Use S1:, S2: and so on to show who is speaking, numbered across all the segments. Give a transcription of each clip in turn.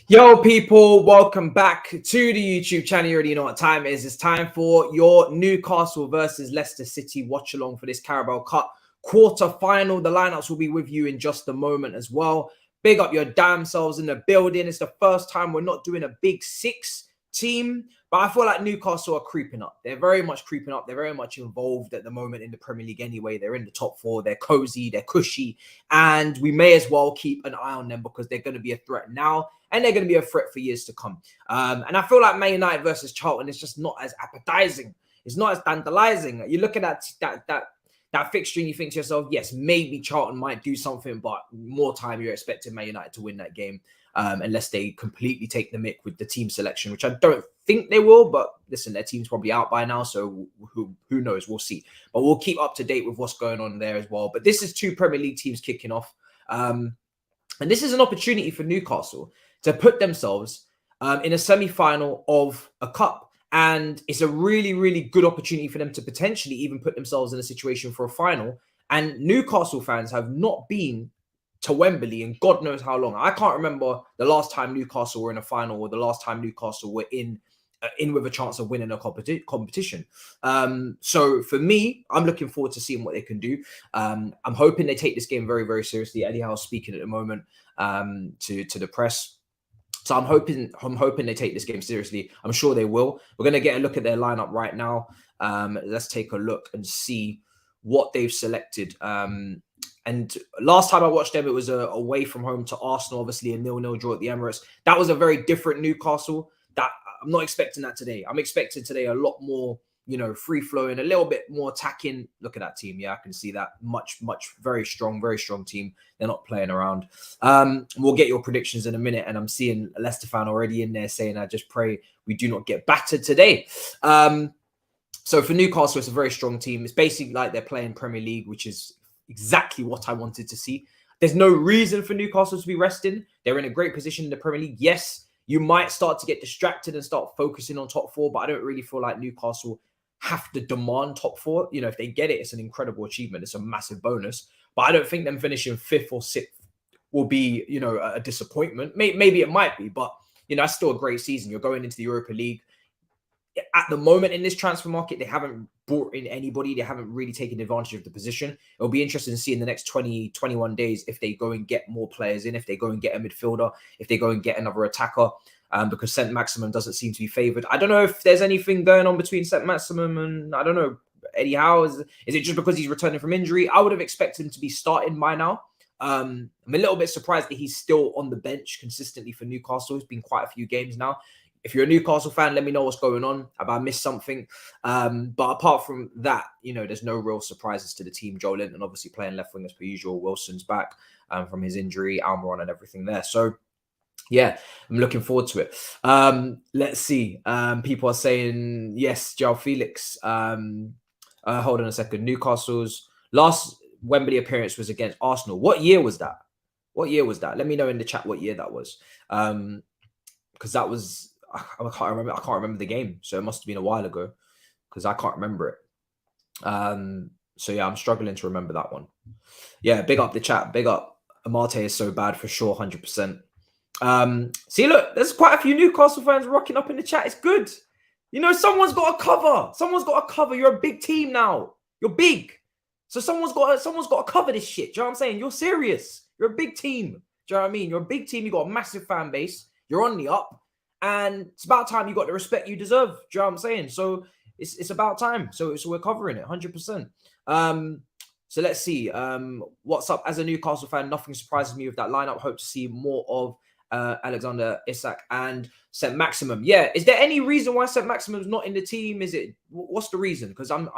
S1: Yo, people, welcome back to the YouTube channel. You already know what time it is. It's time for your Newcastle versus Leicester City watch-along for this Carabao Cup quarter-final. The lineups will be with you in just a moment as well. Big up your damn selves in the building. It's the first time we're not doing a big six team, but I feel like Newcastle are creeping up. They're very much creeping up. They're very much involved at the moment in the Premier League anyway. They're in the top four. They're cozy. They're cushy. And we may as well keep an eye on them because they're going to be a threat now. And they're going to be a threat for years to come. And I feel like Man United versus Charlton is just not as appetizing. It's not as tantalizing. You're looking at that fixture and you think to yourself, yes, maybe Charlton might do something, but more time you're expecting Man United to win that game unless they completely take the mick with the team selection, which I don't think they will. But listen, their team's probably out by now, so who knows? We'll see. But we'll keep up to date with what's going on there as well. But this is two Premier League teams kicking off. And this is an opportunity for Newcastle to put themselves in a semi-final of a cup. And it's a really, really good opportunity for them to potentially even put themselves in a situation for a final. And Newcastle fans have not been to Wembley in God knows how long. I can't remember the last time Newcastle were in a final or the last time Newcastle were in with a chance of winning a competition. So for me, I'm looking forward to seeing what they can do. I'm hoping they take this game very, very seriously. Eddie Howe's speaking at the moment to the press. So I'm hoping they take this game seriously. I'm sure they will. We're going to get a look at their lineup right now. Let's take a look and see what they've selected. And last time I watched them, it was away from home to Arsenal, obviously a 0-0 draw at the Emirates. That was a very different Newcastle. That I'm not expecting that today. I'm expecting today a lot more, free flowing, a little bit more attacking. Look at that team. Yeah, I can see that. Much, very strong team. They're not playing around. We'll get your predictions in a minute. And I'm seeing a Leicester fan already in there saying, I just pray we do not get battered today. So for Newcastle, it's a very strong team. It's basically like they're playing Premier League, which is exactly what I wanted to see. There's no reason for Newcastle to be resting. They're in a great position in the Premier League. Yes, you might start to get distracted and start focusing on top four, but I don't really feel like Newcastle have to demand top four. If they get it, it's an incredible achievement. It's a massive bonus. But I don't think them finishing fifth or sixth will be, a disappointment. Maybe it might be, but, that's still a great season. You're going into the Europa League. At the moment in this transfer market, they haven't brought in anybody. They haven't really taken advantage of the position. It'll be interesting to see in the next 20, 21 days if they go and get more players in, if they go and get a midfielder, if they go and get another attacker, because St. Maximum doesn't seem to be favoured. I don't know if there's anything going on between St. Maximum and, I don't know, Eddie Howe. Is it just because he's returning from injury? I would have expected him to be starting by now. I'm a little bit surprised that he's still on the bench consistently for Newcastle. It's been quite a few games now. If you're a Newcastle fan, let me know what's going on. Have I missed something? But apart from that, there's no real surprises to the team. Joe Linton obviously playing left wing as per usual. Wilson's back from his injury, Almiron and everything there. So, yeah, I'm looking forward to it. Let's see. People are saying, yes, João Felix. Hold on a second. Newcastle's last Wembley appearance was against Arsenal. What year was that? Let me know in the chat what year that was. Because that was... I can't remember the game, so it must have been a while ago because I can't remember it. So yeah, I'm struggling to remember that one. Yeah, big up the chat, big up. Amate is so bad for sure, 100%. See, look, there's quite a few Newcastle fans rocking up in the chat. It's good. Someone's got a cover. Someone's got a cover. You're a big team now. You're big, so someone's got to cover this shit. Do you know what I'm saying? You're serious. You're a big team. Do you know what I mean? You're a big team. You got a massive fan base. You're on the up. And it's about time you got the respect you deserve. Do you know what I'm saying? So it's about time. So we're covering it 100%. So let's see. What's up? As a Newcastle fan, nothing surprises me with that lineup. Hope to see more of Alexander Isak and St. Maximum. Yeah. Is there any reason why St. Maximum's not in the team? What's the reason? Because I'm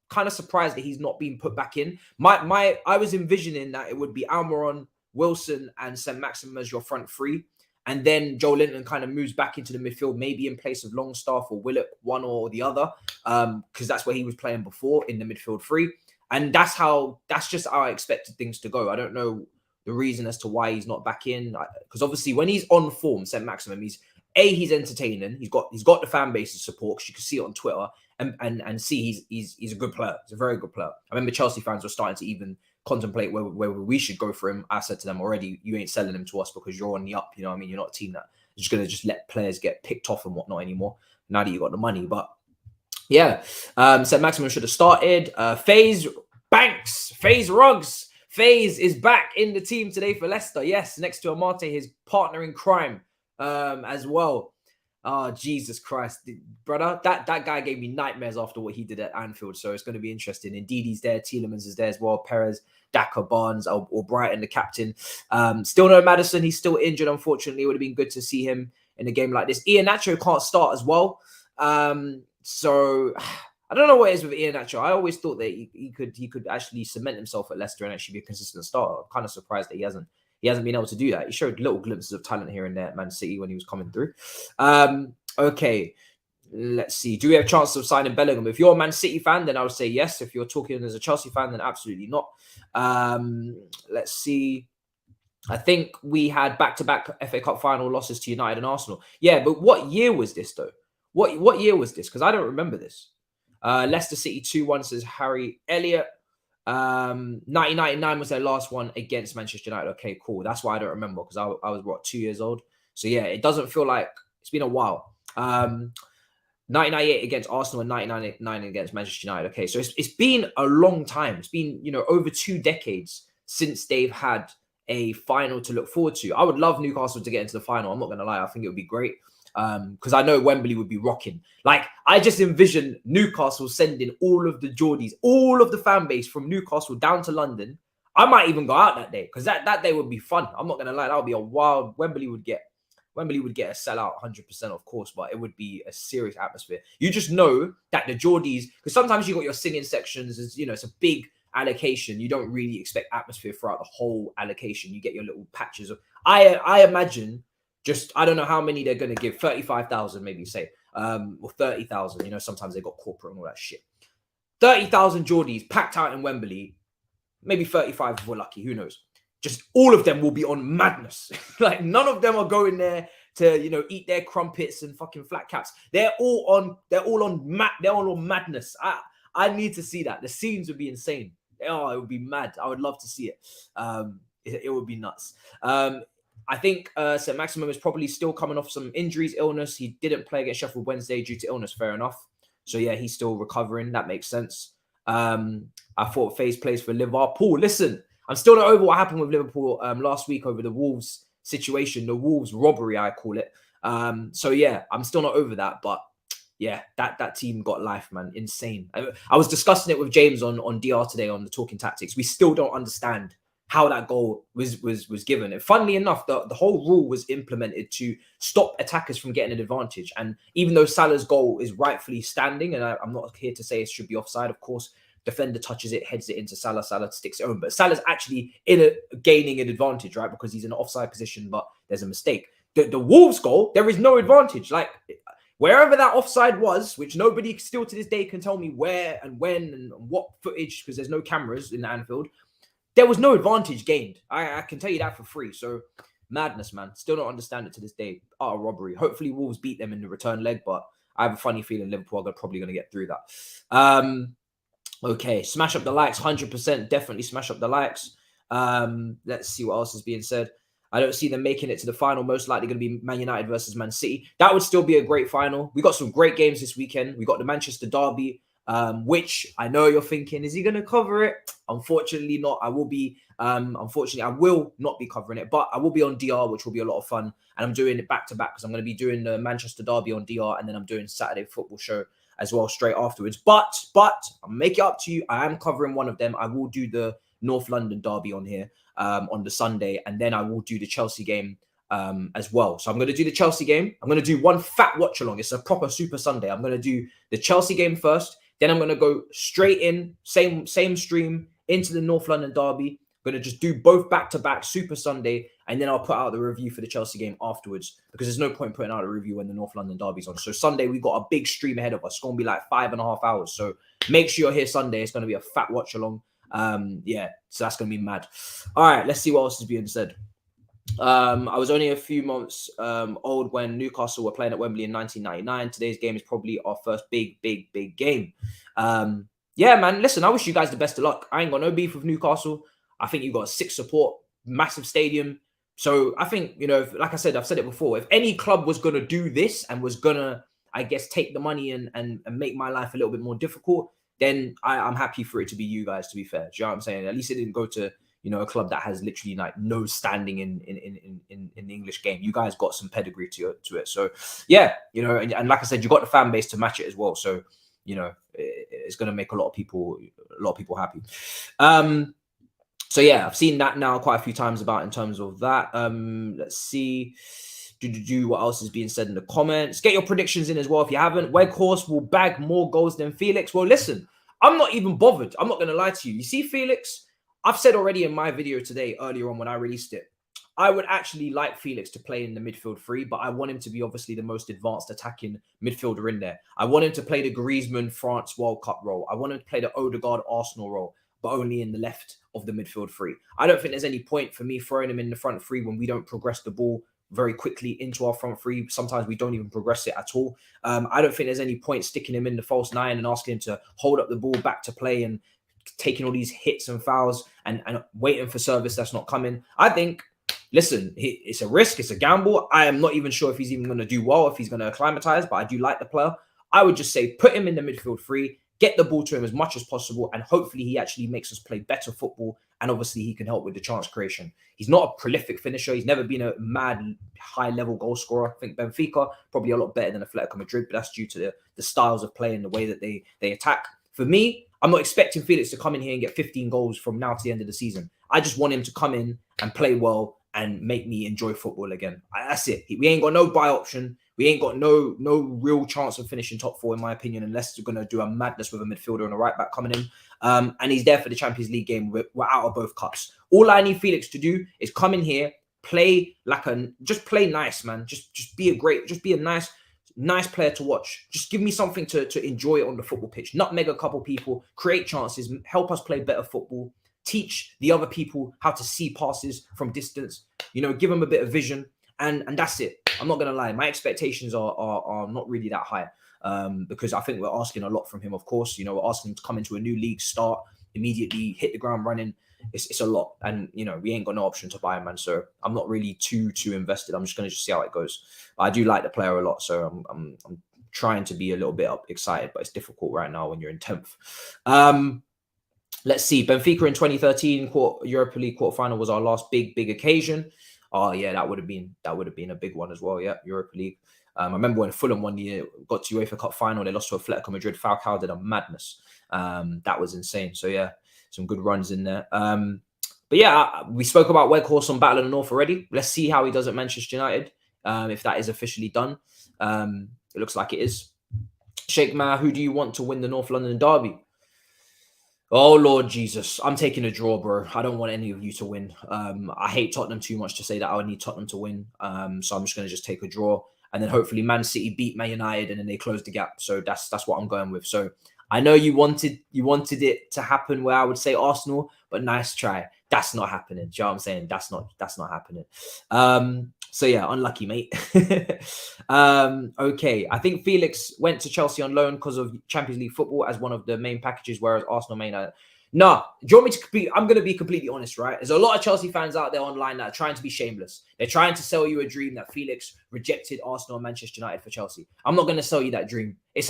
S1: kind of surprised that he's not being put back in. I was envisioning that it would be Almiron, Wilson, and St. Maximum as your front three. And then Joe Linton kind of moves back into the midfield, maybe in place of Longstaff or Willett, one or the other, because that's where he was playing before in the midfield three. And that's just how I expected things to go. I don't know the reason as to why he's not back in, because obviously when he's on form, St. Maximum, he's entertaining. He's got the fan base's support, because you can see it on Twitter, and see he's a good player. He's a very good player. I remember Chelsea fans were starting to even contemplate where we should go for him. I said to them already, you ain't selling him to us because you're on the up. You know what I mean? You're not a team that is just going to just let players get picked off and whatnot anymore now that you got the money. But yeah, said Maximum should have started. FaZe Banks, FaZe Ruggs. FaZe is back in the team today for Leicester. Yes, next to Amate, his partner in crime as well. Oh, Jesus Christ, brother. That guy gave me nightmares after what he did at Anfield. So it's going to be interesting. Indeed, he's there. Tielemans is there as well. Perez, Daka, Barnes, or Brighton, the captain. Still no Maddison. He's still injured, unfortunately. It would have been good to see him in a game like this. Iheanacho can't start as well. So I don't know what it is with Iheanacho. I always thought that he could actually cement himself at Leicester and actually be a consistent starter. I'm kind of surprised that he hasn't been able to do that. He showed little glimpses of talent here and there at Man City when he was coming through. Okay, let's see. Do we have a chance of signing Bellingham? If you're a Man City fan, then I would say yes. If you're talking as a Chelsea fan, then absolutely not. Let's see. I think we had back-to-back FA Cup final losses to United and Arsenal. Yeah, but what year was this, though? What year was this? Because I don't remember this. Leicester City 2-1 says Harry Elliott. 1999 was their last one against Manchester United. Okay, cool. That's why I don't remember, because I was, 2 years old? So yeah, it doesn't feel like it's been a while. 1998 against Arsenal and 1999 against Manchester United. Okay, so it's been a long time. It's been, over 2 decades since they've had a final to look forward to. I would love Newcastle to get into the final. I'm not going to lie. I think it would be great. Because I know Wembley would be rocking. Like, I just envision Newcastle sending all of the Geordies, all of the fan base from Newcastle down to London. I might even go out that day, because that day would be fun. I'm not gonna lie, that would be a wild. Wembley would get a sellout 100%, of course, but it would be a serious atmosphere. You just know that the Geordies, because sometimes you got your singing sections, it's a big allocation. You don't really expect atmosphere throughout the whole allocation. You get your little patches of. I imagine. I don't know how many they're going to give. 35,000, maybe say, or 30,000. Sometimes they got corporate and all that shit. 30,000 Geordies packed out in Wembley. Maybe 35 if we're lucky. Who knows? Just all of them will be on madness. Like, none of them are going there to eat their crumpets and fucking flat caps. They're all on madness. I need to see that. The scenes would be insane. Oh, it would be mad. I would love to see it. It would be nuts. I think St. Maximum is probably still coming off some injuries, illness. He didn't play against Sheffield Wednesday due to illness, fair enough. So, yeah, he's still recovering. That makes sense. I thought FaZe plays for Liverpool. Listen, I'm still not over what happened with Liverpool last week over the Wolves situation, the Wolves robbery, I call it. So, yeah, I'm still not over that. But, yeah, that team got life, man. Insane. I was discussing it with James on DR today on the Talking Tactics. We still don't understand how that goal was given. And funnily enough, the whole rule was implemented to stop attackers from getting an advantage. And even though Salah's goal is rightfully standing, and I'm not here to say it should be offside, of course, defender touches it, heads it into Salah, Salah sticks it home. But Salah's actually gaining an advantage, right? Because he's in an offside position, but there's a mistake. The Wolves goal, there is no advantage. Like, wherever that offside was, which nobody still to this day can tell me where and when and what footage, because there's no cameras in Anfield, there was no advantage gained. I can tell you that for free. So, madness, man. Still don't understand it to this day. Robbery. Hopefully, Wolves beat them in the return leg, but I have a funny feeling Liverpool are probably going to get through that. Okay, smash up the likes. 100%. Definitely smash up the likes. Let's see what else is being said. I don't see them making it to the final. Most likely going to be Man United versus Man City. That would still be a great final. We got some great games this weekend. We got the Manchester derby. Which I know you're thinking, is he going to cover it? Unfortunately not. I will not be covering it, but I will be on DR, which will be a lot of fun. And I'm doing it back to back because I'm going to be doing the Manchester derby on DR, and then I'm doing Saturday football show as well straight afterwards. But I'll make it up to you. I am covering one of them. I will do the North London derby on here on the Sunday, and then I will do the Chelsea game as well. So I'm going to do the Chelsea game. I'm going to do one fat watch along. It's a proper Super Sunday. I'm going to do the Chelsea game first. Then I'm going to go straight in, same stream, into the North London derby. I'm going to just do both back-to-back Super Sunday, and then I'll put out the review for the Chelsea game afterwards, because there's no point putting out a review when the North London derby's on. So Sunday, we've got a big stream ahead of us. It's going to be like 5.5 hours. So make sure you're here Sunday. It's going to be a fat watch-along. Yeah, so that's going to be mad. All right, let's see what else is being said. I was only a few months old when Newcastle were playing at Wembley in 1999. Today's game is probably our first big game. Yeah, man, listen, I wish you guys the best of luck. I ain't got no beef with Newcastle. I think you've got 6 support, massive stadium. So I think, you know, like I said, I've said it before, if any club was going to do this and was going to, I guess, take the money and make my life a little bit more difficult, then I'm happy for it to be you guys, to be fair. Do you know what I'm saying? At least it didn't go to, you know, a club that has literally like no standing in the English game. You guys got some pedigree to it. So yeah, you know, and like I said, you got the fan base to match it as well. So, you know, it's going to make a lot of people happy. So yeah, I've seen that now quite a few times about in terms of that. Let's see. What else is being said in the comments? Get your predictions in as well if you haven't. Weghorst will bag more goals than Felix. Well, listen, I'm not even bothered. I'm not going to lie to you. You see, Felix, I've said already in my video today, earlier on when I released it, I would actually like Felix to play in the midfield 3, but I want him to be obviously the most advanced attacking midfielder in there. I want him to play the Griezmann France World Cup role. I want him to play the Odegaard Arsenal role, but only in the left of the midfield 3. I don't think there's any point for me throwing him in the front 3 when we don't progress the ball very quickly into our front 3. Sometimes we don't even progress it at all. I don't think there's any point sticking him in the false 9 and asking him to hold up the ball back to play and taking all these hits and fouls and waiting for service that's not coming. I think, listen, it's a risk, it's a gamble. I am not even sure if he's even going to do well, if he's going to acclimatize, but I do like the player. I would just say put him in the midfield 3, get the ball to him as much as possible, and hopefully he actually makes us play better football, and obviously he can help with the chance creation. He's not a prolific finisher. He's never been a mad high-level goal scorer. I think Benfica, probably a lot better than Atletico Madrid, but that's due to the styles of play and the way that they attack. For me, I'm not expecting Felix to come in here and get 15 goals from now to the end of the season. I just want him to come in and play well and make me enjoy football again. That's it. We ain't got no buy option. We ain't got no real chance of finishing top 4, in my opinion, unless we're going to do a madness with a midfielder and a right back coming in. And he's there for the Champions League game. We're out of both cups. All I need Felix to do is come in here, play like just play nice, man. Just be a nice player to watch. Just give me something to enjoy on the football pitch. Nutmeg a couple people, create chances, help us play better football. Teach the other people how to see passes from distance, you know, give them a bit of vision, and that's it. I'm not going to lie. My expectations are not really that high because I think we're asking a lot from him, of course. You know, we're asking him to come into a new league, start immediately, hit the ground running. It's a lot. And, you know, we ain't got no option to buy him, man. So I'm not really too invested. I'm just going to just see how it goes. I do like the player a lot. So I'm trying to be a little bit excited, but it's difficult right now when you're in 10th. Let's see. Benfica in 2013 Europa League quarterfinal was our last big occasion. Oh yeah, that would have been a big one as well. Yeah, Europa League. I remember when Fulham one year got to UEFA Cup final, they lost to Atletico Madrid. Falcao did a madness. That was insane. So yeah, some good runs in there. But yeah, we spoke about Weghorst on Battle of the North already. Let's see how he does at Manchester United. If that is officially done, it looks like it is. Sheikh Ma, who do you want to win the North London derby? Oh, Lord Jesus. I'm taking a draw, bro. I don't want any of you to win. I hate Tottenham too much to say that I would need Tottenham to win. So I'm just going to just take a draw. And then hopefully Man City beat Man United and then they close the gap. So that's what I'm going with. So I know you wanted it to happen where I would say Arsenal, but nice try. That's not happening. Do you know what I'm saying? That's not happening. So yeah, unlucky, mate. Okay, I think Felix went to Chelsea on loan because of Champions League football as one of the main packages, whereas Arsenal may not. No, do you want me to be? I'm going to be completely honest, right? There's a lot of Chelsea fans out there online that are trying to be shameless. They're trying to sell you a dream that Felix rejected Arsenal and Manchester United for Chelsea. I'm not going to sell you that dream. It's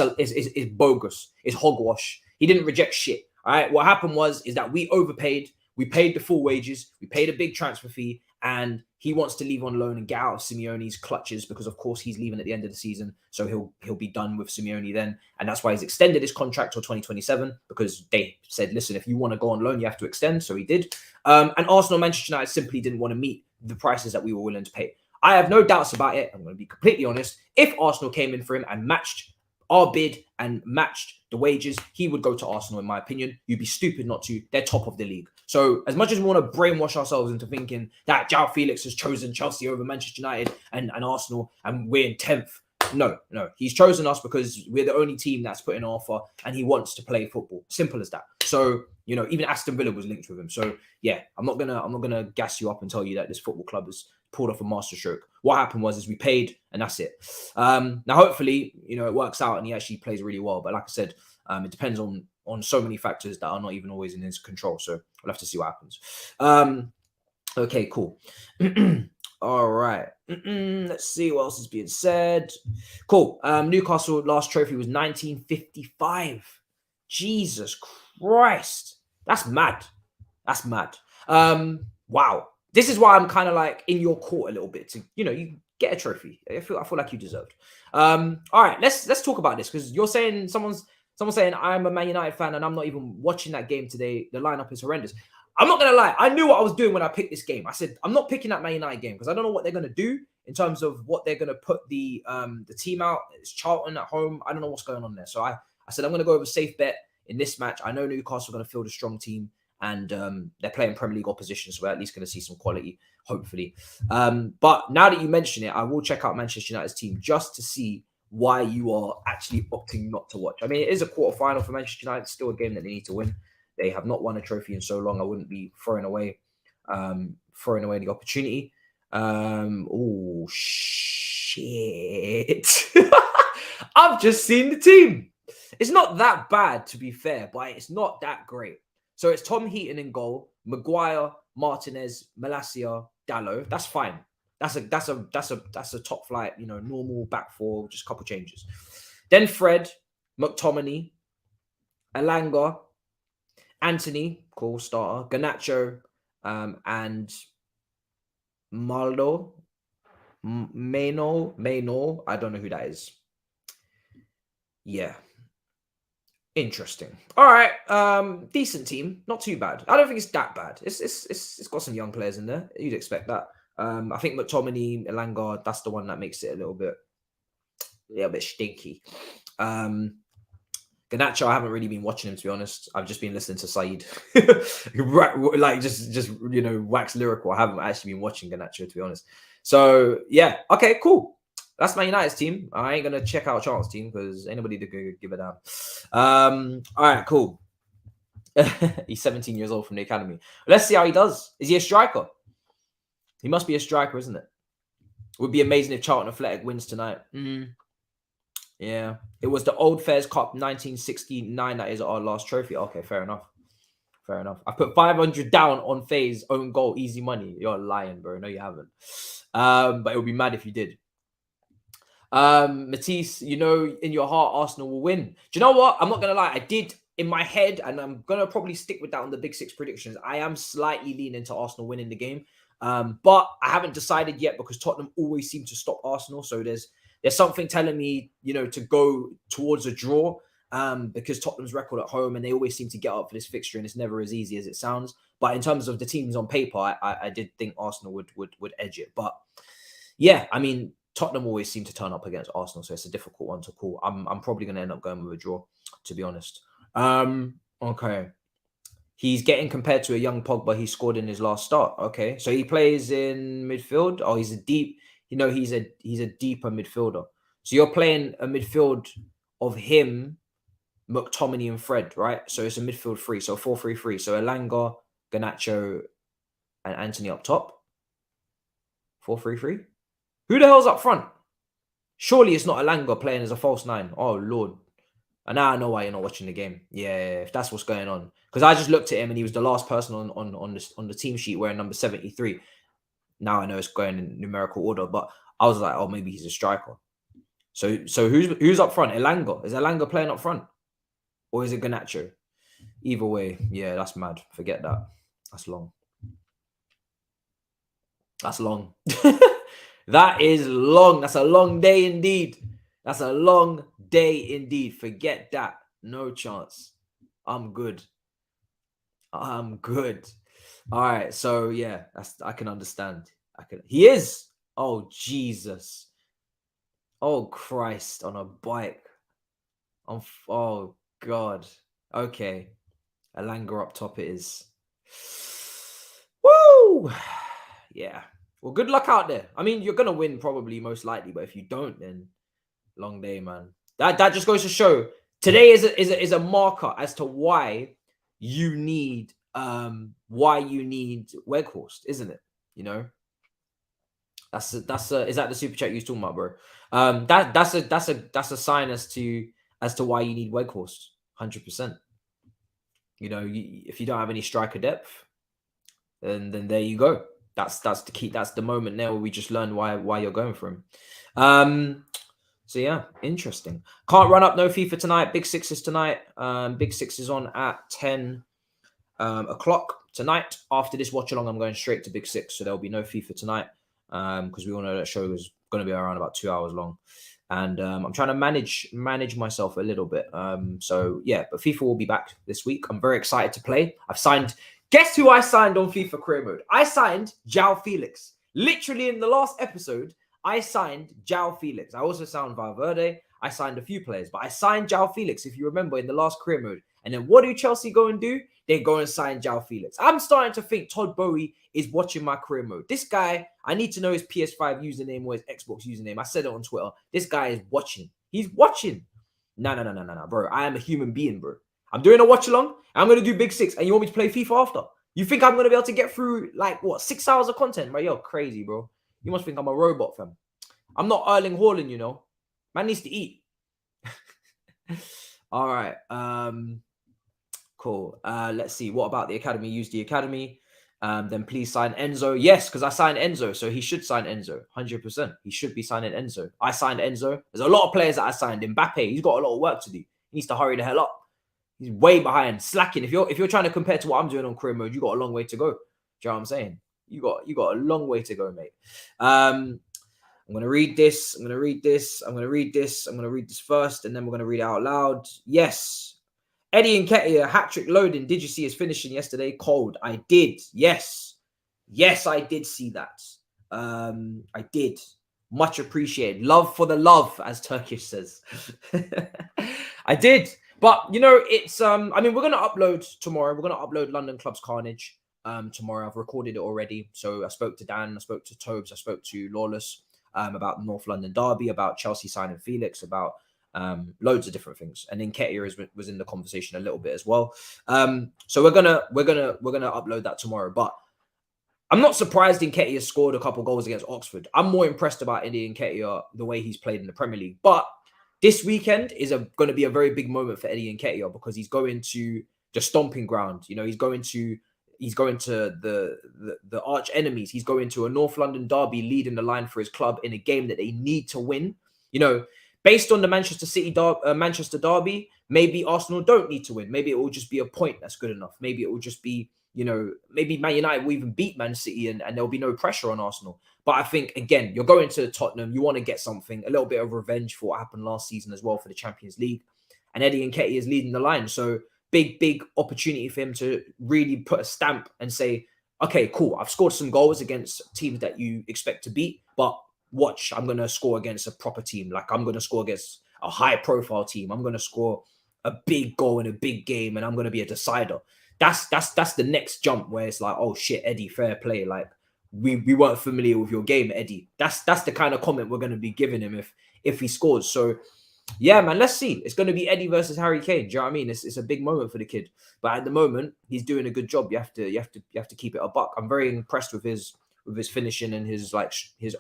S1: bogus. It's hogwash. He didn't reject shit. All right. What happened is that we overpaid. We paid the full wages. We paid a big transfer fee. And he wants to leave on loan and get out of Simeone's clutches because, of course, he's leaving at the end of the season. So he'll be done with Simeone then. And that's why he's extended his contract till 2027 because they said, listen, if you want to go on loan, you have to extend. So he did. And Arsenal and Manchester United simply didn't want to meet the prices that we were willing to pay. I have no doubts about it. I'm going to be completely honest. If Arsenal came in for him and matched our bid and matched the wages, he would go to Arsenal, in my opinion. You'd be stupid not to. They're top of the league. So as much as we want to brainwash ourselves into thinking that João Felix has chosen Chelsea over Manchester United and Arsenal and we're in 10th, no. He's chosen us because we're the only team that's put in an offer and he wants to play football. Simple as that. So, even Aston Villa was linked with him. So yeah, I'm not gonna gas you up and tell you that this football club is pulled off a masterstroke. What happened was we paid and that's it. Now, hopefully, you know, it works out and he actually plays really well. But like I said, it depends on so many factors that are not even always in his control. So we'll have to see what happens. Okay, cool. All right. Let's see what else is being said. Cool. Newcastle last trophy was 1955. Jesus Christ. That's mad. That's mad. Wow. This is why I'm kind of like in your court a little bit to, you know, you get a trophy. I feel like you deserved. All right, let's talk about this because you're saying someone's saying I'm a Man United fan and I'm not even watching that game today. The lineup is horrendous. I'm not gonna lie. I knew what I was doing when I picked this game. I said I'm not picking that Man United game because I don't know what they're gonna do in terms of what they're gonna put the team out. It's Charlton at home. I don't know what's going on there. So I said I'm gonna go with a safe bet in this match. I know Newcastle are gonna field a strong team and they're playing Premier League opposition, so we're at least gonna see some quality, hopefully. But now that you mention it, I will check out Manchester United's team just to see why you are actually opting not to watch. I mean, it is a quarter-final for Manchester United. It's still a game that they need to win. They have not won a trophy in so long. I wouldn't be throwing away the opportunity. Oh, shit. I've just seen the team. It's not that bad, to be fair, but it's not that great. So it's Tom Heaton in goal, Maguire, Martinez, Malacia, Dallo. That's fine. That's a top flight, you know, normal back four, just a couple changes. Then Fred, McTominay, Elanga, Anthony, cool starter, Garnacho, and Mano, I don't know who that is. Yeah. Interesting. All right. Decent team. Not too bad. I don't think it's that bad. It's got some young players in there. You'd expect that. I think McTominay, Elanga, that's the one that makes it a little bit stinky. Garnacho, I haven't really been watching him, to be honest. I've just been listening to Saeed. Like, just you know, wax lyrical. I haven't actually been watching Garnacho, to be honest. So, yeah. Okay, cool. That's Man United's team. I ain't going to check out Charlton's team because anybody to give it down. All right, cool. He's 17 years old from the academy. Let's see how he does. Is he a striker? He must be a striker, isn't it? It would be amazing if Charlton Athletic wins tonight. Yeah. It was the Old Fairs Cup 1969 that is our last trophy. Okay, fair enough. Fair enough. I put 500 down on Faye's own goal. Easy money. You're lying, bro. No, you haven't. But it would be mad if you did. Matisse, you know, in your heart, Arsenal will win. Do you know what? I'm not going to lie. I did in my head, and I'm going to probably stick with that on the Big Six predictions. I am slightly leaning to Arsenal winning the game. But I haven't decided yet because Tottenham always seem to stop Arsenal. So there's something telling me, you know, to go towards a draw because Tottenham's record at home and they always seem to get up for this fixture and it's never as easy as it sounds. But in terms of the teams on paper, I did think Arsenal would edge it. But yeah, I mean, Tottenham always seem to turn up against Arsenal, so it's a difficult one to call. I'm probably going to end up going with a draw, to be honest. Okay. He's getting compared to a young Pogba he scored in his last start. Okay, so he plays in midfield. Oh, he's a deep. You know, he's a deeper midfielder. So you're playing a midfield of him, McTominay and Fred, right? So it's a midfield three. So 4-3-3. So Elanga, Garnacho, and Anthony up top. 4-3-3. Who the hell's up front? Surely it's not Elanga playing as a false nine. Oh Lord. And now I know why you're not watching the game. Yeah, if that's what's going on. Because I just looked at him and he was the last person on the team sheet wearing number 73. Now I know it's going in numerical order, but I was like, oh, maybe he's a striker. So who's up front? Elanga. Is Elanga playing up front? Or is it Garnacho? Either way, yeah, that's mad. Forget that. That's long. That's long. That is long. That's a long day indeed. That's a long day indeed. Forget that. No chance. I'm good. I'm good. All right. So yeah, I can understand. He is. Oh Jesus. Oh Christ, on a bike. Oh God. Okay. Elanga up top it is. Woo! Yeah. Well, good luck out there. I mean, you're gonna win probably, most likely, but if you don't, then long day, man. That just goes to show today is a marker as to why you need Weghorst, isn't it? You know. Is that the super chat you was talking about, bro? That's a sign as to why you need Weghorst, 100%. You know, if you don't have any striker depth, then there you go. That's the key. That's the moment there where we just learn why you're going for him. So yeah, interesting. Can't run up no FIFA tonight. Big Six is tonight. Big Six is on at 10 o'clock tonight. After this watch along, I'm going straight to Big Six, so there'll be no FIFA tonight because we all know that show is going to be around about 2 hours long, and I'm trying to manage myself a little bit. So yeah, but FIFA will be back this week. I'm very excited to play. I've signed. Guess who I signed on FIFA career mode? I signed João Felix. Literally in the last episode, I signed João Felix. I also signed Valverde. I signed a few players, but I signed João Felix, if you remember, in the last career mode. And then what do Chelsea go and do? They go and sign João Felix. I'm starting to think Todd Bowie is watching my career mode. This guy, I need to know his PS5 username or his Xbox username. I said it on Twitter. This guy is watching. He's watching. No, bro. I am a human being, bro. I'm doing a watch along. I'm going to do Big Six. And you want me to play FIFA after? You think I'm going to be able to get through, like, what, 6 hours of content? Bro, you're crazy, bro. You must think I'm a robot, fam. I'm not Erling Haaland, you know. Man needs to eat. All right. Cool. Let's see. What about the academy? Use the academy. Then please sign Enzo. Yes, because I signed Enzo. So he should sign Enzo. 100%. He should be signing Enzo. I signed Enzo. There's a lot of players that I signed. Mbappe, he's got a lot of work to do. He needs to hurry the hell up. He's way behind, slacking. If you're trying to compare to what I'm doing on career mode, you got a long way to go. Do you know what I'm saying? You got a long way to go, mate. I'm gonna read this. I'm gonna read this first, and then we're gonna read it out loud. Yes, Eddie Nketiah hat-trick loading. Did you see his finishing yesterday? Cold. I did. Yes, I did see that. I did. Much appreciated. Love for the love, as Turkish says. I did. But, you know, it's, I mean, we're going to upload tomorrow. We're going to upload London Club's Carnage tomorrow. I've recorded it already. So I spoke to Dan, I spoke to Thabz, I spoke to Lawless about the North London derby, about Chelsea signing Felix, about loads of different things. And then Nketiah was in the conversation a little bit as well. So we're gonna upload that tomorrow. But I'm not surprised Nketiah scored a couple goals against Oxford. I'm more impressed about Eddie Nketiah, the way he's played in the Premier League. But this weekend is going to be a very big moment for Eddie Nketiah because he's going to the stomping ground. You know, he's going to the arch enemies. He's going to a North London derby, leading the line for his club in a game that they need to win. You know, based on the Manchester derby, maybe Arsenal don't need to win. Maybe it will just be a point that's good enough. Maybe it will just be, you know, maybe Man United will even beat Man City and there'll be no pressure on Arsenal. But I think, again, you're going to Tottenham. You want to get something, a little bit of revenge for what happened last season as well for the Champions League. And Eddie Nketiah is leading the line. So big opportunity for him to really put a stamp and say, okay, cool. I've scored some goals against teams that you expect to beat. But watch, I'm going to score against a proper team. Like, I'm going to score against a high-profile team. I'm going to score a big goal in a big game, and I'm going to be a decider. That's the next jump where it's like, oh, shit, Eddie, fair play. Like, we weren't familiar with your game, Eddie. That's the kind of comment we're going to be giving him if he scores. So, yeah, man, let's see. It's going to be Eddie versus Harry Kane. Do you know what I mean? It's a big moment for the kid. But at the moment, he's doing a good job. You have to keep it a buck. I'm very impressed with his finishing and his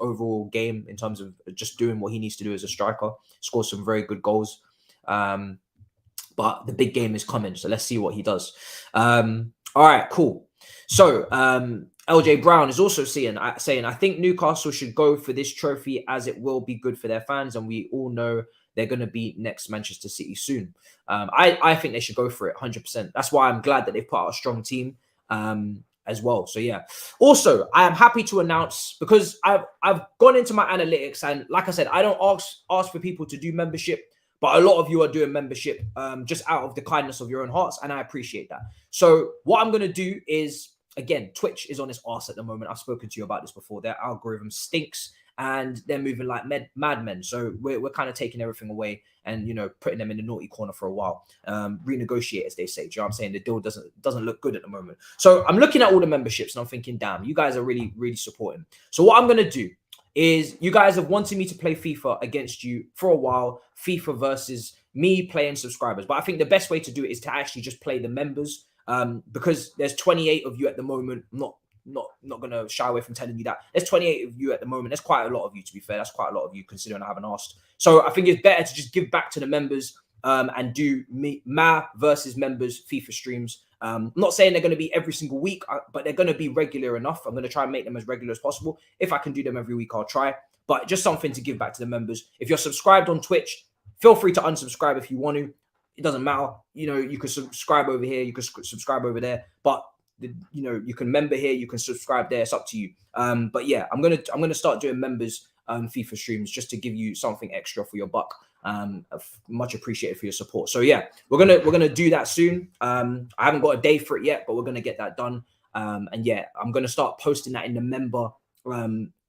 S1: overall game in terms of just doing what he needs to do as a striker. Scored some very good goals. But the big game is coming, so let's see what he does. All right, cool. So LJ Brown is also saying, I think Newcastle should go for this trophy as it will be good for their fans, and we all know they're going to beat next Manchester City soon. I think they should go for it 100%. That's why I'm glad that they've put out a strong team as well. So yeah. Also, I am happy to announce, because I've gone into my analytics, and like I said, I don't ask for people to do membership. But a lot of you are doing membership just out of the kindness of your own hearts, and I appreciate that. So what I'm going to do is, again, Twitch is on its arse at the moment. I've spoken to you about this before. Their algorithm stinks, and they're moving like madmen. So we're kind of taking everything away and, you know, putting them in the naughty corner for a while. Renegotiate, as they say. Do you know what I'm saying? The deal doesn't look good at the moment. So I'm looking at all the memberships, and I'm thinking, damn, you guys are really, really supporting. So what I'm going to do is, you guys have wanted me to play FIFA against you for a while, FIFA versus me playing subscribers. But I think the best way to do it is to actually just play the members, because there's 28 of you at the moment. I'm not not gonna shy away from telling you that there's 28 of you at the moment. There's quite a lot of you, to be fair. That's quite a lot of you considering I haven't asked. So I think it's better to just give back to the members and do Ma versus members FIFA streams. I'm not saying they're going to be every single week, but they're going to be regular enough. I'm going to try and make them as regular as possible. If I can do them every week, I'll try. But just something to give back to the members. If you're subscribed on Twitch, feel free to unsubscribe if you want to. It doesn't matter. You know, you can subscribe over here. You can subscribe over there. But you know, you can member here. You can subscribe there. It's up to you. But yeah, I'm gonna start doing members FIFA streams just to give you something extra for your buck. Much appreciated for your support. So yeah, we're gonna do that soon. I haven't got a day for it yet, but we're gonna get that done. And yeah, I'm gonna start posting that in the member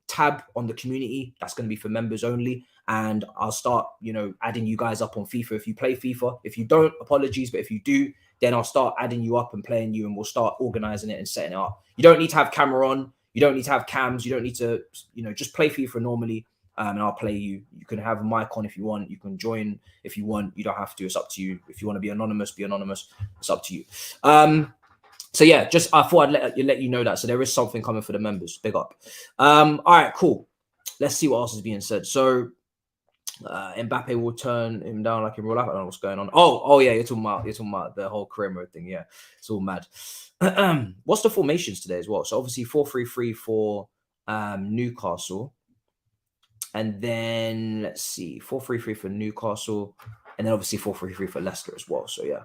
S1: tab on the community. That's gonna be for members only. And I'll start, you know, adding you guys up on FIFA if you play FIFA. If you don't, apologies, but if you do, then I'll start adding you up and playing you, and we'll start organizing it and setting it up. You don't need to have camera on. You don't need to have cams. You don't need to, you know, just play FIFA normally. And I'll play you. You can have a mic on if you want. You can join if you want. You don't have to. It's up to you. If you want to be anonymous, be anonymous. It's up to you. So yeah, just I thought I'd let you know that. So there is something coming for the members. Big up. All right, cool. Let's see what else is being said. So Mbappe will turn him down like in real life. I don't know what's going on. Oh yeah, you're talking about the whole career mode thing. Yeah, it's all mad. What's the formations today as well? So obviously 4-3-3 for Newcastle. And then let's see, 4-3-3 for Newcastle, and then obviously 4-3-3 for Leicester as well. So yeah,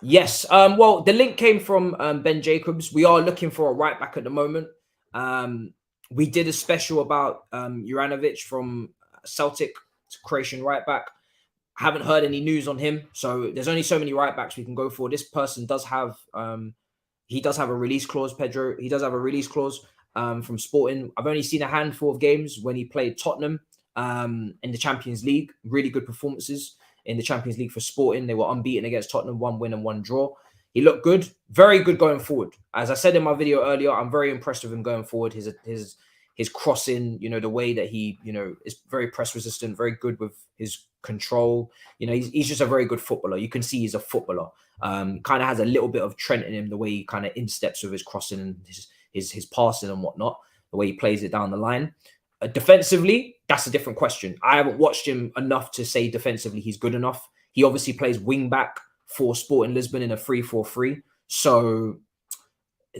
S1: yes. Well, the link came from Ben Jacobs. We are looking for a right back at the moment. We did a special about Juranovic from Celtic, Croatian right back. Haven't heard any news on him, so there's only so many right backs we can go for. This person does have he does have a release clause, Pedro. He does have a release clause. From Sporting. I've only seen a handful of games when he played Tottenham in the Champions League. Really good performances in the Champions League for Sporting. They were unbeaten against Tottenham, 1 win and 1 draw. He looked good, very good going forward. As I said in my video earlier, I'm very impressed with him going forward. His crossing, you know, the way that he, you know, is very press resistant, very good with his control. You know, he's just a very good footballer. You can see he's a footballer. Kind of has a little bit of Trent in him, the way he kind of insteps with his crossing and his passing and whatnot, the way he plays it down the line. Defensively, that's a different question. I haven't watched him enough to say defensively he's good enough. He obviously plays wing back for Sporting Lisbon in a 3-4-3. So,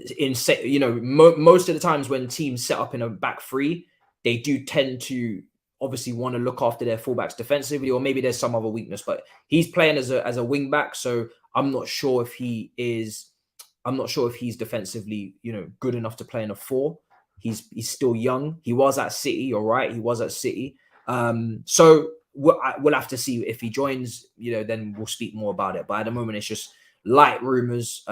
S1: you know, most of the times when teams set up in a back three, they do tend to obviously want to look after their fullbacks defensively, or maybe there's some other weakness. But he's playing as a wing back, so I'm not sure if he's defensively, you know, good enough to play in a 4. He's still young. He was at City, all right. He was at City. So we'll have to see if he joins. You know, then we'll speak more about it. But at the moment, it's just light rumors.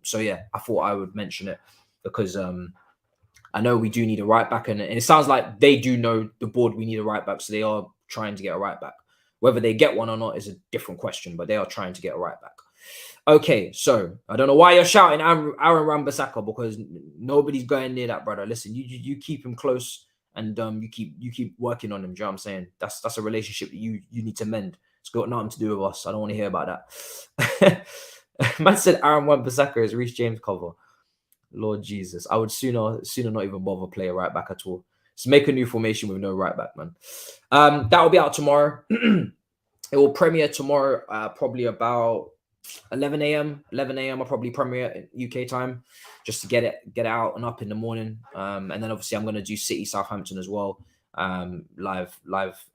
S1: So yeah, I thought I would mention it because I know we do need a right back, and it sounds like they do know the board. We need a right back, so they are trying to get a right back. Whether they get one or not is a different question, but they are trying to get a right back. Okay, so I don't know why you're shouting Aaron Wan-Bissaka, because nobody's going near that, brother. Listen, you keep him close, and you keep working on him. Do you know what I'm saying? That's a relationship that you need to mend. It's got nothing to do with us. I don't want to hear about that. Man said Aaron Wan-Bissaka is Reece James cover. Lord Jesus, I would sooner not even bother play a right back at all. Just make a new formation with no right back, man. That will be out tomorrow. It will premiere tomorrow, probably about 11 a.m. I'll probably premiere at UK time, just to get it out and up in the morning. And then obviously I'm going to do City Southampton as well, live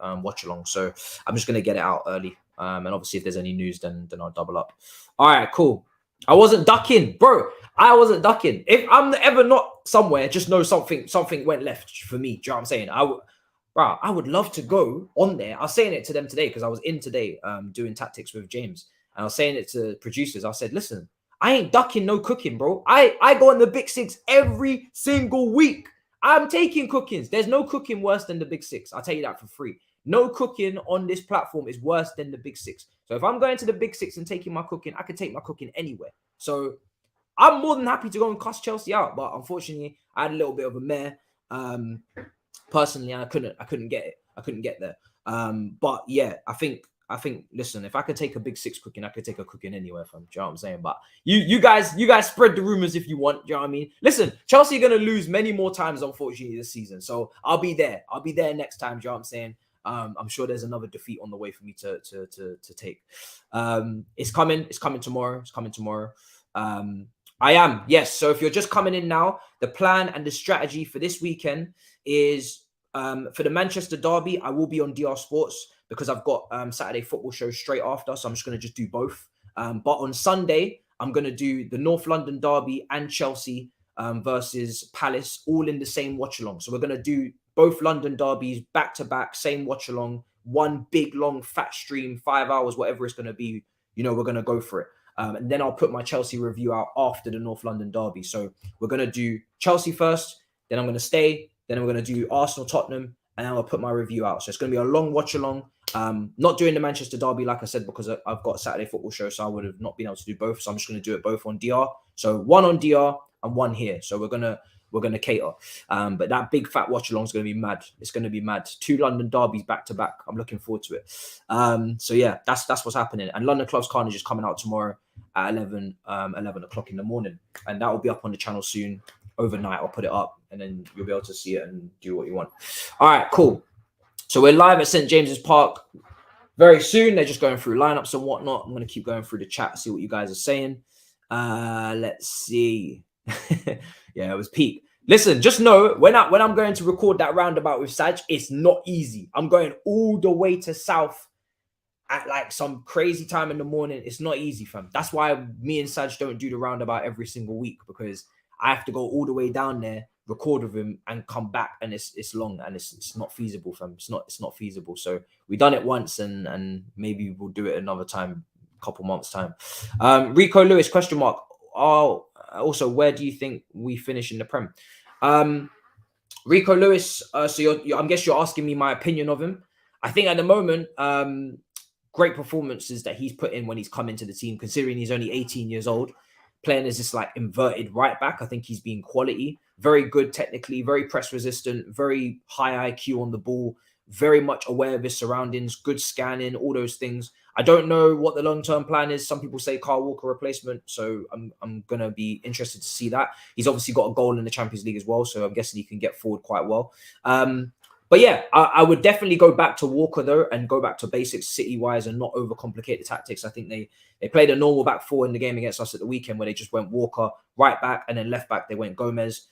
S1: watch along. So I'm just going to get it out early. And obviously if there's any news, then I'll double up. All right, cool. I wasn't ducking, bro. I wasn't ducking. If I'm ever not somewhere, just know something went left for me. Do you know what I'm saying? I would love to go on there. I was saying it to them today because I was in today doing tactics with James. And I was saying it to producers. I said, listen, I ain't ducking no cooking, bro. I go on the Big Six every single week. I'm taking cookings. There's no cooking worse than the Big Six. I'll tell you that for free. No cooking on this platform is worse than the Big Six. So if I'm going to the Big Six and taking my cooking, I can take my cooking anywhere. So I'm more than happy to go and cuss Chelsea out. But unfortunately, I had a little bit of a mare. Personally, I couldn't get it. I couldn't get there. But yeah, I think I think, listen, if I could take a big six cooking, I could take a cooking anywhere, fam. Do you know what I'm saying? But you guys spread the rumors if you want. Do you know what I mean? Listen, Chelsea are gonna lose many more times, unfortunately, this season. So I'll be there. I'll be there next time. Do you know what I'm saying? I'm sure there's another defeat on the way for me to take. It's coming. It's coming tomorrow. It's coming tomorrow. I am, yes. So if you're just coming in now, the plan and the strategy for this weekend is for the Manchester derby. I will be on DR Sports because I've got Saturday football shows straight after, so I'm just going to just do both. But on Sunday, I'm going to do the North London derby and Chelsea versus Palace, all in the same watch along. So we're going to do both London derbies back to back, same watch along, one big long fat stream, 5 hours, whatever it's going to be. You know, we're going to go for it. And then I'll put my Chelsea review out after the North London derby. So we're going to do Chelsea first, then I'm going to stay, then we're going to do Arsenal, Tottenham, and then I'll put my review out. So it's going to be a long watch along. Not doing the Manchester derby, like I said, because I've got a Saturday football show, so I would have not been able to do both. So I'm just going to do it both on DR. So one on DR and one here. So we're gonna cater. But that big fat watch along is going to be mad. It's going to be mad. 2 London derbies back to back. I'm looking forward to it. So yeah, that's what's happening. And London Clubs Carnage is coming out tomorrow at 11 o'clock in the morning, and that will be up on the channel soon. Overnight, I'll put it up, and then you'll be able to see it and do what you want. All right, cool. So we're live at St. James's Park very soon. They're just going through lineups and whatnot. I'm going to keep going through the chat, see what you guys are saying. Let's see. Yeah, it was peak. Listen, just know when I'm going to record that roundabout with Saj, it's not easy. I'm going all the way to South at like some crazy time in the morning. It's not easy, fam. That's why me and Saj don't do the roundabout every single week, because I have to go all the way down there, record with him, and come back, and it's long, and it's not feasible, fam. It's not feasible. So we done it once, and maybe we'll do it another time, couple months time. Rico Lewis ? Oh, also, where do you think we finish in the Prem? Rico Lewis. So I guess you're asking me my opinion of him. I think at the moment, great performances that he's put in when he's come into the team, considering he's only 18 years old, playing as this like inverted right back. I think he's been quality, very good technically, very press resistant, very high IQ on the ball, very much aware of his surroundings, good scanning, all those things. I don't know what the long-term plan is. Some people say Kyle Walker replacement, so I'm going to be interested to see that. He's obviously got a goal in the Champions League as well, so I'm guessing he can get forward quite well. But yeah, I would definitely go back to Walker, though, and go back to basics city-wise and not overcomplicate the tactics. I think they played a normal back four in the game against us at the weekend, where they just went Walker, right back, and then left back, they went Gomez,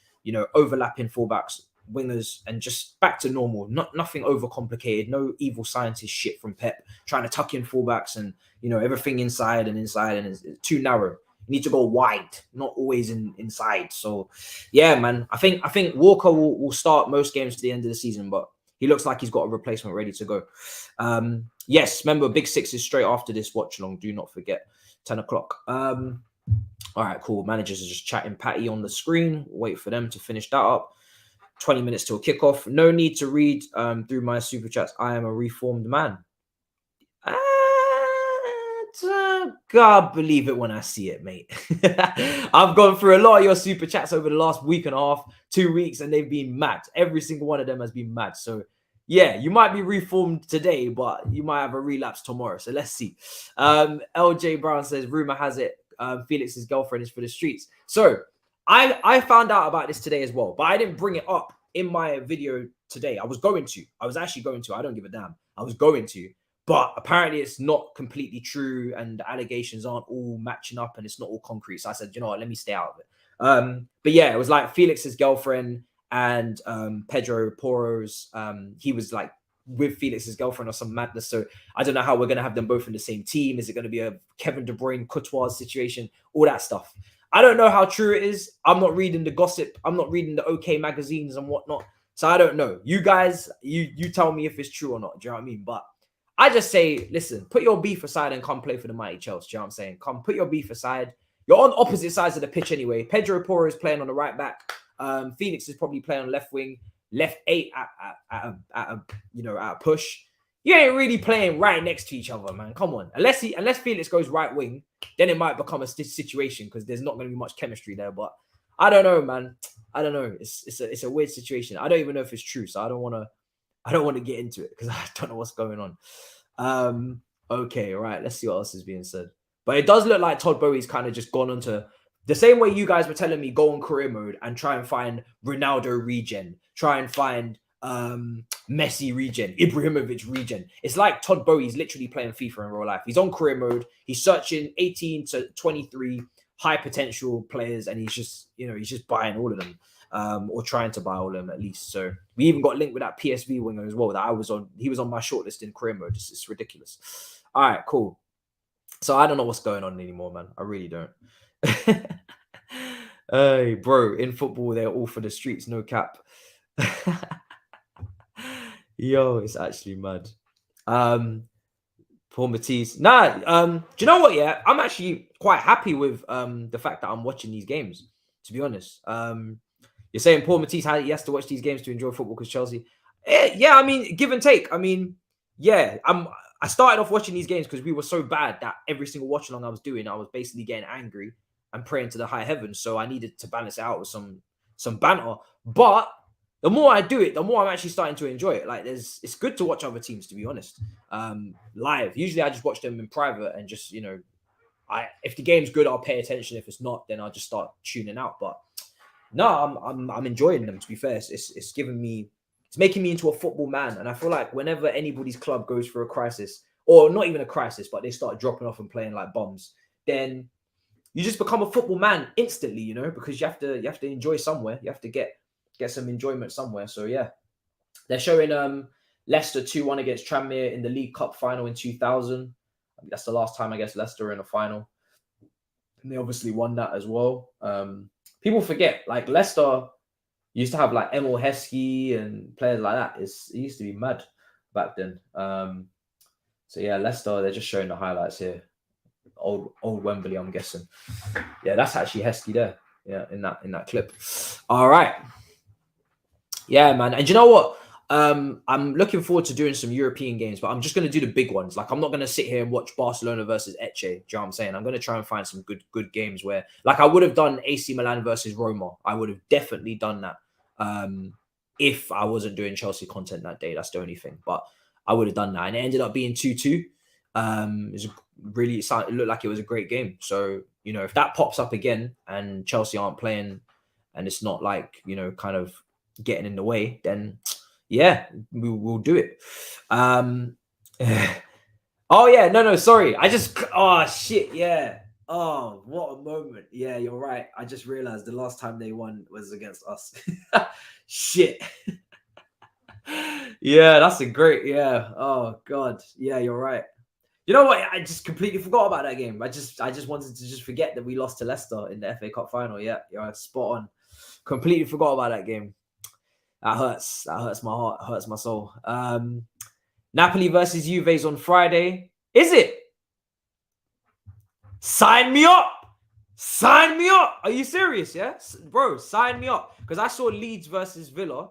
S1: overlapping fullbacks, wingers, and just back to normal. Nothing overcomplicated, no evil scientist shit from Pep, trying to tuck in fullbacks and, everything inside, and it's too narrow. You need to go wide, not always inside. So, yeah, man, I think Walker will start most games to the end of the season, but he looks like he's got a replacement ready to go. Yes, remember, Big Six is straight after this watch along. Do not forget, 10 o'clock. All right, cool. Managers are just chatting Patty on the screen. Wait for them to finish that up. 20 minutes till kickoff. No need to read through my super chats. I am a reformed man. God, believe it when I see it, mate. I've gone through a lot of your super chats over the last week and a half, 2 weeks, and they've been mad. Every single one of them has been mad. So, yeah, you might be reformed today, but you might have a relapse tomorrow. So let's see. LJ Brown says, rumor has it, Felix's girlfriend is for the streets. So I found out about this today as well, but I didn't bring it up in my video today. I was actually going to. I don't give a damn. I was going to. But apparently it's not completely true, and the allegations aren't all matching up, and it's not all concrete. So I said, you know what, let me stay out of it. But yeah, it was like Felix's girlfriend and Pedro Porro's, he was like with Felix's girlfriend or some madness. So I don't know how we're going to have them both in the same team. Is it going to be a Kevin De Bruyne Courtois situation? All that stuff. I don't know how true it is. I'm not reading the gossip. I'm not reading the OK magazines and whatnot. So I don't know. You guys, you tell me if it's true or not. Do you know what I mean? But I just say, listen, put your beef aside and come play for the mighty Chelsea. Do you know what I'm saying? Come, put your beef aside. You're on opposite sides of the pitch anyway. Pedro Porro is playing on the right back. Felix is probably playing on left wing, left 8 at a push. You ain't really playing right next to each other, man. Come on. Unless Felix goes right wing, then it might become a situation because there's not going to be much chemistry there. But I don't know, man. I don't know. It's a weird situation. I don't even know if it's true, so I don't want to get into it because I don't know what's going on. Okay, all right. Let's see what else is being said. But it does look like Todd Bowie's kind of just gone onto the same way you guys were telling me go on career mode and try and find Ronaldo regen, try and find Messi regen, Ibrahimovic regen. It's like Todd Bowie's literally playing FIFA in real life. He's on career mode. He's searching 18 to 23 high potential players, and he's just buying all of them. Or trying to buy all of them at least. So we even got linked with that PSV winger as well that I was on. He was on my shortlist in career mode. It's ridiculous. All right, cool. So I don't know what's going on anymore, man. I really don't. Hey, bro, in football, they're all for the streets, no cap. Yo, it's actually mad. Poor Matisse. Nah, do you know what? Yeah, I'm actually quite happy with the fact that I'm watching these games, to be honest. You're saying Paul Matisse he has to watch these games to enjoy football because Chelsea. Yeah, I mean, give and take. I mean, yeah, I started off watching these games because we were so bad that every single watch along I was doing, I was basically getting angry and praying to the high heavens. So I needed to balance it out with some banter. But the more I do it, the more I'm actually starting to enjoy it. Like it's good to watch other teams, to be honest. Live. Usually I just watch them in private and just, if the game's good, I'll pay attention. If it's not, then I'll just start tuning out. But no, I'm enjoying them, to be fair. It's making me into a football man. And I feel like whenever anybody's club goes through a crisis, or not even a crisis, but they start dropping off and playing like bombs, then you just become a football man instantly, because you have to enjoy somewhere. You have to get some enjoyment somewhere. So yeah. They're showing Leicester 2-1 against Tranmere in the League Cup final in 2000. I mean, that's the last time I guess Leicester were in a final. And they obviously won that as well. People forget, like Leicester used to have like Emil Heskey and players like that. It used to be mad back then. So yeah, Leicester, they're just showing the highlights here. Old Wembley, I'm guessing. Yeah, that's actually Heskey there. Yeah, in that clip. All right. Yeah, man. And you know what? I'm looking forward to doing some European games, but I'm just going to do the big ones. Like, I'm not going to sit here and watch Barcelona versus Etche. Do you know what I'm saying? I'm going to try and find some good games where, like, I would have done AC Milan versus Roma. I would have definitely done that if I wasn't doing Chelsea content that day. That's the only thing. But I would have done that. And it ended up being 2-2. It looked like it was a great game. So, if that pops up again and Chelsea aren't playing and it's not like, kind of getting in the way, then yeah, we'll do it. Oh yeah, no, sorry. Shit, yeah. Oh, what a moment. Yeah, you're right. I just realized the last time they won was against us. Shit. Yeah, that's a great, yeah. Oh God. Yeah, you're right. You know what? I just completely forgot about that game. I just wanted to just forget that we lost to Leicester in the FA Cup final. Yeah, you're spot on. Completely forgot about that game. That hurts. That hurts my heart. Hurts my soul. Napoli versus Juve's on Friday. Is it? Sign me up. Sign me up. Are you serious? Yeah, bro. Sign me up. Because I saw Leeds versus Villa,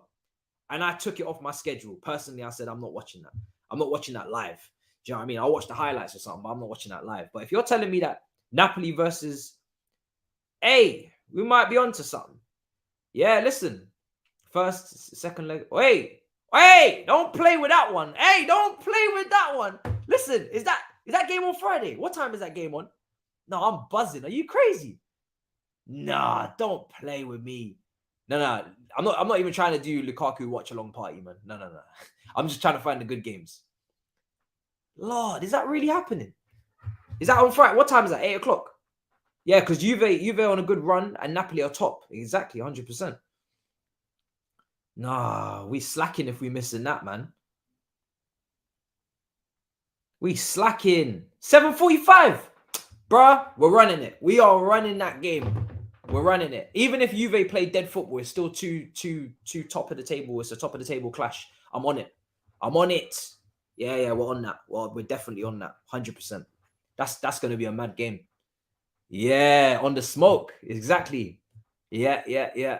S1: and I took it off my schedule. Personally, I said I'm not watching that. I'm not watching that live. Do you know what I mean? I'll watch the highlights or something, but I'm not watching that live. But if you're telling me that Napoli versus, we might be onto something. Yeah, listen. First, second leg. Wait, don't play with that one. Hey, don't play with that one. Listen, is that game on Friday? What time is that game on? No, I'm buzzing. Are you crazy? Nah, don't play with me. No. I'm not even trying to do Lukaku watch along party, man. No. I'm just trying to find the good games. Lord, is that really happening? Is that on Friday? What time is that? 8 o'clock? Yeah, because Juve on a good run and Napoli are top. Exactly, 100%. Nah, we slacking if we missing that, man. We slacking. 7:45. Bruh, we're running it. We are running that game. We're running it. Even if Juve play dead football, it's still two top of the table. It's a top of the table clash. I'm on it. Yeah, we're on that. Well, we're definitely on that. 100%. That's going to be a mad game. Yeah, on the smoke. Exactly. Yeah.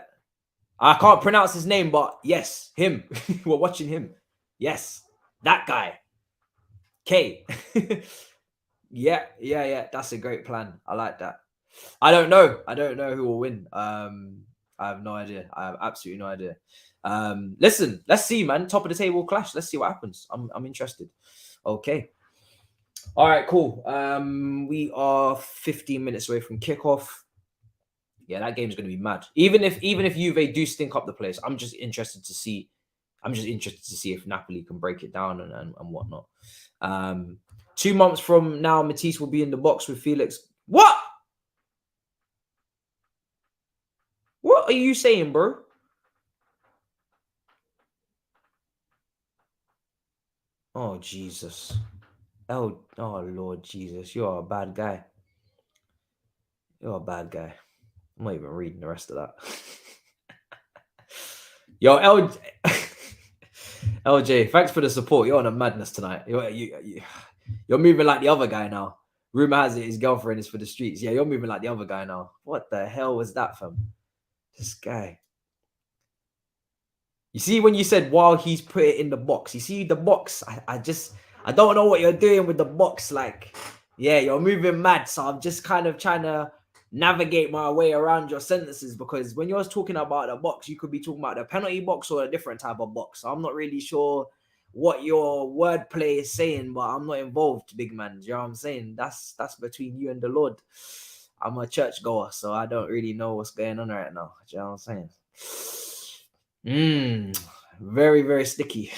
S1: I can't pronounce his name, but yes, him. We're watching him. Yes, that guy. K. Yeah. That's a great plan. I like that. I don't know who will win. I have no idea. I have absolutely no idea. Listen, let's see, man. Top of the table clash. Let's see what happens. I'm interested. Okay. All right, cool. We are 15 minutes away from kickoff. Yeah, that game's going to be mad. Even if Juve do stink up the place, I'm just interested to see. I'm just interested to see if Napoli can break it down and whatnot. 2 months from now, Matisse will be in the box with Felix. What? What are you saying, bro? Oh, Jesus. Oh, Lord Jesus. You're a bad guy. You're a bad guy. I'm not even reading the rest of that. Yo, LJ, thanks for the support. You're on a madness tonight. You're moving like the other guy now. Rumor has it his girlfriend is for the streets. Yeah, you're moving like the other guy now. What the hell was that, fam? This guy. You see, when you said while he's put it in the box, you see the box. I don't know what you're doing with the box. Like, yeah, you're moving mad. So I'm just kind of trying to navigate my way around your sentences, because when you're talking about the box, you could be talking about the penalty box or a different type of box. So I'm not really sure what your wordplay is saying, but I'm not involved, big man. You know what I'm saying? That's between you and the Lord. I'm a church goer, so I don't really know what's going on right now. You know what I'm saying? Very, very sticky.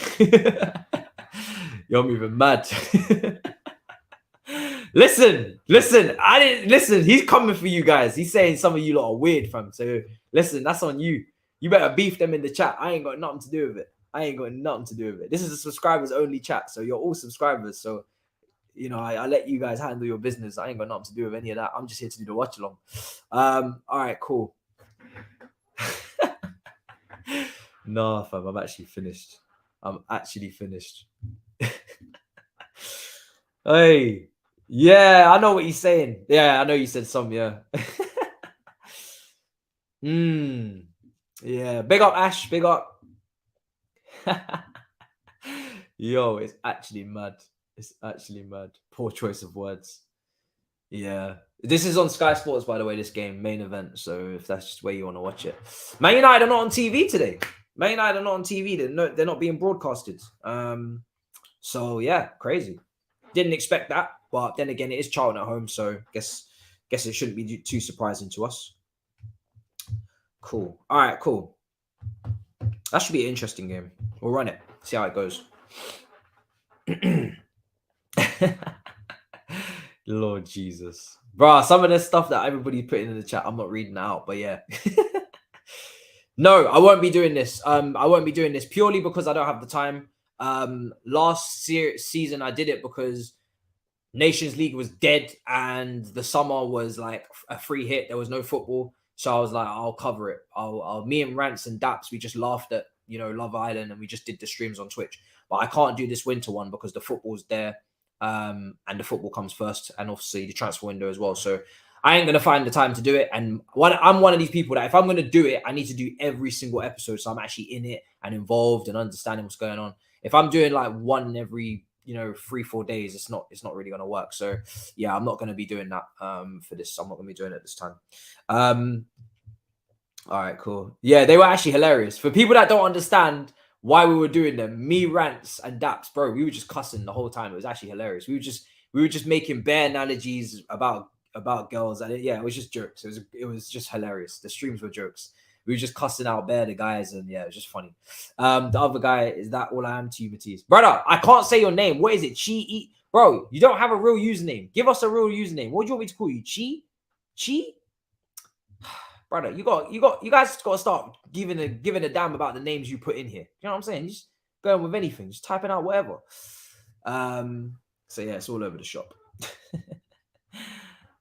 S1: You're moving mad. Listen. I didn't listen. He's coming for you guys. He's saying some of you lot are weird, fam. So listen, that's on you. You better beef them in the chat. I ain't got nothing to do with it. This is a subscribers only chat, so you're all subscribers. So you know, I let you guys handle your business. I ain't got nothing to do with any of that. I'm just here to do the watch along. All right, cool. No, fam, I'm actually finished. Hey, yeah, I know what he's saying. Yeah, I know you said some, yeah. Yeah, big up, Ash, big up. Yo, it's actually mad. Poor choice of words. Yeah. This is on Sky Sports, by the way, this game, main event. So if that's just where you want to watch it. Man United are not on TV today. They're not being broadcasted. So yeah, crazy. Didn't expect that, but then again, it is Charlton at home, so guess it shouldn't be too surprising to us. Cool. All right, cool. That should be an interesting game. We'll run it. See how it goes. Lord Jesus. Bruh, some of the stuff that everybody put in the chat, I'm not reading out, but yeah. No, I won't be doing this. I won't be doing this purely because I don't have the time. Last season I did it because Nations League was dead and the summer was like a free hit. There was no football. So I was like, I'll cover it. Me and Rants and Daps, we just laughed at, you know, Love Island and we just did the streams on Twitch. But I can't do this winter one because the football's there. And the football comes first, and obviously the transfer window as well. So I ain't gonna find the time to do it. And I'm one of these people that if I'm gonna do it, I need to do every single episode, so I'm actually in it and involved and understanding what's going on. If I'm doing like one every 3-4 days, it's not really gonna work. So yeah, I'm not gonna be doing that for this. I'm not gonna be doing it this time. All right, cool. Yeah, they were actually hilarious. For people that don't understand why we were doing them, me, Rants, and Daps, bro, we were just cussing the whole time. It was actually hilarious. We were just making bare analogies about girls, and it was just jokes. It was just hilarious. The streams were jokes. We were just cussing out bare the guys, and yeah, it was just funny. The other guy, is that all I am to you, Matisse? Brother, I can't say your name. What is it? Chi? Bro, you don't have a real username. Give us a real username. What do you want me to call you? Chi? Brother, you guys got to start giving a damn about the names you put in here. You know what I'm saying? You just going with anything, just typing out whatever. So yeah, it's all over the shop.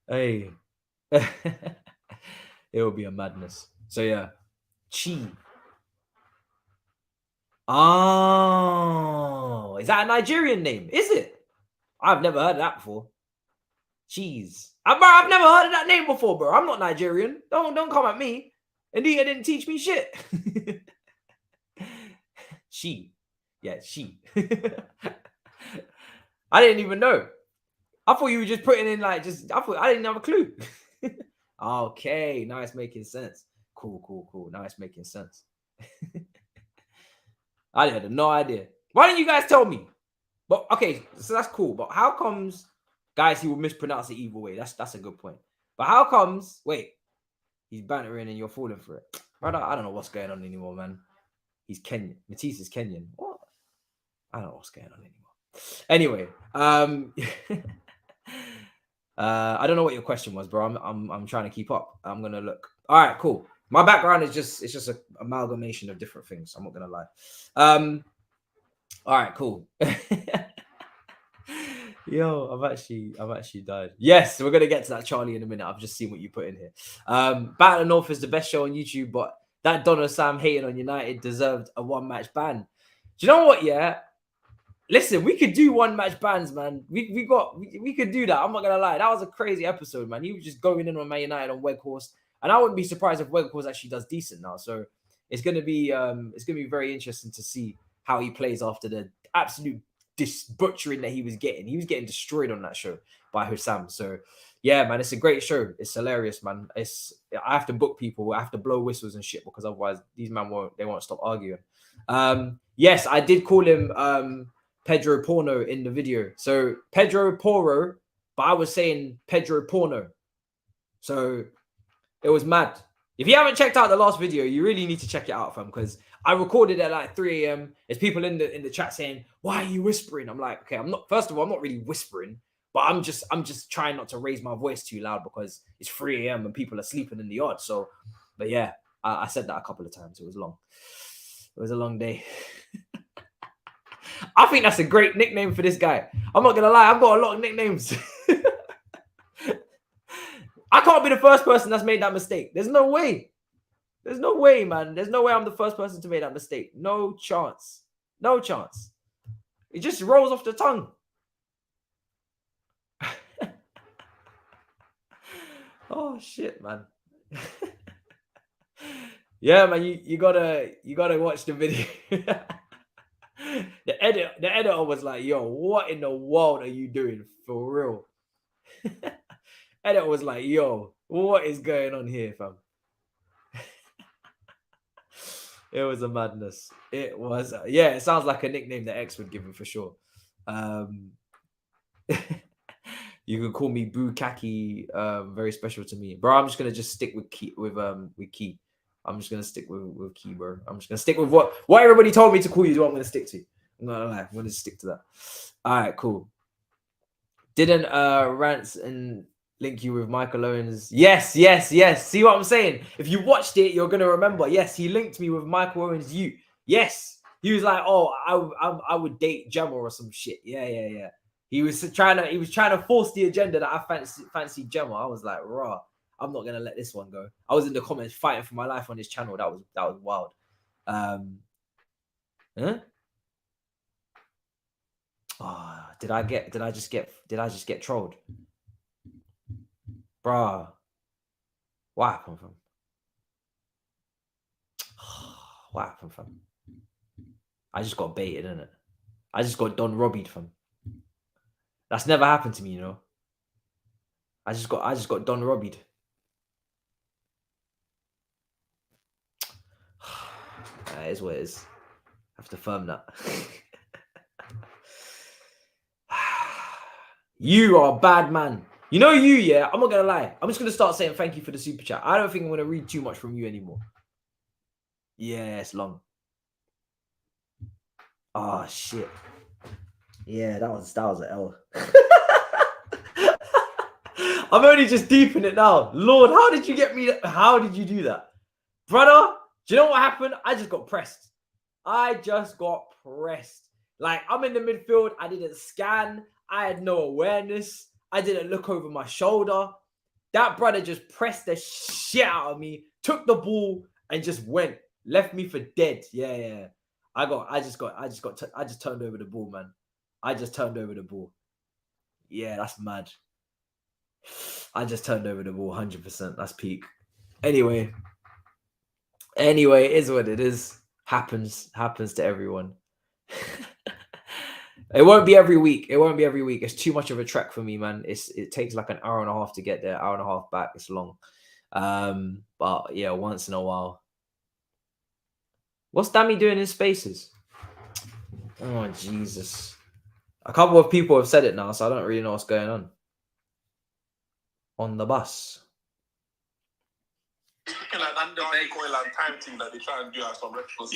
S1: Hey, it will be a madness. So yeah, Chi. Oh, is that a Nigerian name? Is it? I've never heard of that before. Cheese. I've never heard of that name before, bro. I'm not Nigerian. Don't come at me. Indeed, didn't teach me shit. She. Yeah, she. I didn't even know. I thought you were just putting in I didn't have a clue. Okay, now it's making sense. Cool. Now it's making sense. I had no idea. Why didn't you guys tell me? But okay, so that's cool. But how comes Guys, he will mispronounce it either way. That's a good point. But how comes? Wait, he's bantering and you're falling for it. I don't know what's going on anymore, man. He's Kenyan. Matisse is Kenyan. What? I don't know what's going on anymore. Anyway, I don't know what your question was, bro. I'm trying to keep up. I'm gonna look. All right, cool. My background is just an amalgamation of different things. I'm not gonna lie. All right, cool. Yo, I've actually died. Yes, we're gonna get to that, Charlie, in a minute. I've just seen what you put in here. Battle of North is the best show on YouTube, but that Donna Sam hating on United deserved a one-match ban. Do you know what? Yeah, listen, we could do one-match bans, man. We could do that. I'm not gonna lie, that was a crazy episode, man. He was just going in on Man United on Weghorst, and I wouldn't be surprised if Weghorst actually does decent now. So it's gonna be very interesting to see how he plays after the absolute butchering that he was getting. He was getting destroyed on that show by Hussam. So yeah, man, it's a great show. It's hilarious, man. I have to book people. I have to blow whistles and shit because otherwise these men won't stop arguing. Yes, I did call him Pedro Porno in the video. So Pedro Porro, but I was saying Pedro Porno. So it was mad. If you haven't checked out the last video, you really need to check it out, fam, because I recorded at like 3 a.m. There's people in the chat saying, "Why are you whispering?" I'm like, okay, I'm not. First of all, I'm not really whispering, but I'm just trying not to raise my voice too loud because it's 3 a.m. and people are sleeping in the yard. So, but yeah, I said that a couple of times. It was long. It was a long day. I think that's a great nickname for this guy. I'm not gonna lie, I've got a lot of nicknames. I can't be the first person that's made that mistake. There's no way. There's no way, man. There's no way I'm the first person to make that mistake. No chance. No chance. It just rolls off the tongue. Oh shit, man. Yeah, man, you gotta watch the video. The editor was like, yo, what in the world are you doing for real? Editor was like, yo, what is going on here, fam? It was a madness. It was, yeah, it sounds like a nickname that X would give him for sure. You can call me Boo Kaki, very special to me. Bro, I'm just gonna stick with Key. I'm just gonna stick with Key, bro. I'm just gonna stick with what everybody told me to call you. What I'm gonna stick to. I'm not gonna lie. I'm gonna stick to that. All right, cool. Didn't Rants and link you with Michael Owens? Yes. See what I'm saying? If you watched it, you're gonna remember. Yes, he linked me with Michael Owens. Yes, he was like, oh, I would date Gemma or some shit. Yeah. He was trying to force the agenda that I fancy Gemma. I was like, raw. I'm not gonna let this one go. I was in the comments fighting for my life on his channel. That was wild. Huh? Oh, did I just get trolled? Bruh. What happened, fam? What happened, fam? I just got baited, innit? I just got Don Robbied, fam. That's never happened to me, you know. I just got Don Robbied. That is what it is. I have to firm that. You are a bad man. You know you, yeah? I'm not going to lie. I'm just going to start saying thank you for the super chat. I don't think I'm going to read too much from you anymore. Yeah, it's long. Oh, shit. Yeah, that was an L. I'm only just deep in it now. Lord, how did you get me? How did you do that? Brother, do you know what happened? I just got pressed. Like, I'm in the midfield. I didn't scan. I had no awareness. I didn't look over my shoulder. That brother just pressed the shit out of me, took the ball, and just went. Left me for dead. Yeah. I just turned over the ball, man. I just turned over the ball. Yeah, that's mad. I just turned over the ball 100%. That's peak. Anyway, it is what it is. Happens to everyone. It won't be every week. It's too much of a trek for me, man. It takes like an hour and a half to get there, hour and a half back. It's long. But yeah, once in a while. What's Dammy doing in spaces? Oh, Jesus. A couple of people have said it now, so I don't really know what's going on. on the bus.
S2: Looking like that dark oil and time thing that they try and do at some restaurants.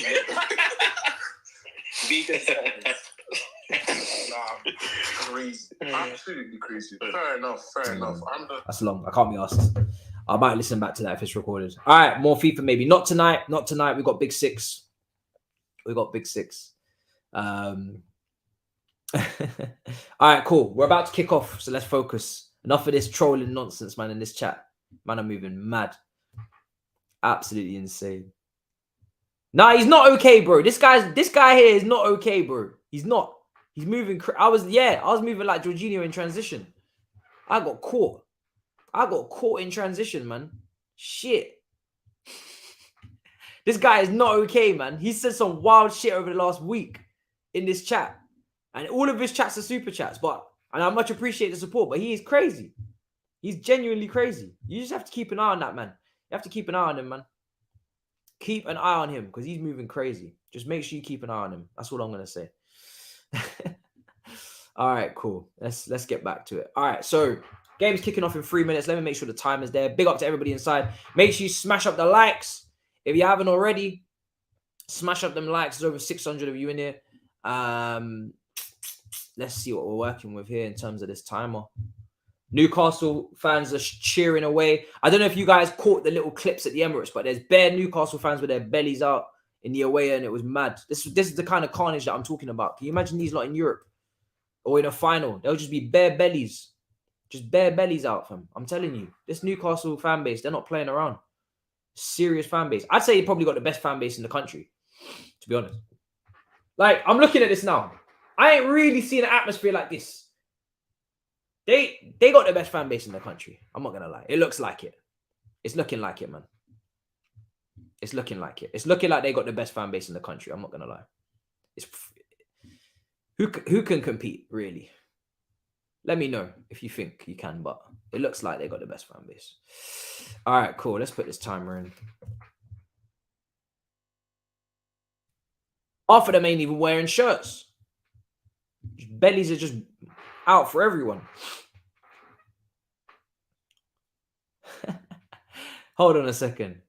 S2: Vegan service. Nah, crazy. Absolutely crazy. Fair enough.
S1: That's long. I can't be asked. I might listen back to that if it's recorded. All right, more FIFA maybe. Not tonight. Not tonight. We got Big Six. All right, cool. We're about to kick off, so let's focus. Enough of this trolling nonsense, man, in this chat. Man, I'm moving mad. Absolutely insane. Nah, he's not okay, bro. This guy here is not okay, bro. He's not. He's moving. I was moving like Jorginho in transition. I got caught in transition, man. Shit. This guy is not okay, man. He said some wild shit over the last week in this chat. And all of his chats are super chats. And I much appreciate the support, but he is crazy. He's genuinely crazy. You just have to keep an eye on that, man. You have to keep an eye on him, man. Keep an eye on him because he's moving crazy. Just make sure you keep an eye on him. That's what I'm going to say. All right, cool. Let's get back to it. All right, so game's kicking off in 3 minutes. Let me make sure the time is there. Big up to everybody inside. Make sure you smash up the likes. If you haven't already, smash up them likes. There's over 600 of you in here. Let's see what we're working with here in terms of this timer. Newcastle fans are cheering away. I don't know if you guys caught the little clips at the Emirates, but there's bare Newcastle fans with their bellies out in the away, and it was mad. This is the kind of carnage that I'm talking about. Can you imagine these lot in Europe or in a final? They'll just be bare bellies. Just bare bellies out, fam. I'm telling you, this Newcastle fan base, they're not playing around. Serious fan base. I'd say they probably got the best fan base in the country, to be honest. Like, I'm looking at this now. I ain't really seen an atmosphere like this. They got the best fan base in the country. I'm not going to lie. It looks like it. It's looking like it, man. It's looking like it. It's looking like they got the best fan base in the country. I'm not going to lie. Who can compete, really? Let me know if you think you can, but it looks like they got the best fan base. All right, cool. Let's put this timer in. Half of them ain't even wearing shirts. Bellies are just out for everyone. Hold on a second.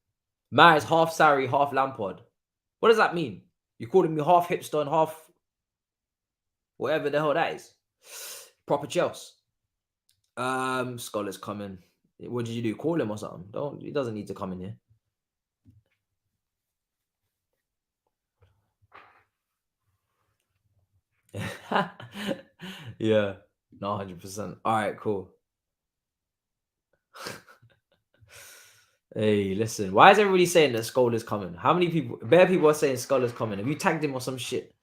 S1: Matt is half Sarri, half Lampard. What does that mean? You calling me half hipster and half whatever the hell that is? Proper Chelsea. Scholar's coming. What did you do? Call him or something? He doesn't need to come in here. Yeah, no, 100%. All right, cool. Hey, listen. Why is everybody saying that Scholar's coming? How many people? Bare people are saying Scholar's coming. Have you tagged him or some shit?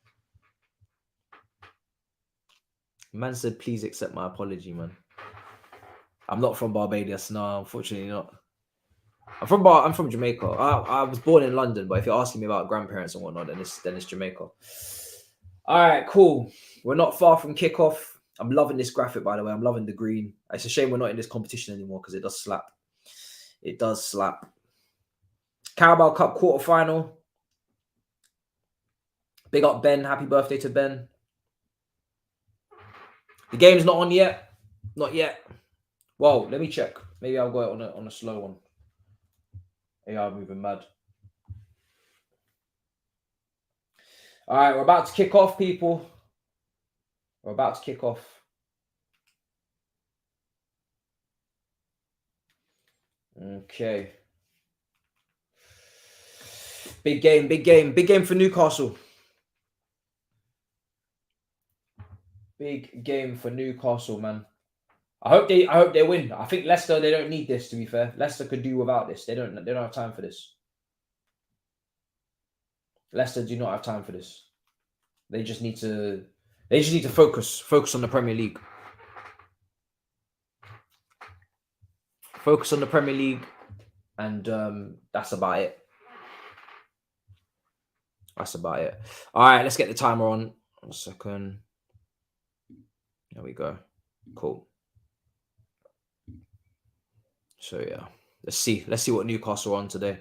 S1: Man said, please accept my apology, man. I'm not from Barbados. No, unfortunately not. I'm from Jamaica. I was born in London, but if you're asking me about grandparents and whatnot, then it's Jamaica. All right, cool. We're not far from kickoff. I'm loving this graphic, by the way. I'm loving the green. It's a shame we're not in this competition anymore because it does slap. It does slap. Carabao Cup quarterfinal. Big up Ben. Happy birthday to Ben. The game's not on yet. Not yet. Whoa, let me check. Maybe I'll go on a slow one. AI moving mad. All right, we're about to kick off, people. We're about to kick off. Okay. Big game, big game. Big game for Newcastle. Big game for Newcastle, man. I hope they win. I think Leicester, they don't need this, to be fair. Leicester could do without this. They don't have time for this. Leicester do not have time for this. They just need to focus on the Premier League. Focus on the Premier League, and that's about it. That's about it. All right, let's get the timer on. 1 second. There we go. Cool. So yeah, let's see what Newcastle are on today.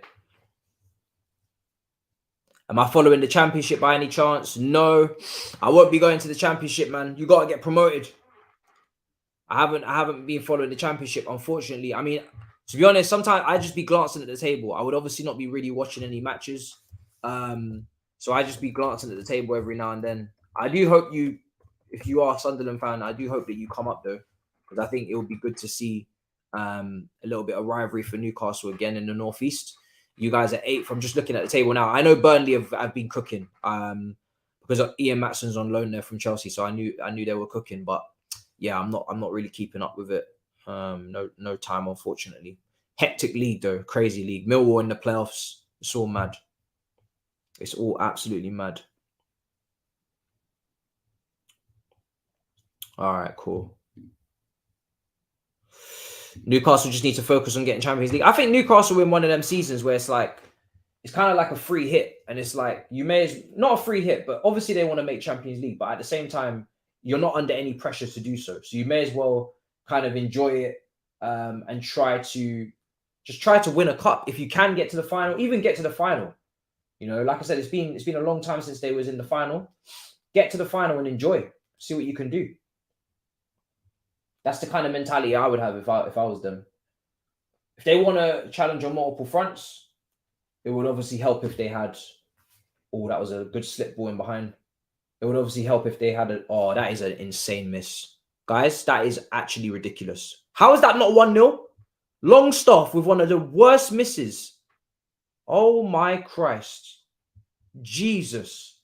S1: Am I following the Championship by any chance? No, I won't be going to the Championship, man. You got to get promoted. I haven't been following the Championship, unfortunately. I mean, to be honest, sometimes I just be glancing at the table. I would obviously not be really watching any matches. So I just be glancing at the table every now and then. I do hope you, if you are a Sunderland fan, I do hope that you come up though, because I think it would be good to see a little bit of rivalry for Newcastle again in the Northeast. You guys are 8th. I'm just looking at the table now. I know Burnley have been cooking because Ian Matson's on loan there from Chelsea, so I knew they were cooking. But yeah, I'm not really keeping up with it. No time, unfortunately. Hectic league though, crazy league. Millwall in the playoffs. It's all mad. It's all absolutely mad. All right, cool. Newcastle just need to focus on getting Champions League. I think Newcastle in one of them seasons where it's kind of like a free hit, and it's like you may as not a free hit, but obviously they want to make Champions League, but at the same time you're not under any pressure to do so. So you may as well kind of enjoy it and try to win a cup if you can get to the final. Even get to the final. You know, like I said, it's been a long time since they was in the final. Get to the final and enjoy. See what you can do. That's the kind of mentality I would have if I was them. If they want to challenge on multiple fronts, it would obviously help if they had. Oh, that was a good slip ball in behind. It would obviously help if they had Oh, that is an insane miss. Guys, that is actually ridiculous. How is that not 1-0? Longstaff with one of the worst misses. Oh my Christ. Jesus.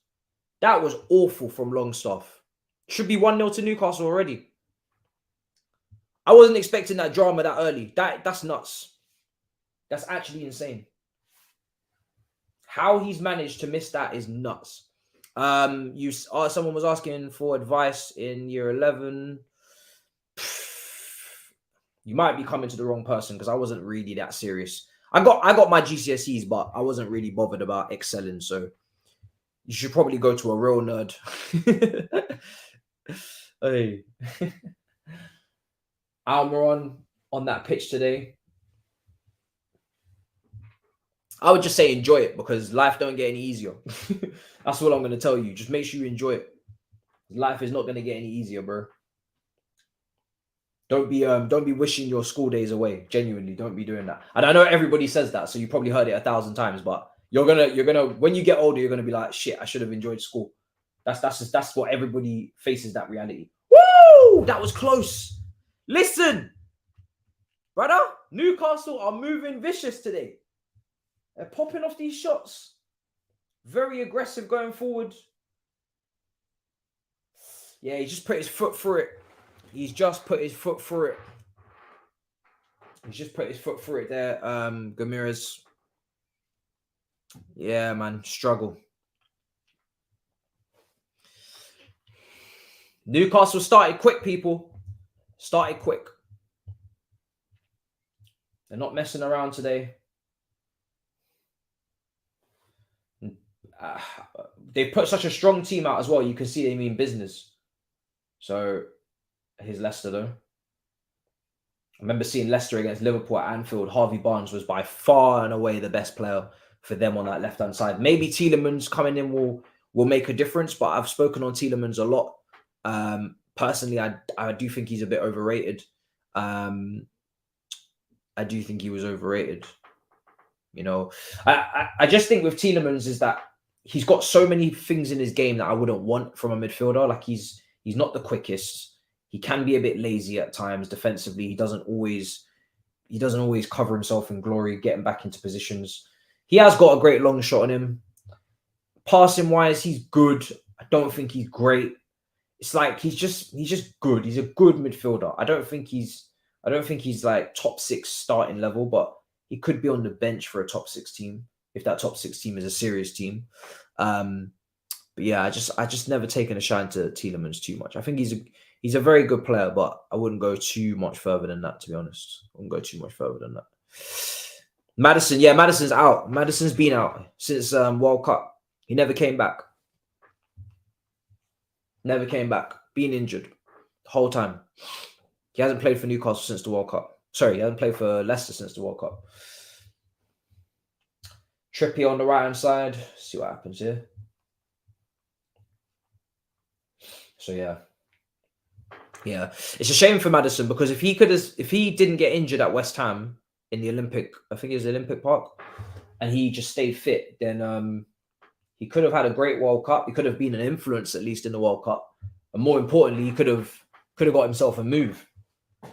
S1: That was awful from Longstaff. Should be 1-0 to Newcastle already. I wasn't expecting that drama that early. That's nuts. That's actually insane. How he's managed to miss that is nuts. Someone was asking for advice in year 11. You might be coming to the wrong person because I wasn't really that serious. I got my GCSEs, but I wasn't really bothered about excelling. So you should probably go to a real nerd. Hey. Almiron on that pitch today. I would just say enjoy it because life don't get any easier. That's what I'm going to tell you. Just make sure you enjoy it. Life is not going to get any easier, bro. Don't be wishing your school days away. Genuinely, don't be doing that. And I know everybody says that, so you probably heard it 1,000 times. But you're gonna when you get older, you're gonna be like, shit, I should have enjoyed school. That's what everybody faces, that reality. Woo! That was close. Listen, brother, Newcastle are moving vicious today. They're popping off these shots. Very aggressive going forward. Yeah, he just put his foot through it. He's just put his foot through it. There, Gamirez. Yeah, man, struggle. Newcastle started quick, people. Started quick. They're not messing around today. They put such a strong team out as well. You can see they mean business. So, here's Leicester though. I remember seeing Leicester against Liverpool at Anfield. Harvey Barnes was by far and away the best player for them on that left-hand side. Maybe Tielemans coming in will make a difference, but I've spoken on Tielemans a lot. Personally, I do think he's a bit overrated. I do think he was overrated. You know, I just think with Tielemans is that he's got so many things in his game that I wouldn't want from a midfielder. Like he's not the quickest. He can be a bit lazy at times defensively. He doesn't always cover himself in glory, getting back into positions. He has got a great long shot on him. Passing wise, he's good. I don't think he's great. It's like he's just good. He's a good midfielder. I don't think he's like top 6 starting level, but he could be on the bench for a top 6 team if that top 6 team is a serious team. But yeah, I just never taken a shine to Tielemans too much. I think he's a very good player, but I wouldn't go too much further than that, to be honest. I wouldn't go too much further than that. Maddison, yeah, Maddison's out. Maddison's been out since World Cup. He never came back. Never came back. Been injured the whole time. He hasn't played for Newcastle since the World Cup. Sorry, he hasn't played for Leicester since the World Cup. Trippier on the right-hand side. See what happens here. So, yeah. Yeah, it's a shame for Maddison because if he didn't get injured at West Ham in the Olympic, I think it was the Olympic Park, and he just stayed fit, then he could have had a great World Cup. He could have been an influence at least in the World Cup, and more importantly, he could have got himself a move.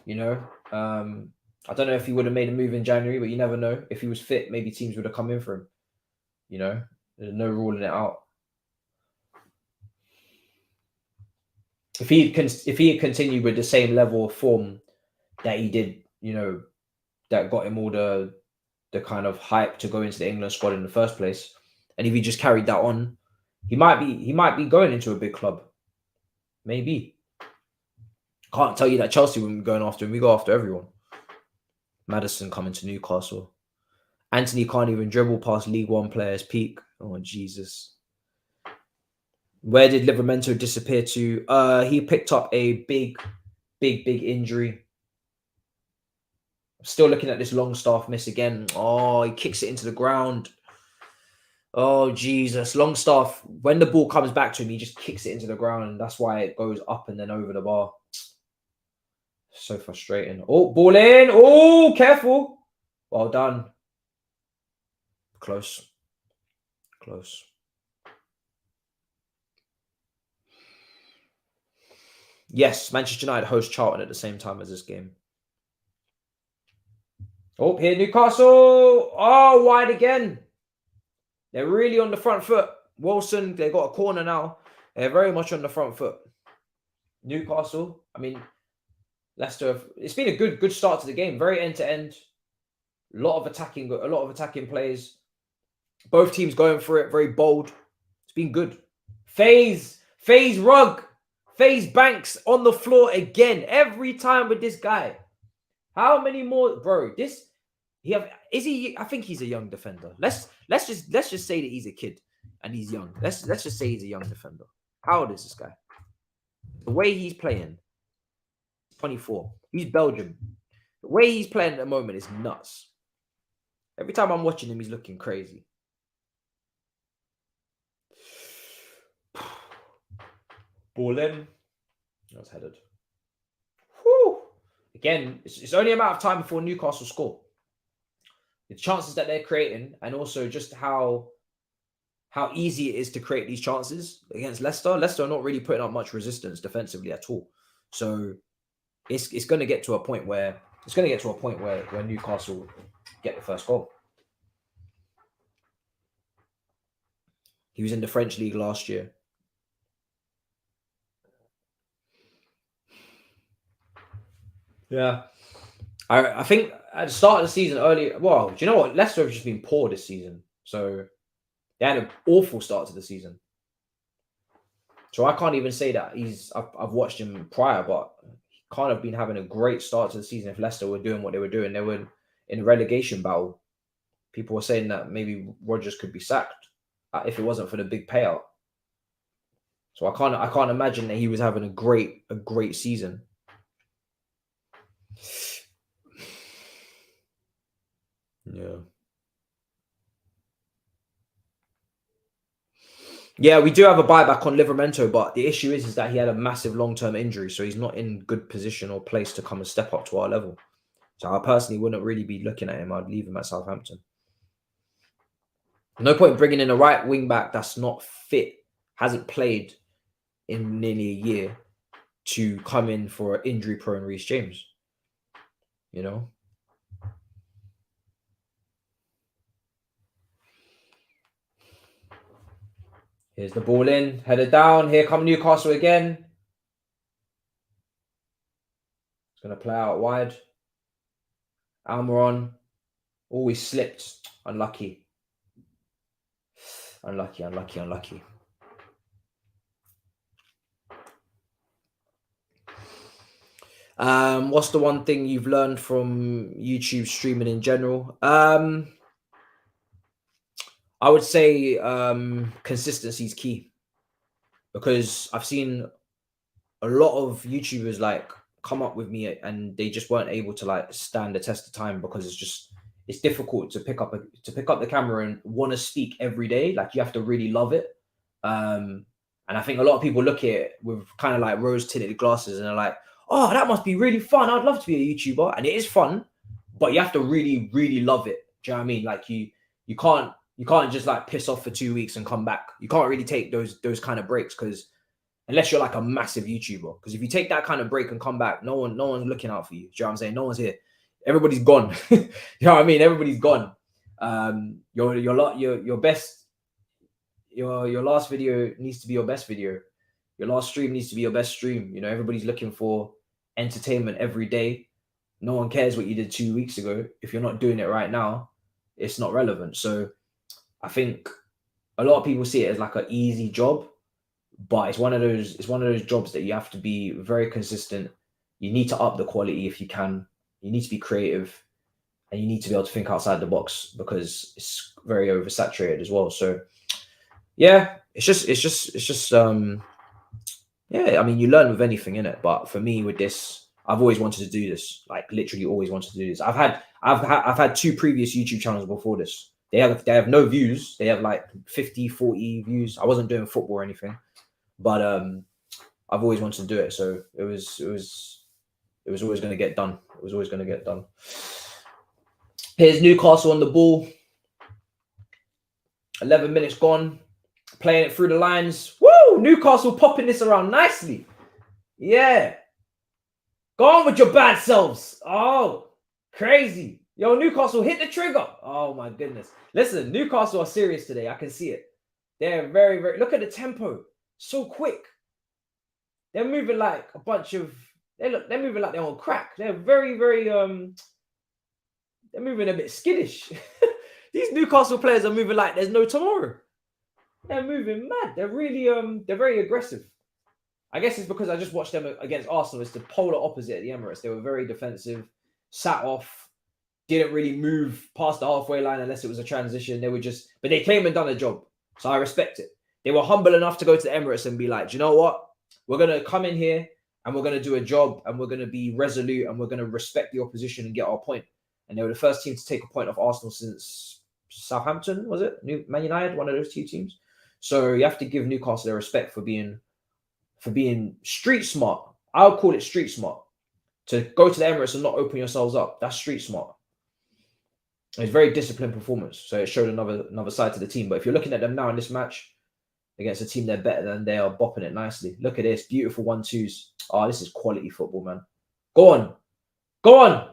S1: You know, I don't know if he would have made a move in January, but you never know. If he was fit, maybe teams would have come in for him. You know, there's no ruling it out. If he had continued with the same level of form that he did, you know, that got him all the kind of hype to go into the England squad in the first place, and if he just carried that on, he might be going into a big club. Maybe. Can't tell you that Chelsea wouldn't be going after him. We go after everyone. Maddison coming to Newcastle. Anthony can't even dribble past League One players. Peak. Oh, Jesus. Where did Livramento disappear to? He picked up a big injury. Still looking at this Longstaff miss again. Oh, he kicks it into the ground. Oh, Jesus. Longstaff, when the ball comes back to him, he just kicks it into the ground. And that's why it goes up and then over the bar. So frustrating. Oh, ball in. Oh, careful. Well done. Close. Yes, Manchester United host Charlton at the same time as this game. Oh, here Newcastle. Oh, wide again. They're really on the front foot. Wilson, they got a corner now. They're very much on the front foot. Newcastle, I mean, Leicester, it's been a good start to the game. Very end-to-end. A lot of attacking plays. Both teams going for it. Very bold. It's been good. FaZe Rugg. FaZe Banks on the floor again. Every time with this guy. How many more, bro? I think he's a young defender. Let's just say that he's a kid and he's young. Let's just say he's a young defender. How old is this guy? The way he's playing, 24. He's Belgium. The way he's playing at the moment is nuts. Every time I'm watching him, he's looking crazy. Ball in. That's headed. Whew. Again, it's only a matter of time before Newcastle score. The chances that they're creating, and also just how easy it is to create these chances against Leicester. Leicester are not really putting up much resistance defensively at all. So it's going to get to a point where Newcastle get the first goal. He was in the French league last year. Yeah. I think at the start of the season earlier, well, do you know what? Leicester have just been poor this season. So they had an awful start to the season. So I can't even say that I've watched him prior, but he can't have been having a great start to the season if Leicester were doing what they were doing. They were in a relegation battle. People were saying that maybe Rodgers could be sacked if it wasn't for the big payout. So I can't imagine that he was having a great season. Yeah, we do have a buyback on Livramento, but the issue is that he had a massive long-term injury, so he's not in good position or place to come and step up to our level. So I personally wouldn't really be looking at him. I'd leave him at Southampton. No point bringing in a right wing back that's not fit, hasn't played in nearly a year, to come in for an injury-prone Reece James. You know? Here's the ball in, headed down. Here come Newcastle again. It's going to play out wide. Almiron. Oh, he slipped. Unlucky. Unlucky. What's the one thing you've learned from YouTube streaming in general? I would say consistency is key, because I've seen a lot of YouTubers like come up with me and they just weren't able to like stand the test of time, because it's difficult to pick up the camera and want to speak every day. Like, you have to really love it. And I think a lot of people look at it with kind of like rose tinted glasses and they're like, oh, that must be really fun. I'd love to be a YouTuber. And it is fun, but you have to really, really love it. Do you know what I mean? Like you can't just like piss off for 2 weeks and come back. You can't really take those kind of breaks, because unless you're like a massive YouTuber. Because if you take that kind of break and come back, no one's looking out for you. Do you know what I'm saying? No one's here. Everybody's gone. You know what I mean? Everybody's gone. Your last video needs to be your best video. Your last stream needs to be your best stream. You know, everybody's looking for entertainment every day. No one cares what you did 2 weeks ago. If you're not doing it right now, it's not relevant. So I think a lot of people see it as like an easy job, but it's one of those jobs that you have to be very consistent. You need to up the quality if you can. You need to be creative, and you need to be able to think outside the box, because it's very oversaturated as well. So yeah, it's just yeah, I mean, you learn with anything, innit? But for me, with this, I've always wanted to do this. Like literally always wanted to do this. I've had 2 previous YouTube channels before this. They have no views. They have like 50, 40 views. I wasn't doing football or anything, but I've always wanted to do it. So it was always going to get done. It was always going to get done. Here's Newcastle on the ball. 11 minutes gone. Playing it through the lines. Woo! Newcastle popping this around nicely. Yeah. Go on with your bad selves. Oh, crazy. Yo, Newcastle, hit the trigger. Oh, my goodness. Listen, Newcastle are serious today. I can see it. They're very, very... Look at the tempo. So quick. They're moving like a bunch of... They're moving like they're on crack. They're very, very... They're moving a bit skittish. These Newcastle players are moving like there's no tomorrow. They're moving mad. They're really... They're very aggressive. I guess it's because I just watched them against Arsenal. It's the polar opposite at the Emirates. They were very defensive, sat off, didn't really move past the halfway line unless it was a transition. They were just, but they came and done a job. So I respect it. They were humble enough to go to the Emirates and be like, do you know what? We're going to come in here and we're going to do a job, and we're going to be resolute, and we're going to respect the opposition and get our point. And they were the first team to take a point off Arsenal since Southampton, was it? Man United, one of those 2 teams. So you have to give Newcastle their respect for being street smart. I would call it street smart. To go to the Emirates and not open yourselves up, that's street smart. It's a very disciplined performance. So it showed another side to the team. But if you're looking at them now in this match against a team they're better than, they are bopping it nicely. Look at this. Beautiful 1-2s. Oh, this is quality football, man. Go on. Go on.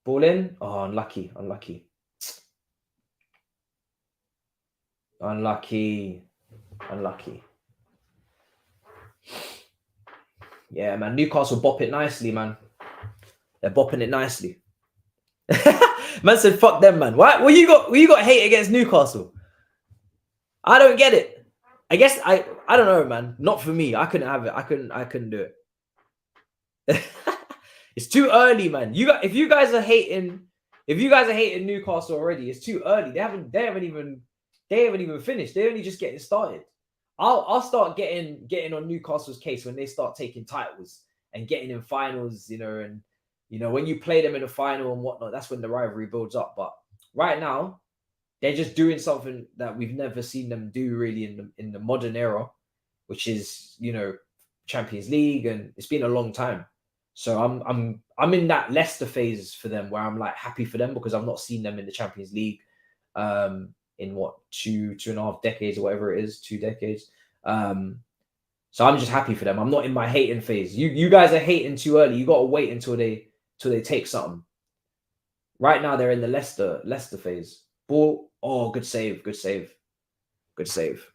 S1: Ball in. Oh, unlucky. Unlucky. Unlucky. Unlucky. Yeah, man. Newcastle bop it nicely, man. They're bopping it nicely. Man said, "Fuck them, man." What? Well, you got hate against Newcastle. I don't get it. I guess I don't know, man. Not for me. I couldn't have it. I couldn't do it. It's too early, man. If you guys are hating Newcastle already, it's too early. They haven't even finished. They're only just getting started. I'll start getting on Newcastle's case when they start taking titles and getting in finals, and when you play them in a final and whatnot, that's when the rivalry builds up. But right now, they're just doing something that we've never seen them do really in the modern era, which is Champions League, and it's been a long time. So I'm in that Leicester phase for them, where I'm like happy for them because I've not seen them in the Champions League in what, 2.5 decades or whatever it is, 2 decades. So I'm just happy for them. I'm not in my hating phase. You guys are hating too early. You got to wait until they take something. Right now they're in the Leicester phase. Ball. Oh, good save. Good save. Good save.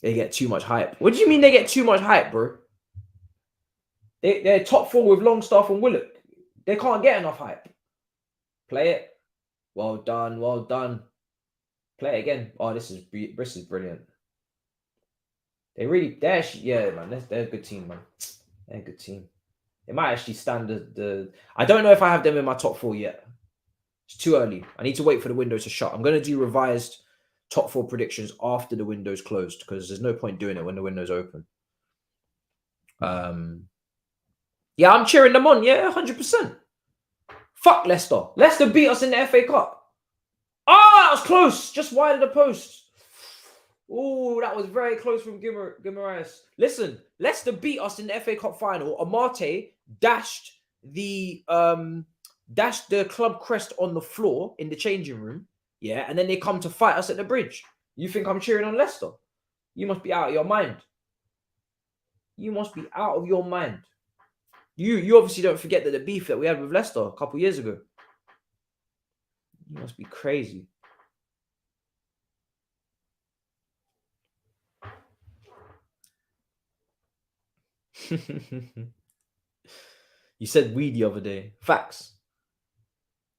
S1: They get too much hype. What do you mean they get too much hype, bro? They're top 4 with Longstaff and Willock. They can't get enough hype. Play it. Well done. Well done. Play it again. Oh, this is brilliant. Yeah, man. They're a good team, man. They're a good team. They might actually stand the. I don't know if I have them in my top 4 yet. It's too early. I need to wait for the window to shut. I'm going to do revised top 4 predictions after the window's closed, because there's no point doing it when the window's open. Yeah, I'm cheering them on. Yeah, 100%. Fuck Leicester. Leicester beat us in the FA Cup. Oh, that was close. Just wide of the post. Oh, that was very close from Guimaraes. Listen, Leicester beat us in the FA Cup final. Amate dashed the club crest on the floor in the changing room. Yeah, and then they come to fight us at the bridge. You think I'm cheering on Leicester? You must be out of your mind. You must be out of your mind. You obviously don't forget that the beef that we had with Leicester a couple years ago. You must be crazy. You said we the other day. Facts.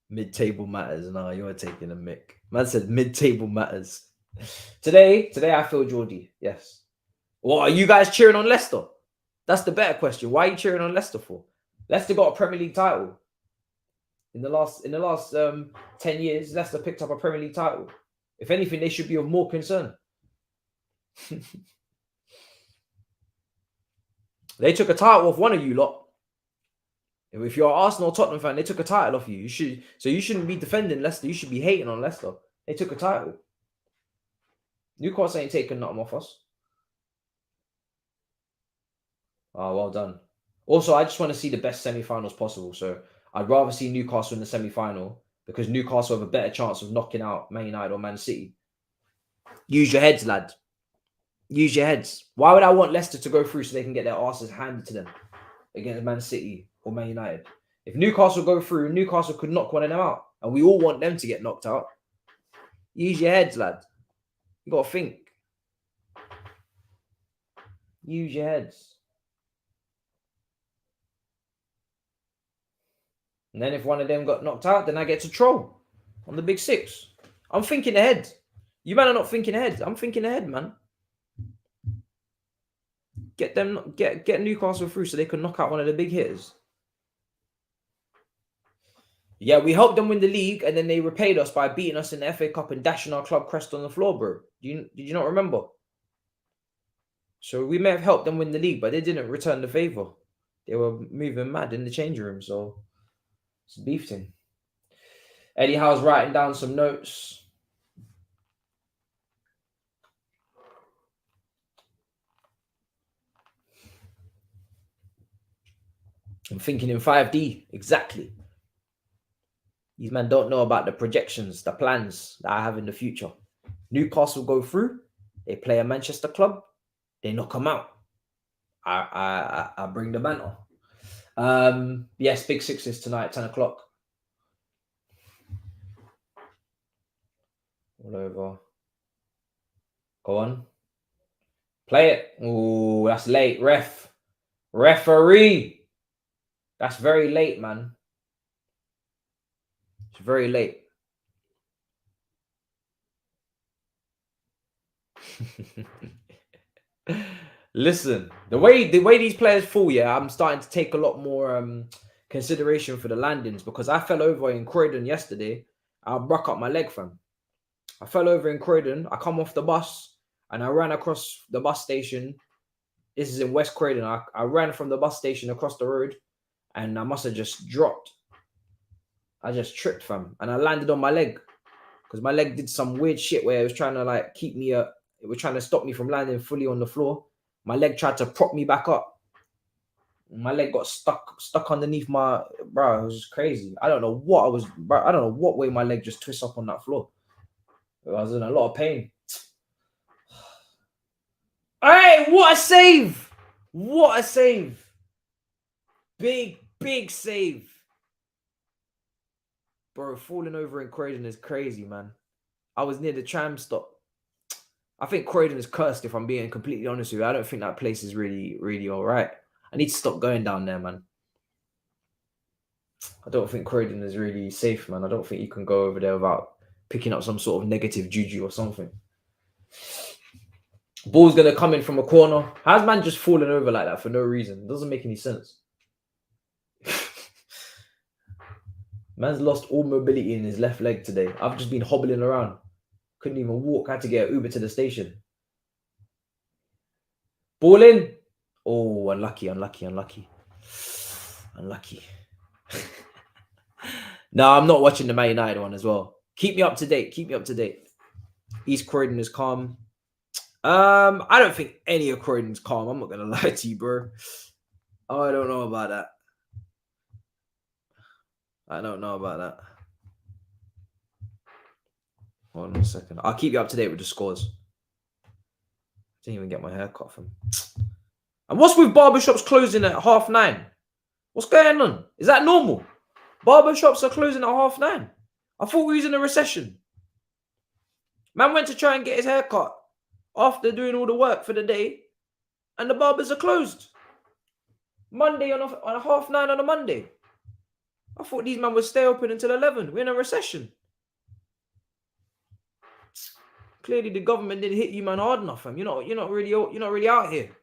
S1: Mid-table matters. No, you're taking a mick. Man said mid-table matters. Today I feel Geordie. Yes. Well, are you guys cheering on Leicester? That's the better question. Why are you cheering on Leicester for? Leicester got a Premier League title. In the last 10 years, Leicester picked up a Premier League title. If anything, they should be of more concern. They took a title off one of you lot. If you're an Arsenal or Tottenham fan, they took a title off you. You shouldn't be defending Leicester. You should be hating on Leicester. They took a title. Newcastle ain't taking nothing off us. Oh, well done. Also, I just want to see the best semi-finals possible. So I'd rather see Newcastle in the semi-final because Newcastle have a better chance of knocking out Man United or Man City. Use your heads, lad. Use your heads. Why would I want Leicester to go through so they can get their asses handed to them against Man City or Man United? If Newcastle go through, Newcastle could knock one of them out. And we all want them to get knocked out. Use your heads, lad. You got to think. Use your heads. And then if one of them got knocked out, then I get to troll on the big six. I'm thinking ahead. You man are not thinking ahead. I'm thinking ahead, man. Get Newcastle through so they can knock out one of the big hitters. Yeah, we helped them win the league, and then they repaid us by beating us in the FA Cup and dashing our club crest on the floor, bro. Did you not remember? So we may have helped them win the league, but they didn't return the favor. They were moving mad in the changing room, so it's a beef thing. Eddie Howe's writing down some notes. I'm thinking in 5D, exactly. These men don't know about the projections, the plans that I have in the future. Newcastle go through, they play a Manchester club, they knock them out. I bring the banter. Yes, big sixes tonight, 10 o'clock. All over. Go on. Play it. Oh, that's late. Referee. That's very late, man. It's very late. Listen, the way these players fall, yeah, I'm starting to take a lot more consideration for the landings because I fell over in Croydon yesterday. I broke up my leg, fam. I fell over in Croydon. I come off the bus and I ran across the bus station. This is in West Croydon. I ran from the bus station across the road and I must have just dropped. I just tripped, fam, and I landed on my leg because my leg did some weird shit where it was trying to like keep me it was trying to stop me from landing fully on the floor. My leg tried to prop me back up. My leg got stuck underneath my bro. It was just crazy. I don't know what I was. Bro, I don't know what way my leg just twists up on that floor. I was in a lot of pain. Hey, what a save! What a save! Big save. Bro, falling over in Croydon is crazy, man. I was near the tram stop. I think Croydon is cursed, if I'm being completely honest with you. I don't think that place is really, really all right. I need to stop going down there, man. I don't think Croydon is really safe, man. I don't think you can go over there without picking up some sort of negative juju or something. Ball's going to come in from a corner. How's man just falling over like that for no reason? It doesn't make any sense. Man's lost all mobility in his left leg today. I've just been hobbling around. Couldn't even walk. Had to get an Uber to the station. Ball in. Oh, unlucky. No, I'm not watching the Man United one as well. Keep me up to date. East Croydon is calm. I don't think any of Croydon's calm. I'm not gonna lie to you, bro. Oh, I don't know about that. I don't know about that. Hold on a second. I'll keep you up to date with the scores. Didn't even get my hair cut from. And what's with barbershops closing at 9:30? What's going on? Is that normal? Barbershops are closing at 9:30. I thought we was in a recession. Man went to try and get his hair cut after doing all the work for the day, and the barbers are closed. Monday on a 9:30 on a Monday. I thought these men would stay open until 11. We're in a recession. Clearly, the government didn't hit you, man, hard enough, fam. You're not really out here.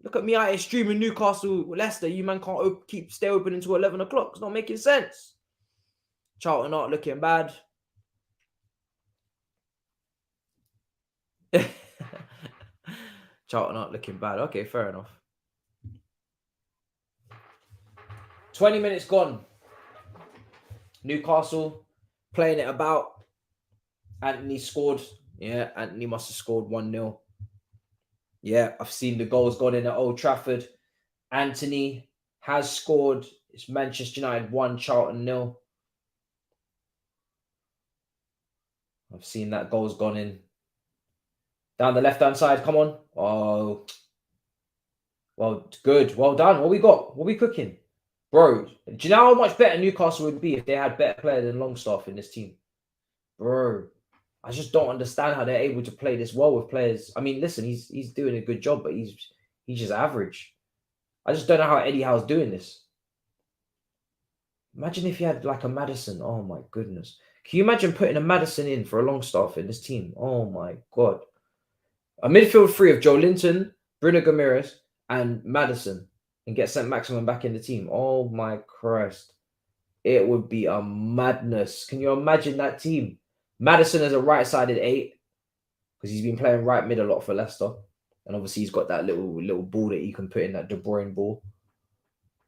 S1: Look at me out here streaming Newcastle, Leicester. You man can't stay open until 11 o'clock. It's not making sense. Charlton not looking bad. Charlton not looking bad. Okay, fair enough. 20 minutes gone. Newcastle playing it about. Anthony scored. Yeah, Anthony must have scored 1-0. Yeah, I've seen the goals gone in at Old Trafford. Anthony has scored. It's Manchester United 1, Charlton 0. I've seen that goal's gone in. Down the left-hand side, come on. Oh. Well, good. Well done. What we got? What we cooking? Bro, do you know how much better Newcastle would be if they had better players than Longstaff in this team? Bro, I just don't understand how they're able to play this well with players. I mean, listen, he's doing a good job, but he's just average. I just don't know how Eddie Howe's doing this. Imagine if you had like a Maddison. Oh my goodness. Can you imagine putting a Maddison in for a Longstaff in this team? Oh my God. A midfield three of Joe Linton, Bruno Ramirez, and Maddison, and get St. Maximin back in the team. Oh my Christ. It would be a madness. Can you imagine that team? Maddison as a right-sided 8, because he's been playing right mid a lot for Leicester. And obviously he's got that little ball that he can put in, that De Bruyne ball.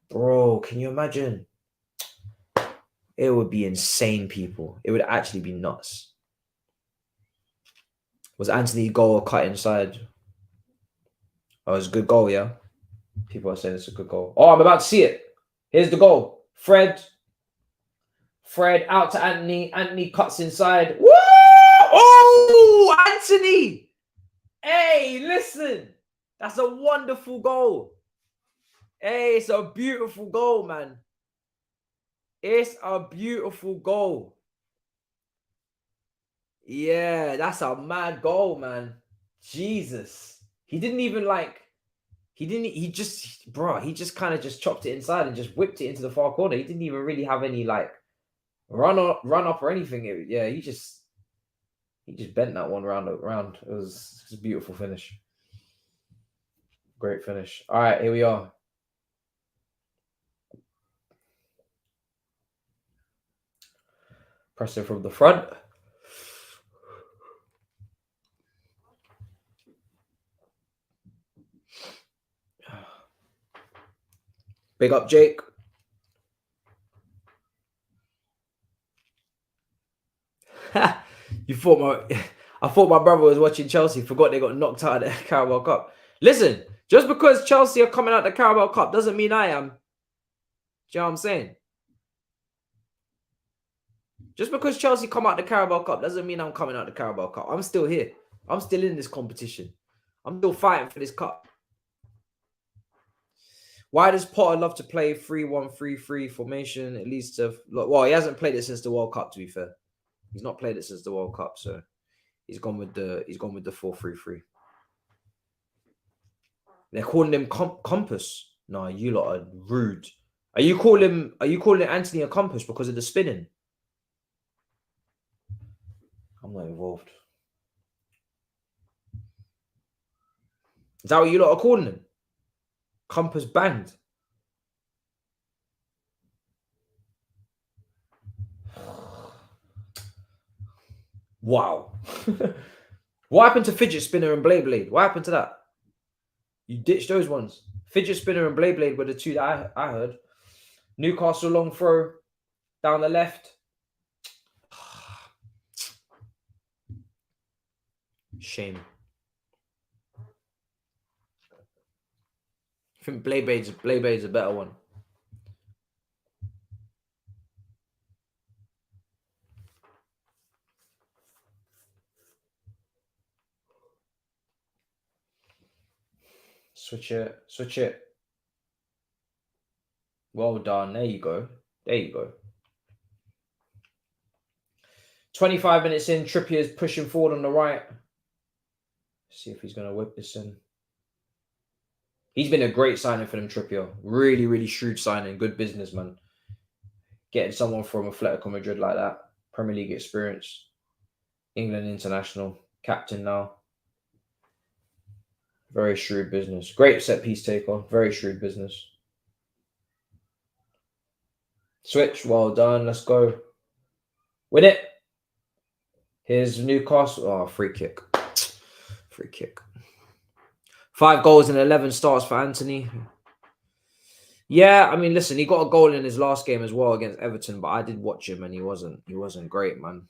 S1: Bro, can you imagine? It would be insane, people. It would actually be nuts. Was Anthony goal cut inside? Oh, it was a good goal, yeah? People are saying it's a good goal. Oh, I'm about to see it. Here's the goal. Fred out to Anthony. Anthony cuts inside. Woo! Oh, Anthony! Hey, listen. That's a wonderful goal. Hey, it's a beautiful goal, man. It's a beautiful goal. Yeah, that's a mad goal, man. Jesus. He didn't even like... He just kind of just chopped it inside and just whipped it into the far corner. He didn't even really have any like run up or anything. He just bent that one round. It was a beautiful finish. Great finish. All right, here we are. Pressing from the front. Big up, Jake. I thought my brother was watching Chelsea. Forgot they got knocked out of the Carabao Cup. Listen, just because Chelsea are coming out the Carabao Cup doesn't mean I am. Do you know what I'm saying? Just because Chelsea come out the Carabao Cup doesn't mean I'm coming out the Carabao Cup. I'm still here. I'm still in this competition. I'm still fighting for this cup. Why does Potter love to play 3-1-3-3 formation? At least well, he hasn't played it since the World Cup, to be fair. He's not played it since the World Cup, so he's gone with the 4-3-3. They're calling him Compass. No, you lot are rude. Are you calling Anthony a Compass because of the spinning? I'm not involved. Is that what you lot are calling him? Compass banged. Wow. What happened to fidget spinner and blade? What happened to that? You ditched those ones. Fidget spinner and blade were the two that I heard. Newcastle long throw down the left. Shame. I think Blade's a better one. Switch it. Switch it. Well done. There you go. There you go. 25 minutes in. Trippier's pushing forward on the right. See if he's going to whip this in. He's been a great signing for them, Trippier. Really, really shrewd signing. Good businessman. Getting someone from Atletico Madrid like that. Premier League experience. England international. Captain now. Very shrewd business. Great set piece taker. Very shrewd business. Switch. Well done. Let's go. Win it. Here's Newcastle. Oh, free kick. Free kick. 5 goals and 11 starts for Anthony. Yeah, I mean, listen, he got a goal in his last game as well against Everton, but I did watch him and he wasn't great, man.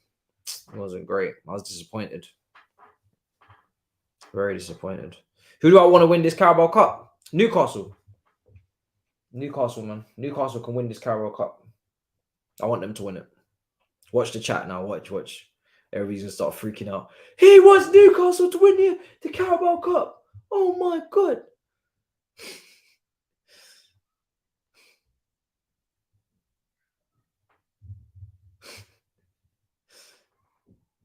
S1: He wasn't great. I was disappointed. Very disappointed. Who do I want to win this Carabao Cup? Newcastle. Newcastle, man. Newcastle can win this Carabao Cup. I want them to win it. Watch the chat now. Watch. Everybody's going to start freaking out. He wants Newcastle to win the Carabao Cup. Oh, my God.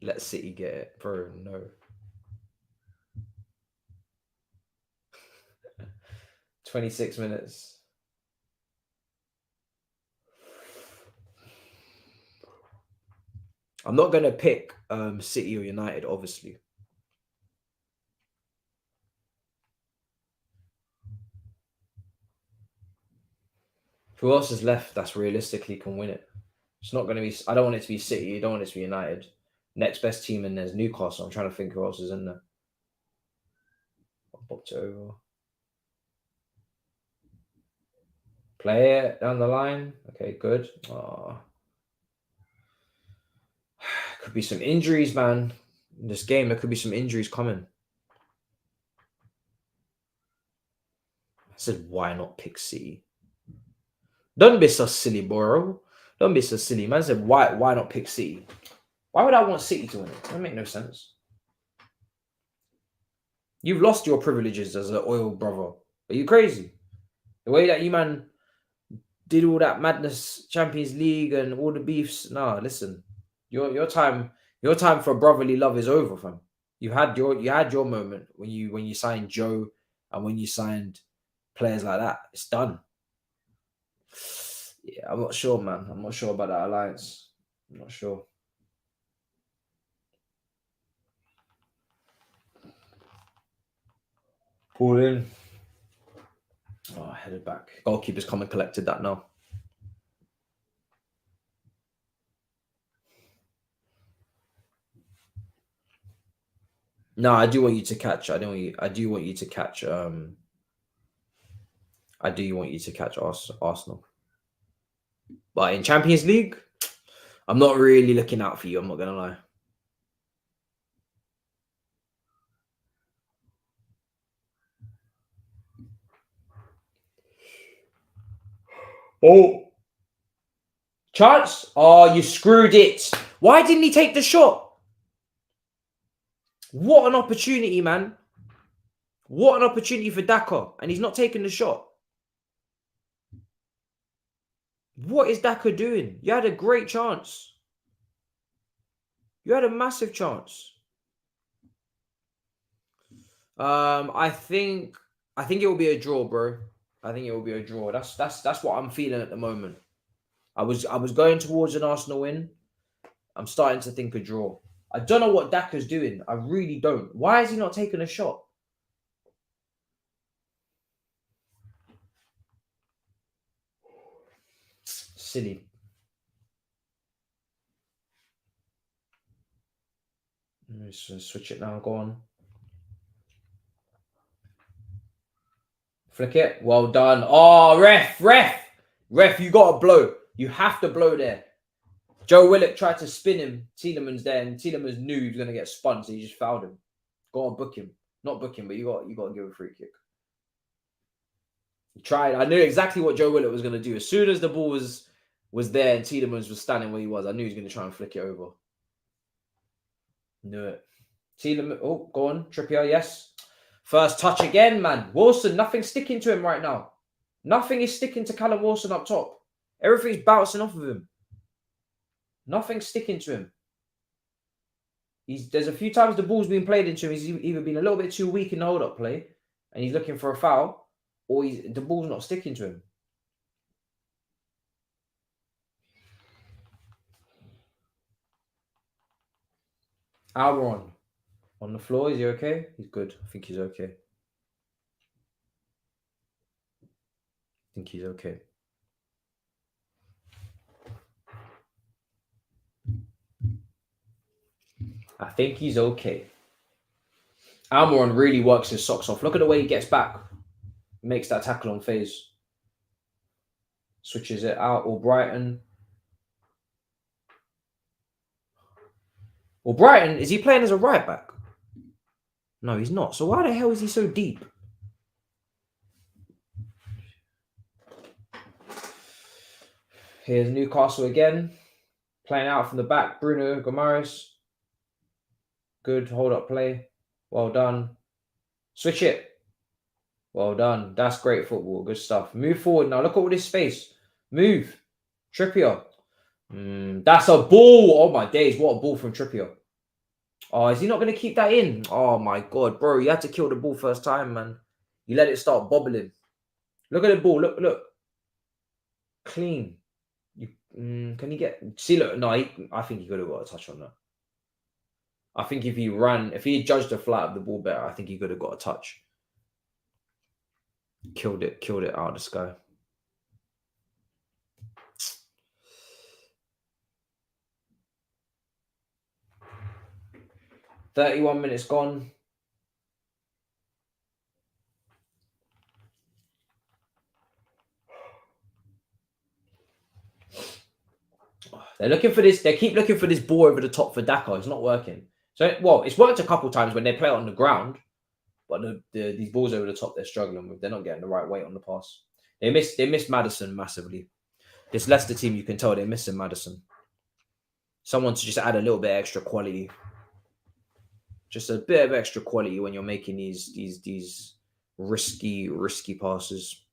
S1: Let City get it. Bro, no. 26 minutes. I'm not going to pick City or United, obviously. Who else is left that's realistically can win it? It's not going to be... I don't want it to be City. I don't want it to be United. Next best team in there's Newcastle. I'm trying to think who else is in there. I'll box it over. Play it down the line. Okay, good. Oh. Could be some injuries, man. In this game, there could be some injuries coming. I said, why not pick City? Don't be so silly, bro. Don't be so silly. Man said, why not pick City? Why would I want City to win it? That make no sense. You've lost your privileges as an oil brother. Are you crazy? The way that you, man, did all that madness, Champions League and all the beefs. Nah, listen. Your time for brotherly love is over, fam. You had your moment when you signed Joe and when you signed players like that. It's done. Yeah, I'm not sure, man. I'm not sure about that alliance. I'm not sure. Pull in. Oh, headed back. Goalkeeper's come and collected that now. No, I do want you to catch. I do want you to catch. I do want you to catch Arsenal. But in Champions League, I'm not really looking out for you. I'm not gonna lie. Oh, chance! Oh, you screwed it. Why didn't he take the shot? What an opportunity, man. What an opportunity for Daka. And he's not taking the shot. What is Daka doing? You had a great chance. You had a massive chance. I think it will be a draw, bro. I think it will be a draw. That's what I'm feeling at the moment. I was going towards an Arsenal win. I'm starting to think a draw. I don't know what Daka's doing. I really don't. Why is he not taking a shot? Silly. Let's switch it now. Go on. Flick it. Well done. Oh, ref. You got to blow. You have to blow there. Joe Willock tried to spin him. Tielemans there, and Tielemans knew he was going to get spun, so he just fouled him. Go on, book him. Not book him, but you got to give a free kick. He tried. I knew exactly what Joe Willett was going to do. As soon as the ball was there and Tielemans was standing where he was, I knew he was going to try and flick it over. Knew it. Tielemans. Oh, go on. Trippier, yes. First touch again, man. Wilson, nothing's sticking to him right now. Nothing is sticking to Callum Wilson up top. Everything's bouncing off of him. Nothing's sticking to him. There's a few times the ball's been played into him. He's either been a little bit too weak in the hold-up play, and he's looking for a foul, or the ball's not sticking to him. Almiron on the floor. Is he okay? He's good. I think he's okay. I think he's okay. I think he's okay. Almiron really works his socks off. Look at the way he gets back. Makes that tackle on phase. Switches it out. Albrighton. Albrighton, is he playing as a right back? No, he's not. So why the hell is he so deep? Here's Newcastle again. Playing out from the back. Bruno Gomares. Good hold-up play. Well done. Switch it. Well done. That's great football. Good stuff. Move forward now. Look at all this space. Move. Trippier. That's a ball. Oh, my days. What a ball from Trippier. Oh, is he not going to keep that in? Oh, my God. Bro, you had to kill the ball first time, man. You let it start bobbling. Look at the ball. Look. Clean. Can he get... See, look. No, I think he could have got a touch on that. I think if he had judged the flight of the ball better, I think he could have got a touch. Killed it out of the sky. $31 minutes gone. They're looking for this. They keep looking for this ball over the top for Daka. It's not working. So, well, it's worked a couple times when they play it on the ground, but these balls over the top they're struggling with. They're not getting the right weight on the pass. They miss Maddison massively. This Leicester team, you can tell they're missing Maddison. Someone to just add a little bit extra quality. Just a bit of extra quality when you're making these risky passes.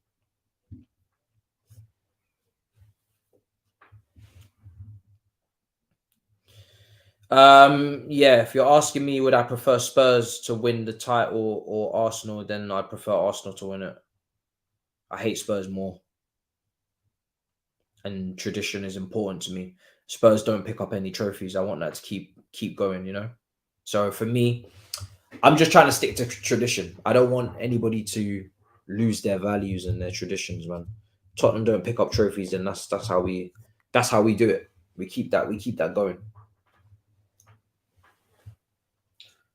S1: Yeah, if you're asking me, would I prefer Spurs to win the title or Arsenal, then I'd prefer Arsenal to win it. I hate Spurs more. And tradition is important to me. Spurs don't pick up any trophies. I want that to keep going, you know? So for me, I'm just trying to stick to tradition. I don't want anybody to lose their values and their traditions, man. Tottenham don't pick up trophies, and that's how we do it. We keep that going.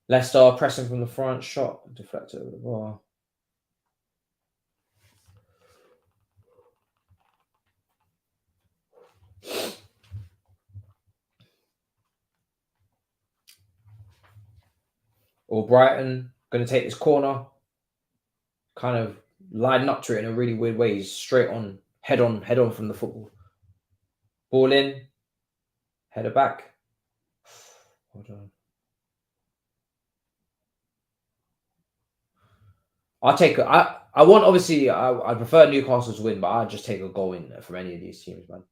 S1: Leicester pressing from the front, shot deflected over the bar. Albrighton going to take this corner, kind of lining up to it in a really weird way. He's straight on, head on from the football. Ball in, header back. Hold on. I'll take I want, obviously, I prefer Newcastle to win, but I'll just take a goal in from any of these teams, man.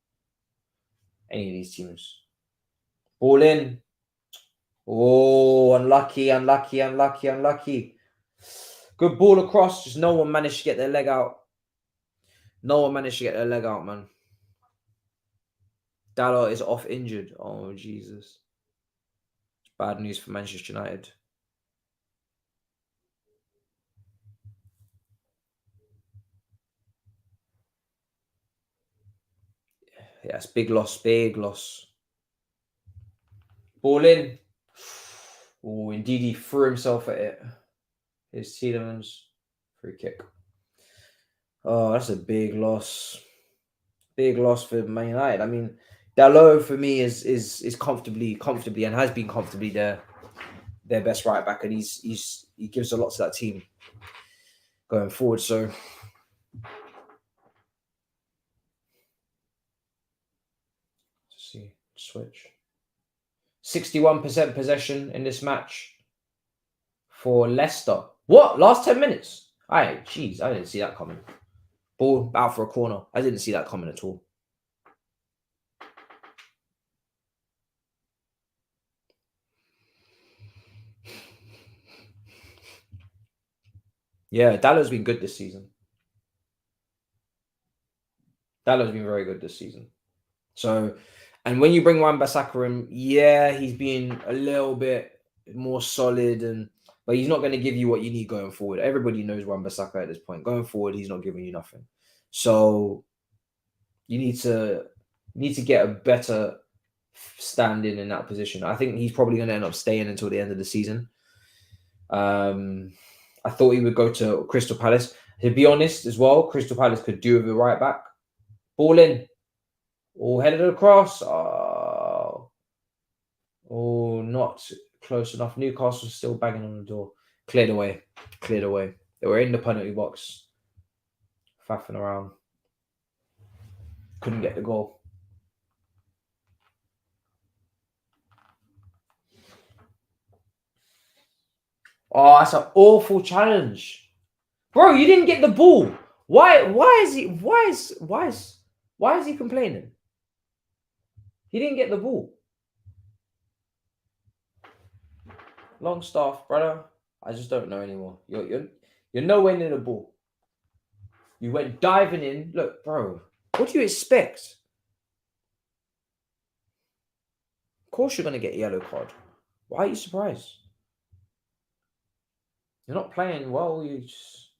S1: Any of these teams. Ball in. Oh, unlucky. Good ball across. Just no one managed to get their leg out. Man. Dalot is off injured. Oh, Jesus. It's bad news for Manchester United. Yes, big loss. Ball in. Oh, indeed, he threw himself at it. Here's Tielemans. Free kick. Oh, that's a big loss. Big loss for Man United. I mean, Dalot for me is comfortably and has been comfortably their best right back, and he gives a lot to that team going forward. So let's see, switch. 61% possession in this match for Leicester. What? Last 10 minutes? Jeez, I didn't see that coming. Ball out for a corner. I didn't see that coming at all. Yeah, Dallow's been good this season. Dallow's been very good this season. So, and when you bring Wan-Bissaka in, yeah, he's been a little bit more solid, but he's not going to give you what you need going forward. Everybody knows Wan-Bissaka at this point. Going forward, he's not giving you nothing. So you need to get a better standing in that position. I think he's probably going to end up staying until the end of the season. I thought he would go to Crystal Palace. To be honest as well, Crystal Palace could do with a right back. Ball in. Oh, headed across. Oh, not close enough. Newcastle still banging on the door. Cleared away. Cleared away. They were in the penalty box. Faffing around. Couldn't get the goal. Oh, that's an awful challenge. Bro, you didn't get the ball. Why is he complaining? He didn't get the ball. Longstaff, brother. I just don't know anymore. You're nowhere near the ball. You went diving in. Look, bro. What do you expect? Of course you're gonna get a yellow card. Why are you surprised? You're not playing well. You just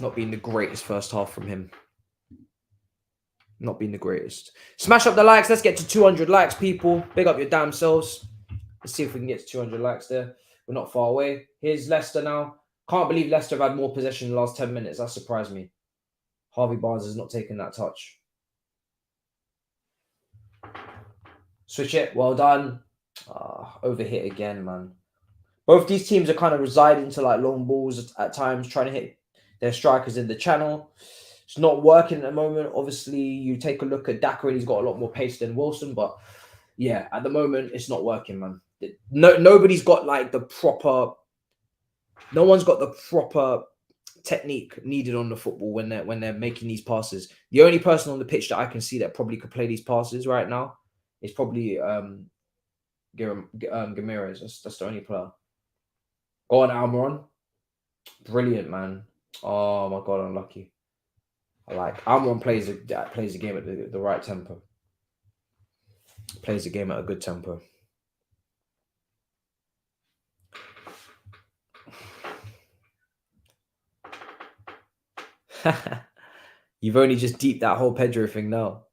S1: not being the greatest first half from him. Not being the greatest. Smash up the likes. Let's get to 200 likes, people. Big up your damn selves. Let's see if we can get to 200 likes there. We're not far away. Here's Leicester now. Can't believe Leicester have had more possession in the last 10 minutes. That surprised me. Harvey Barnes has not taken that touch. Switch it. Well done. Overhit again, man. Both these teams are kind of residing to like long balls at times, trying to hit their strikers in the channel. It's not working at the moment. Obviously, you take a look at Daka and he's got a lot more pace than Wilson. But yeah, at the moment, it's not working, man. Nobody's got like the proper... No one's got the proper technique needed on the football when they're making these passes. The only person on the pitch that I can see that probably could play these passes right now is probably Gamirez. That's the only player. Go on, Almiron. Brilliant, man. Oh my god, unlucky. I like Almiron plays the game at the right tempo. Plays the game at a good tempo. You've only just deeped that whole Pedro thing now.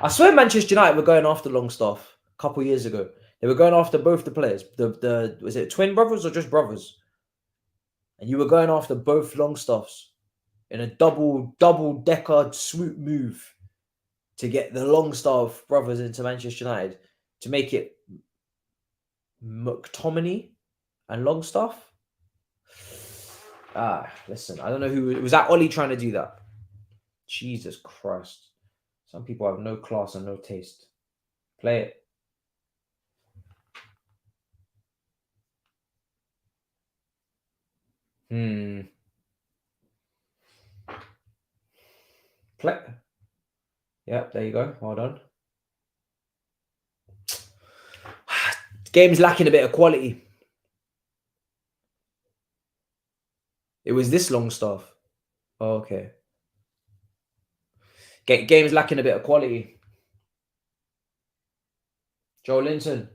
S1: I swear Manchester United were going after Longstaff a couple of years ago. They were going after both the players. Was it twin brothers or just brothers? And you were going after both Longstaffs in a double-decker swoop move to get the Longstaff brothers into Manchester United to make it McTominay and Longstaff. Listen, I don't know who was that. Ollie trying to do that. Jesus Christ. Some people have no class and no taste. Play it. Play. Yep, there you go. Well done. Game's lacking a bit of quality. It was this Longstaff. Oh, okay. Game's lacking a bit of quality. Joe Linton,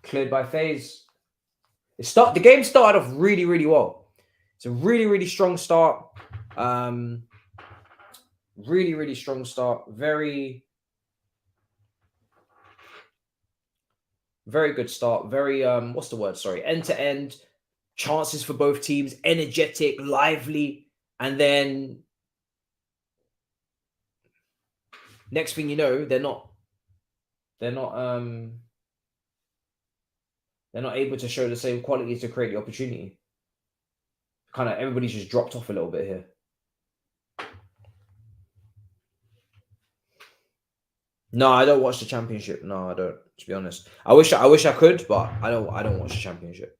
S1: cleared by FaZe. The game started off really, really well. It's a really, really strong start. Really, really strong start. Very, very good start. Very, what's the word? Sorry. End to end. Chances for both teams. Energetic, lively. And then Next thing you know, they're not able to show the same quality to create the opportunity. Kind of everybody's just dropped off a little bit here. No, I don't watch the Championship. No, I don't. To be honest, I wish I could, but I don't watch the Championship.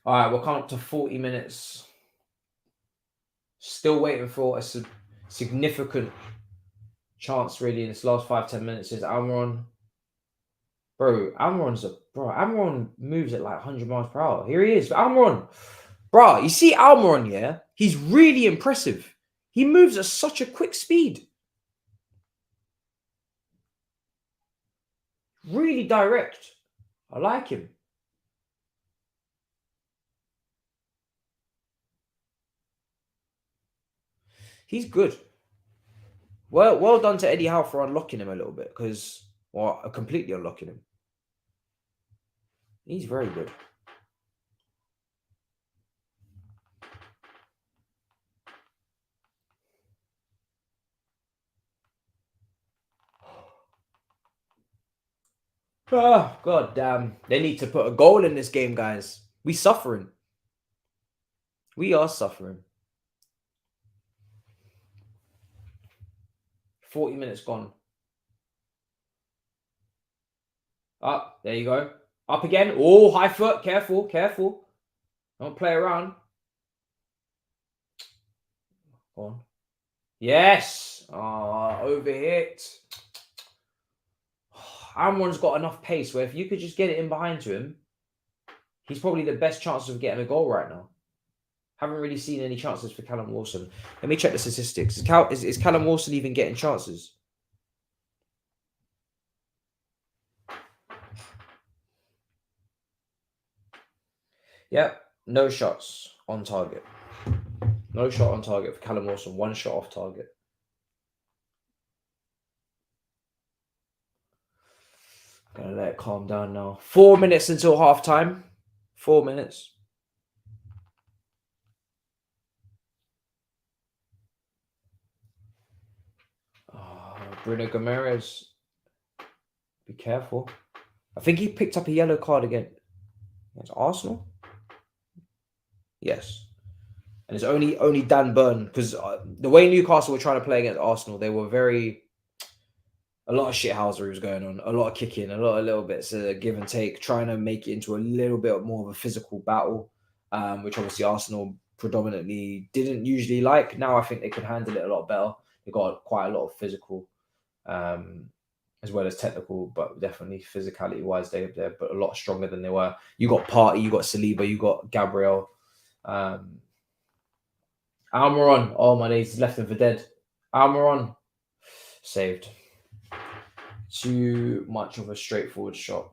S1: All right, we're coming up to 40 minutes. Still waiting for a significant chance, really, in this last 5-10 minutes. Is Almiron. Bro, Almiron moves at like 100 miles per hour. Here he is. Almiron. Bro, you see Almiron, yeah? He's really impressive. He moves at such a quick speed. Really direct. I like him. He's good. Well done to Eddie Howe for unlocking him a little bit, completely unlocking him. He's very good. Oh, god damn. They need to put a goal in this game, guys. We suffering. We are suffering. 40 minutes gone. Up. There you go. Up again. Oh, high foot. Careful. Careful. Don't play around. Go on. Yes. Overhit. Amron's got enough pace where if you could just get it in behind to him, he's probably the best chance of getting a goal right now. Haven't really seen any chances for Callum Wilson. Let me check the statistics. Is Callum Wilson even getting chances? Yep. No shots on target. No shot on target for Callum Wilson. One shot off target. Gonna let it calm down now. 4 minutes until half time. 4 minutes. Bruno Gomes. Be careful. I think he picked up a yellow card again. Against Arsenal? Yes. And it's only Dan Burn, because the way Newcastle were trying to play against Arsenal, they were a lot of shithousery was going on, a lot of kicking, a lot of little bits of give and take, trying to make it into a little bit more of a physical battle, which obviously Arsenal predominantly didn't usually like. Now I think they can handle it a lot better. They got quite a lot of physical, as well as technical, but definitely physicality-wise, they're but a lot stronger than they were. You got Partey, you got Saliba, you got Gabriel. Almiron, oh my days, he's left him for dead. Almiron, saved. Too much of a straightforward shot.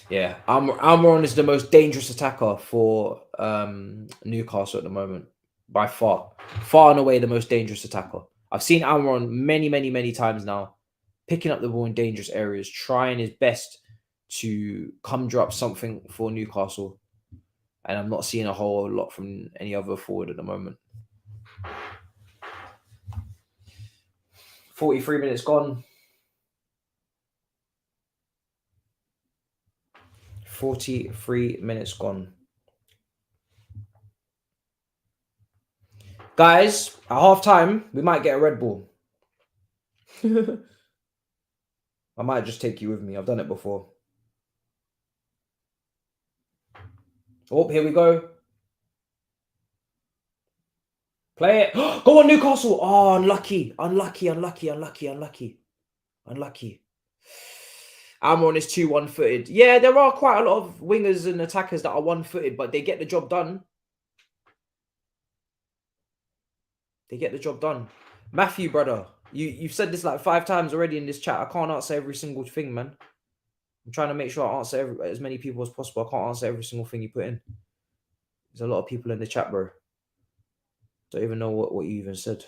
S1: Yeah, Almiron is the most dangerous attacker for Newcastle at the moment, by far and away the most dangerous attacker. I've seen Almiron many times now, picking up the ball in dangerous areas, trying his best to conjure up something for Newcastle. And I'm not seeing a whole lot from any other forward at the moment. 43 minutes gone. 43 minutes gone. Guys, at half time, we might get a Red Bull. I might just take you with me. I've done it before. Oh, here we go. Play it. Go on, Newcastle. Oh, unlucky. Unlucky. Almiron is too one-footed. Yeah, there are quite a lot of wingers and attackers that are one-footed, but they get the job done. They get the job done. Matthew, brother, you've said this like 5 times already in this chat. I can't answer every single thing, man. I'm trying to make sure I answer as many people as possible. I can't answer every single thing you put in. There's a lot of people in the chat, bro. Don't even know what you even said.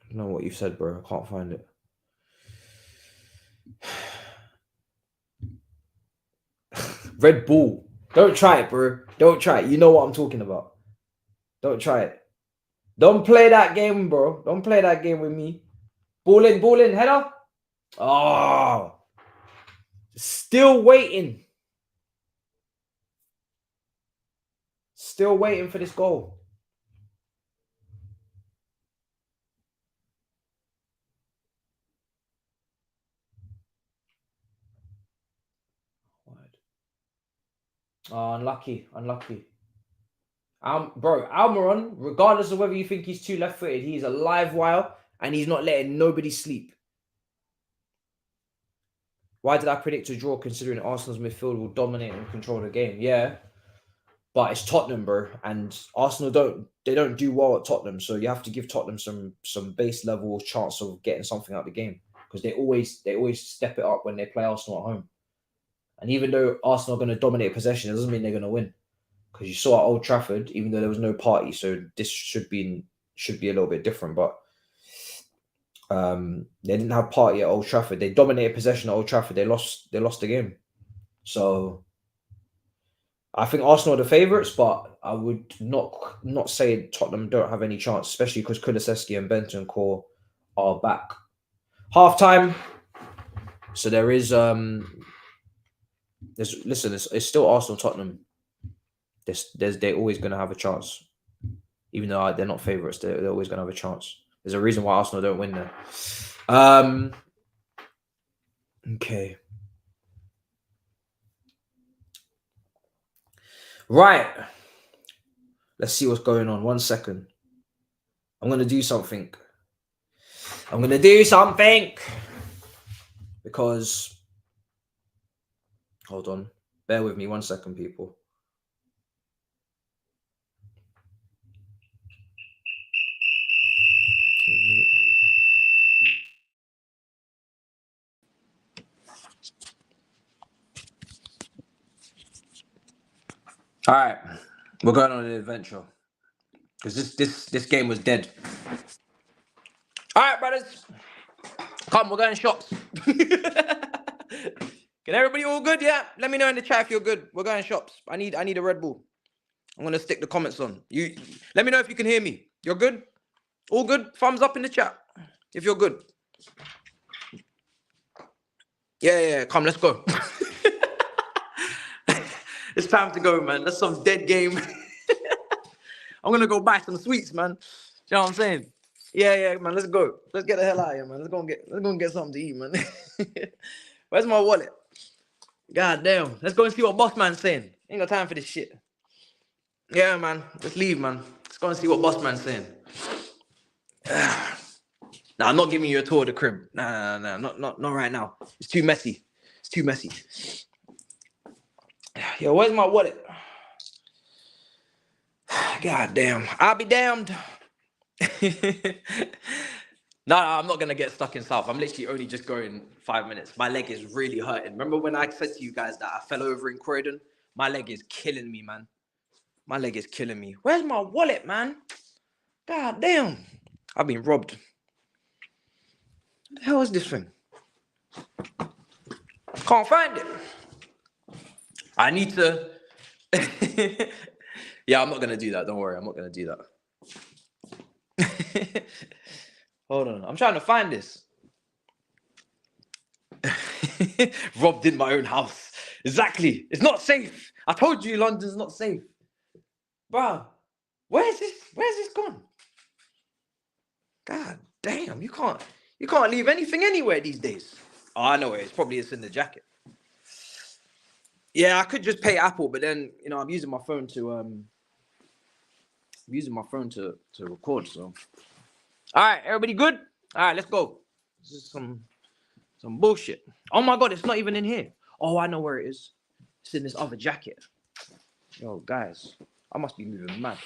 S1: I don't know what you said, bro. I can't find it. Red Bull. Don't try it, bro. Don't try it. You know what I'm talking about. Don't try it. Don't play that game, bro. Don't play that game with me. Ball in, header. Oh. Still waiting. Still waiting for this goal. Oh, unlucky. Bro, Almiron, regardless of whether you think he's too left-footed, he's a live wire and he's not letting nobody sleep. Why did I predict a draw considering Arsenal's midfield will dominate and control the game? Yeah, but it's Tottenham, bro, and Arsenal don't do well at Tottenham, so you have to give Tottenham some base level chance of getting something out of the game because they always step it up when they play Arsenal at home. And even though Arsenal are going to dominate possession, it doesn't mean they're going to win. Because you saw at Old Trafford, even though there was no party, so this should be a little bit different. But they didn't have party at Old Trafford. They dominated possession at Old Trafford. They lost the game. So I think Arsenal are the favourites, but I would not say Tottenham don't have any chance, especially because Kulusevski and Bentancur are back. Half time. So there is it's still Arsenal Tottenham. They're always going to have a chance, even though they're not favourites. They're always going to have a chance. There's a reason why Arsenal don't win there. Okay. Right. Let's see what's going on. 1 second. I'm going to do something. Because... Hold on. Bear with me 1 second, people. All right, we're going on an adventure because this game was dead. All right, brothers, come, we're going shops. Can everybody all good? Yeah, let me know in the chat if you're good. We're going shops. I need a Red Bull. I'm gonna stick the comments on. You let me know if you can hear me. You're good? All good? Thumbs up in the chat if you're good. Yeah, come, let's go. It's time to go, man. That's some dead game. I'm gonna go buy some sweets, man. You know what I'm saying? Yeah, man. Let's go. Let's get the hell out of here, man. Let's go and get something to eat, man. Where's my wallet? God damn. Let's go and see what boss man's saying. Ain't got time for this shit. Yeah, man. Let's leave, man. Let's go and see what boss man's saying. Nah, I'm not giving you a tour of the crib. Nah, not right now. It's too messy. Yo, where's my wallet? God damn. I'll be damned. No, I'm not going to get stuck in South. I'm literally only just going 5 minutes. My leg is really hurting. Remember when I said to you guys that I fell over in Croydon? My leg is killing me, man. My leg is killing me. Where's my wallet, man? God damn. I've been robbed. What the hell is this thing? Can't find it. I need to... Yeah, I'm not going to do that. Don't worry. I'm not going to do that. Hold on. I'm trying to find this. Robbed in my own house. Exactly. It's not safe. I told you London's not safe. Bro, where's this gone? God damn, you can't leave anything anywhere these days. Oh, I know it. It's probably in the jacket. Yeah, I could just pay Apple, but then I'm using my phone to record. So, all right, everybody good? All right, let's go. This is some bullshit. Oh my god, it's not even in here. Oh, I know where it is. It's in this other jacket. Yo, guys, I must be moving mad.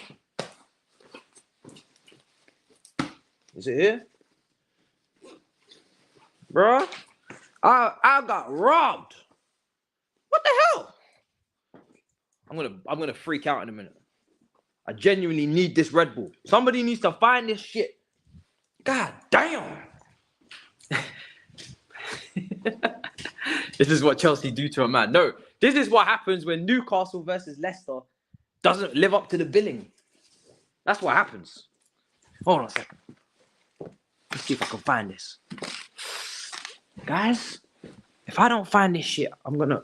S1: Is it here? Bro, I got robbed. What the hell? I'm gonna freak out in a minute. I genuinely need this Red Bull. Somebody needs to find this shit.
S3: God damn. This is what Chelsea do to a man. No, this is what happens when Newcastle versus Leicester doesn't live up to the billing. That's what happens. Hold on a second. Let's see if I can find this. Guys, if I don't find this shit, I'm gonna...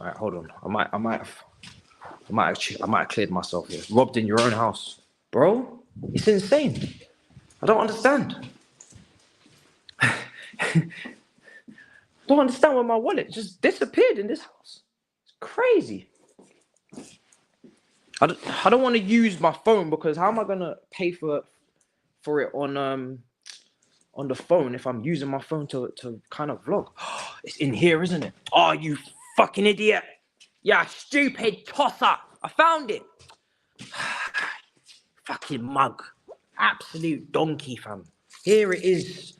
S3: All right, hold on. I might have cleared myself here. Robbed in your own house. Bro, it's insane. I don't understand. Don't understand where my wallet just disappeared in this house. It's crazy. I don't want to use my phone because how am I gonna pay for it on the phone if I'm using my phone to kind of vlog? It's in here, isn't it? Oh, you fucking idiot! Yeah, stupid tosser! I found it. Fucking mug, absolute donkey, fam. Here it is.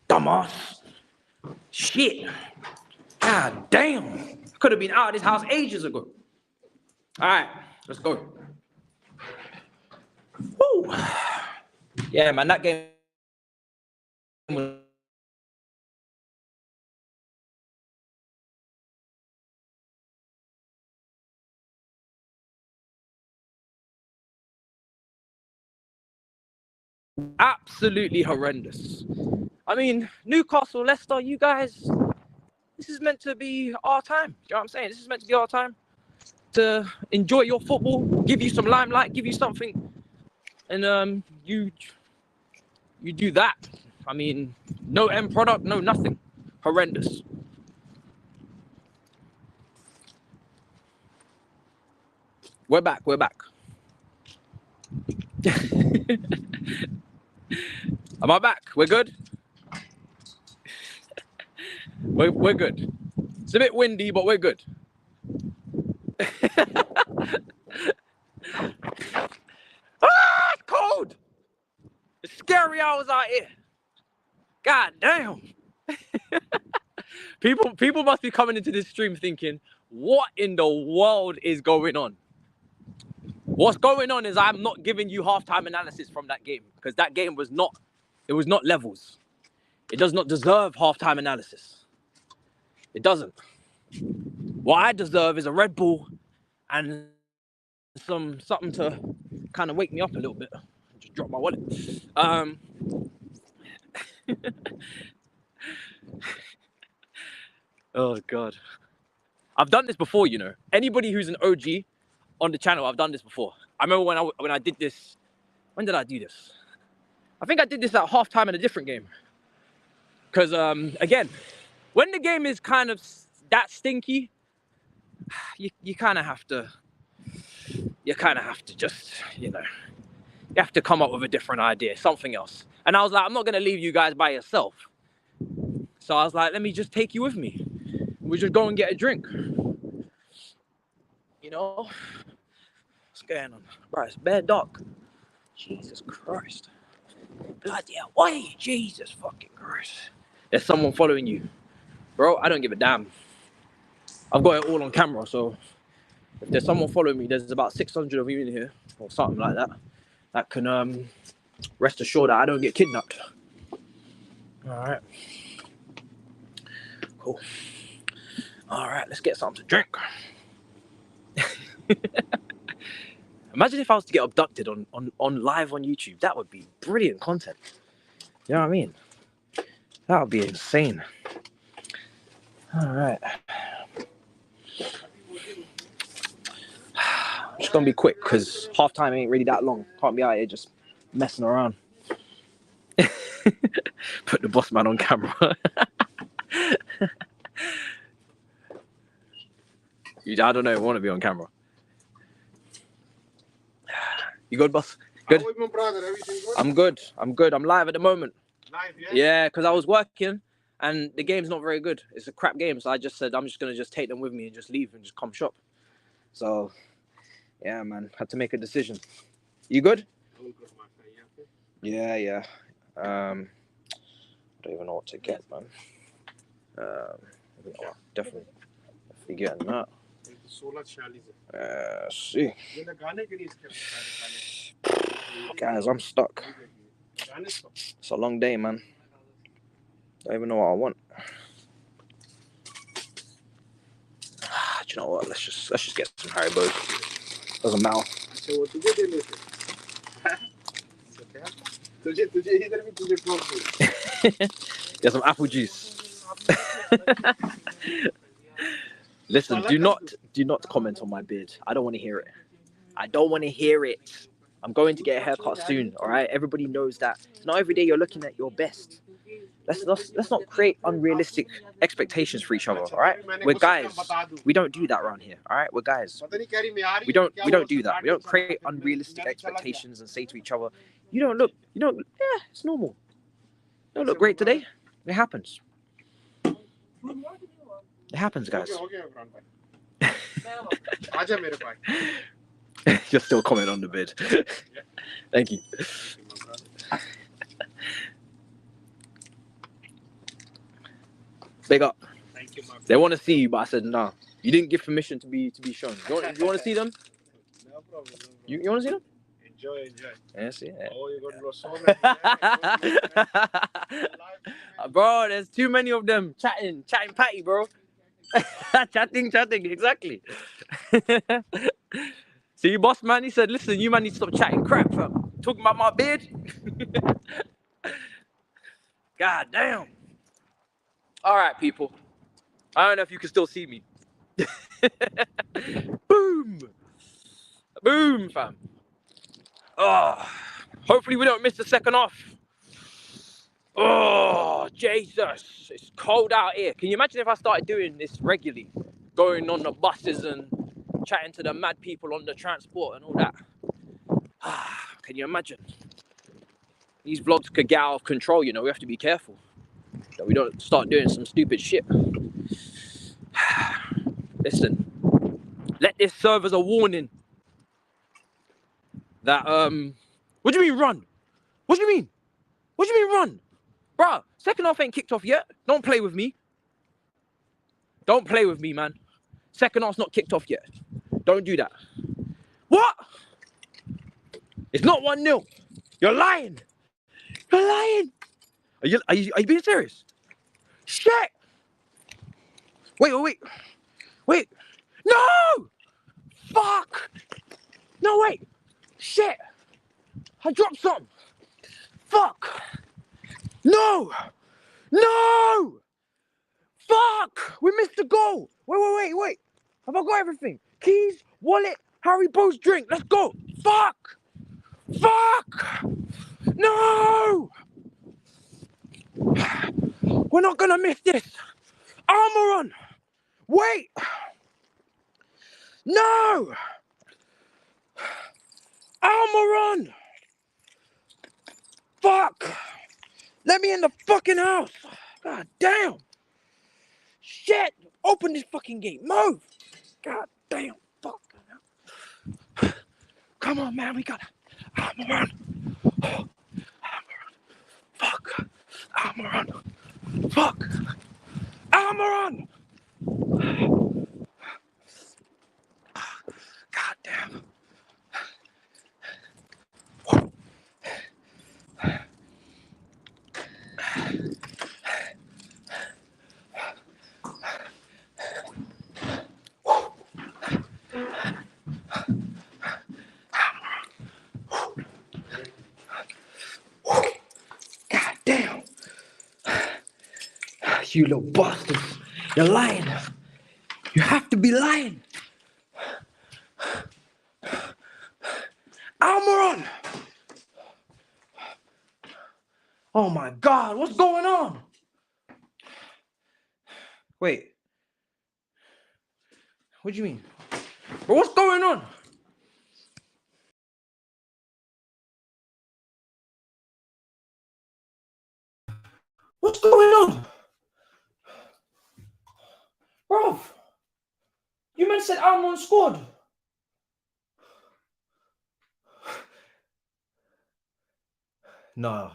S3: Dumbass. Shit. God damn. Could have been out of this house ages ago. All right, let's go. Woo. Yeah, man, that game was absolutely horrendous. I mean, Newcastle, Leicester, you guys, this is meant to be our time. You know what I'm saying? This is meant to be our time to enjoy your football, give you some limelight, give you something, and you do that. I mean, no end product, no nothing. Horrendous. We're back. Am I back? We're good? We're good. It's a bit windy, but we're good. It's cold. It's scary hours out here. God damn. People must be coming into this stream thinking, what in the world is going on? What's going on is I'm not giving you halftime analysis from that game because that game was not levels. It does not deserve halftime analysis. It doesn't. What I deserve is a Red Bull and something to kind of wake me up a little bit. Just drop my wallet. Oh God. I've done this before, you know. Anybody who's an OG on the channel, I've done this before. I remember when I did this. When did I do this? I think I did this at halftime in a different game. Because again, when the game is kind of that stinky, you kind of have to just, you know, you have to come up with a different idea, something else. And I was like, I'm not gonna leave you guys by yourself. So I was like, let me just take you with me. We just go and get a drink. You know, what's going on? Bro, it's bare dark. Jesus Christ. Bloody hell. Why? Jesus fucking Christ. There's someone following you. Bro, I don't give a damn. I've got it all on camera, so if there's someone following me, there's about 600 of you in here, or something like that, that can rest assured that I don't get kidnapped. Alright. Cool. Alright, let's get something to drink. Imagine if I was to get abducted on live on YouTube. That would be brilliant content. You know what I mean? That would be insane. Alright. I'm just gonna be quick because halftime ain't really that long. Can't be out here just messing around. Put the boss man on camera. I don't know if I want to be on camera. You good, boss? Good?
S2: How are you, brother? Everything good?
S3: I'm good. I'm live at the moment.
S2: Live, yeah?
S3: Yeah, because I was working and the game's not very good. It's a crap game. So I just said, I'm just going to just take them with me and just leave and just come shop. So, yeah, man. Had to make a decision. You good?
S2: I'm good, my friend.
S3: Yeah. I don't even know what to get, man. Definitely getting that. See. Guys, I'm stuck. It's a long day, man. Don't even know what I want. Do you know what? Let's just get some Haribos. Doesn't matter. Get some apple juice. Listen, do not comment on my beard. I don't want to hear it. I don't want to hear it. I'm going to get a haircut soon, all right? Everybody knows that. Not every day you're looking at your best. Let's not create unrealistic expectations for each other, all right? We're guys. We don't do that around here, all right? We're guys. We don't do that. We don't create unrealistic expectations and say to each other, yeah, it's normal. You don't look great today. It happens. It happens, guys. You're still commenting on the bid. Thank you. Big up.
S4: Thank you,
S3: They want to see you, but I said no. You didn't give permission to be shown. You want to see them?
S4: No problem.
S3: You want to see them?
S4: Enjoy.
S3: Yeah, see it.
S4: Oh, you got so many.
S3: Bro, there's too many of them chatting patty, bro. chatting, exactly. See, boss man, he said, listen, you man need to stop chatting crap, fam. Talking about my beard. God damn. All right, people. I don't know if you can still see me. Boom, fam. Oh, hopefully we don't miss the second half. Oh, Jesus. It's cold out here. Can you imagine if I started doing this regularly? Going on the buses and chatting to the mad people on the transport and all that. Can you imagine? These vlogs could get out of control, you know. We have to be careful that we don't start doing some stupid shit. Listen, let this serve as a warning that, what do you mean run? What do you mean? What do you mean run? Bruh, second half ain't kicked off yet. Don't play with me. Don't play with me, man. Second half's not kicked off yet. Don't do that. What? It's not 1-0. You're lying. You're lying. Are you being serious? Shit. Wait. No! Fuck! No, wait. Shit. I dropped something. Fuck. No! Fuck! We missed the goal. Wait. Have I got everything? Keys, wallet, Haribo's drink. Let's go. Fuck! No! We're not gonna miss this. Armor on. Wait. No! Armor on. Fuck! Let me in the fucking house. God damn. Shit. Open this fucking gate. Move. God damn. Fuck. Come on, man. We gotta. Armor on. Fuck. Armor on. Fuck. Armor on. God damn. God damn. You little bastards. You're lying. You have to be lying. Armor on. Oh my God, what's going on? Wait. What do you mean? Bro, what's going on? What's going on? Bro, you man said Almond scored. No.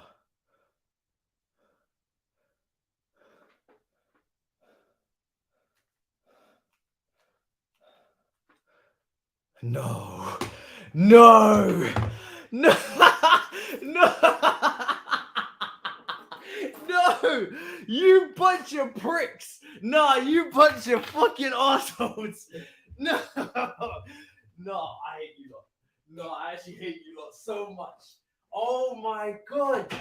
S3: No.
S1: No. No, you bunch of pricks. Nah, you bunch of fucking assholes. No, no, I hate you lot. No, I actually hate you lot so much. Oh my God.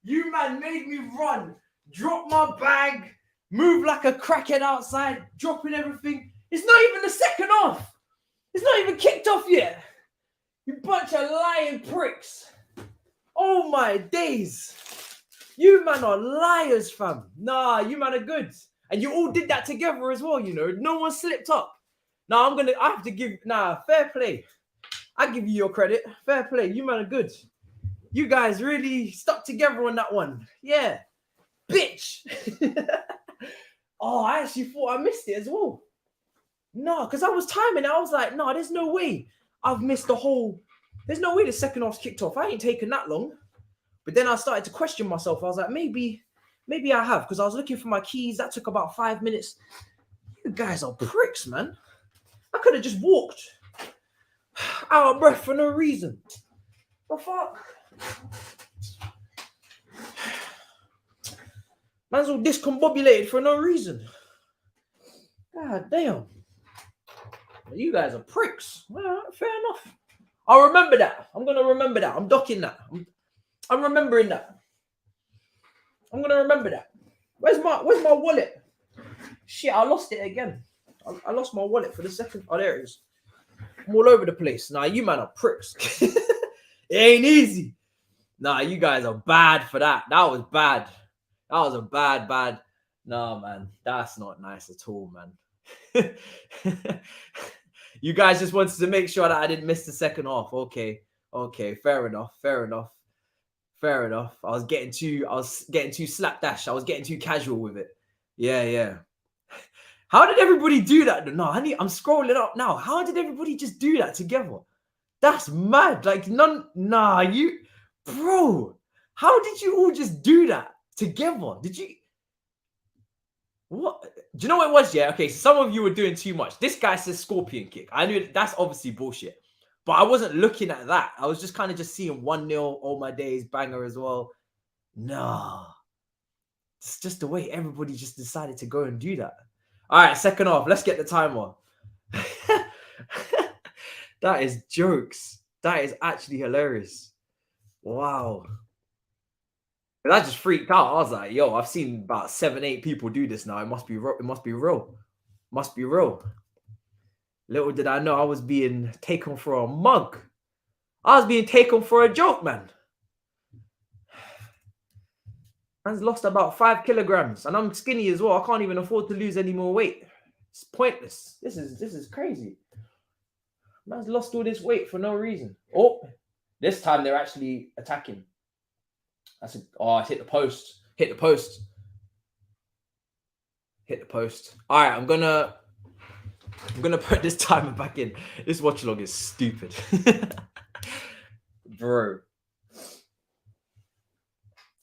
S1: You man made me run, drop my bag, move like a crackhead outside, dropping everything. It's not even the second off. It's not even kicked off yet. You bunch of lying pricks. Oh my days. You man are liars, fam. Nah, you man are good. And you all did that together as well, you know. No one slipped up. Now I have to give, fair play. I give you your credit. Fair play. You man are good. You guys really stuck together on that one. Yeah. Bitch. Oh, I actually thought I missed it as well. No, because I was timing. I was like, no, there's no way I've missed the whole. There's no way the second half's kicked off. I ain't taken that long. But then I started to question myself. I was like, maybe I have, because I was looking for my keys. That took about 5 minutes. You guys are pricks, man. I could have just walked out of breath for no reason. The fuck? Man's all discombobulated for no reason. God damn. You guys are pricks. Well, fair enough. I'll remember that. I'm going to remember that. I'm docking that. I'm remembering that. I'm going to remember that. Where's my wallet? Shit, I lost it again. I lost my wallet for the second. Oh, there it is. I'm all over the place. Nah, you man are pricks. It ain't easy. Nah, you guys are bad for that. That was bad. That was a bad. No, man. That's not nice at all, man. You guys just wanted to make sure that I didn't miss the second half. Okay. Fair enough. I was getting too slapdash. I was getting too casual with it. Yeah. How did everybody do that? No, honey, I'm scrolling up now. How did everybody just do that together? That's mad. Like bro, how did you all just do that together? Did you? What? Do you know what it was? Yeah. Okay. So some of you were doing too much. This guy says scorpion kick. I knew that's obviously bullshit. But I wasn't looking at that. I was just kind of just seeing 1-0 all my days banger as well. No. It's just the way everybody just decided to go and do that. All right, second half. Let's get the timer. That is jokes. That is actually hilarious. Wow. I just freaked out. I was like, yo, I've seen about 7-8 people do this now. It must be real. Must be real. Little did I know I was being taken for a mug. I was being taken for a joke, man. Man's lost about 5 kilograms, and I'm skinny as well. I can't even afford to lose any more weight. It's pointless. This is crazy. Man's lost all this weight for no reason. Oh, this time they're actually attacking. It's hit the post. Hit the post. All right, I'm gonna put this timer back in. This watchalong is stupid. Bro.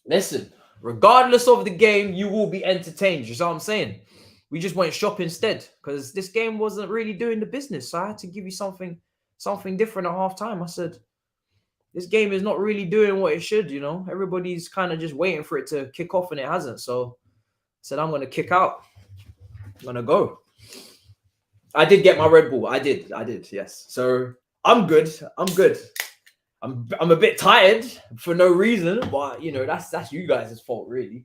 S1: Listen, regardless of the game, you will be entertained. You see what I'm saying? We just went shop instead because this game wasn't really doing the business. So I had to give you something different at halftime. I said, this game is not really doing what it should, you know. Everybody's kind of just waiting for it to kick off and it hasn't. So I said, I'm going to kick out. I'm going to go. I did get my Red Bull. I did, yes. So I'm good. I'm a bit tired for no reason, but you know, that's you guys' fault, really.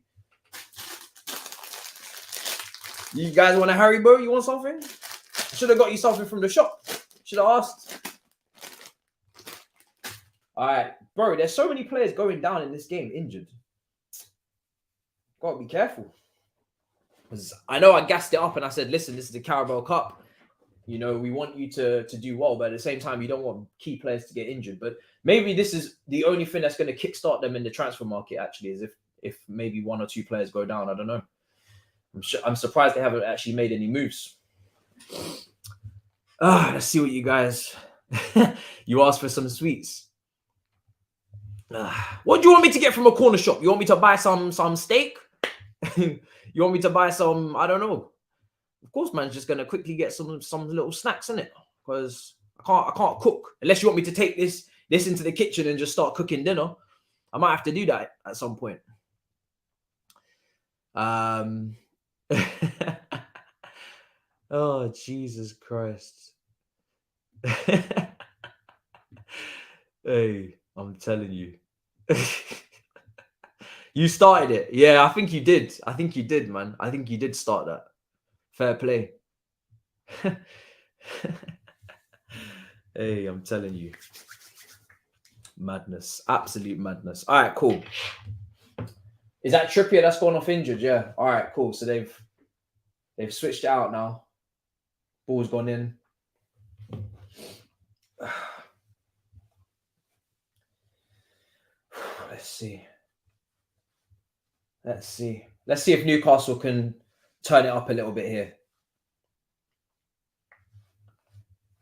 S1: You guys want a Haribo? You want something? I should have got you something from the shop. Should have asked. All right, bro, there's so many players going down in this game injured. Gotta be careful. Because I know I gassed it up and I said, listen, this is the Carabao Cup. You know, we want you to do well, but at the same time, you don't want key players to get injured. But maybe this is the only thing that's going to kickstart them in the transfer market, actually, is if maybe 1 or 2 players go down. I don't know. I'm surprised they haven't actually made any moves. Let's see what you guys... You asked for some sweets. What do you want me to get from a corner shop? You want me to buy some steak? You want me to buy some, I don't know. Of course, man's just gonna quickly get some little snacks in it because I can't cook unless you want me to take this into the kitchen and just start cooking dinner. I might have to do that at some point. Oh, Jesus Christ. Hey, I'm telling you. You started it. Yeah, I think you did. I think you did, man. I think you did start that. Fair play. Hey, I'm telling you. Madness. Absolute madness. All right, cool. Is that Trippier that's gone off injured? Yeah. All right, cool. So they've switched it out now. Ball's gone in. Let's see. Let's see if Newcastle can turn it up a little bit here.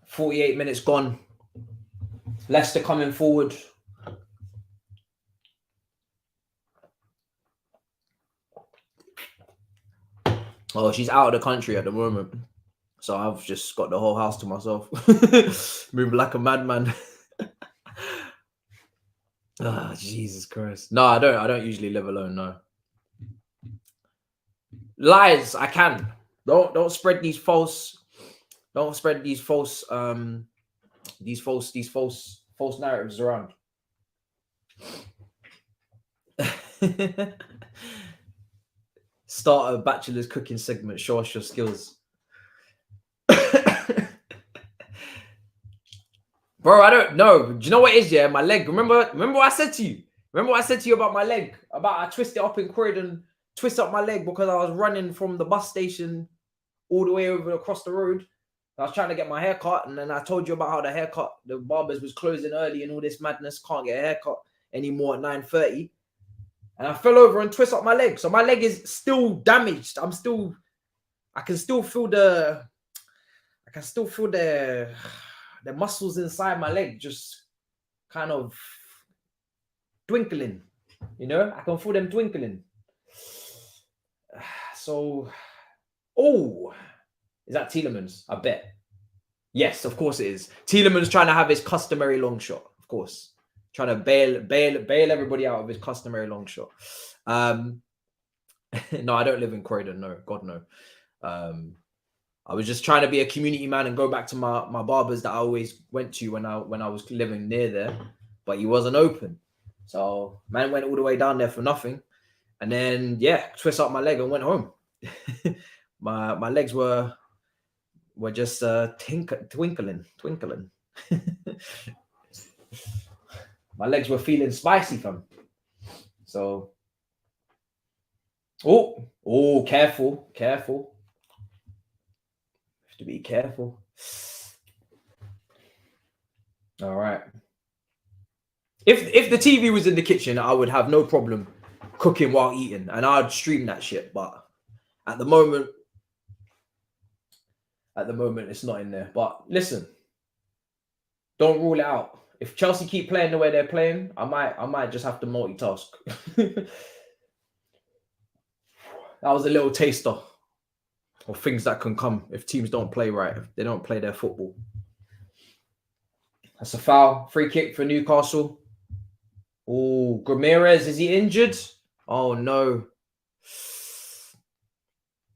S1: 48 minutes gone. Leicester coming forward. Oh, she's out of the country at the moment. So I've just got the whole house to myself. Moving like a madman. Ah, Jesus Christ. No, I don't usually live alone, no. Lies, I can. Don't spread these false narratives around. Start a bachelor's cooking segment, show us your skills. Bro, I don't know. Do you know what it is? Yeah, my leg. Remember what I said to you? Remember what I said to you about my leg? About I twist it up in Croydon, twist up my leg because I was running from the bus station all the way over across the road. I was trying to get my hair cut, and then I told you about how the barbers was closing early and all this madness. Can't get a haircut anymore at 9:30. And I fell over and twist up my leg. So my leg is still damaged. I can still feel the muscles inside my leg just kind of twinkling. You know, I can feel them twinkling. So, oh, is that Tielemans? I bet. Yes, of course it is. Tielemans trying to have his customary long shot, of course. Trying to bail everybody out of his customary long shot. No, I don't live in Croydon. No, God no. I was just trying to be a community man and go back to my barbers that I always went to when I was living near there, but he wasn't open. So man went all the way down there for nothing, and then yeah, twist up my leg and went home. my legs were just twinkling. My legs were feeling spicy, fam. So, oh, careful. Have to be careful. All right. If the TV was in the kitchen, I would have no problem cooking while eating, and I'd stream that shit. But at the moment, it's not in there. But listen, don't rule it out. If Chelsea keep playing the way they're playing, I might just have to multitask. That was a little taster of things that can come if teams don't play right, if they don't play their football. That's a foul. Free kick for Newcastle. Oh, Ramirez, is he injured? Oh no.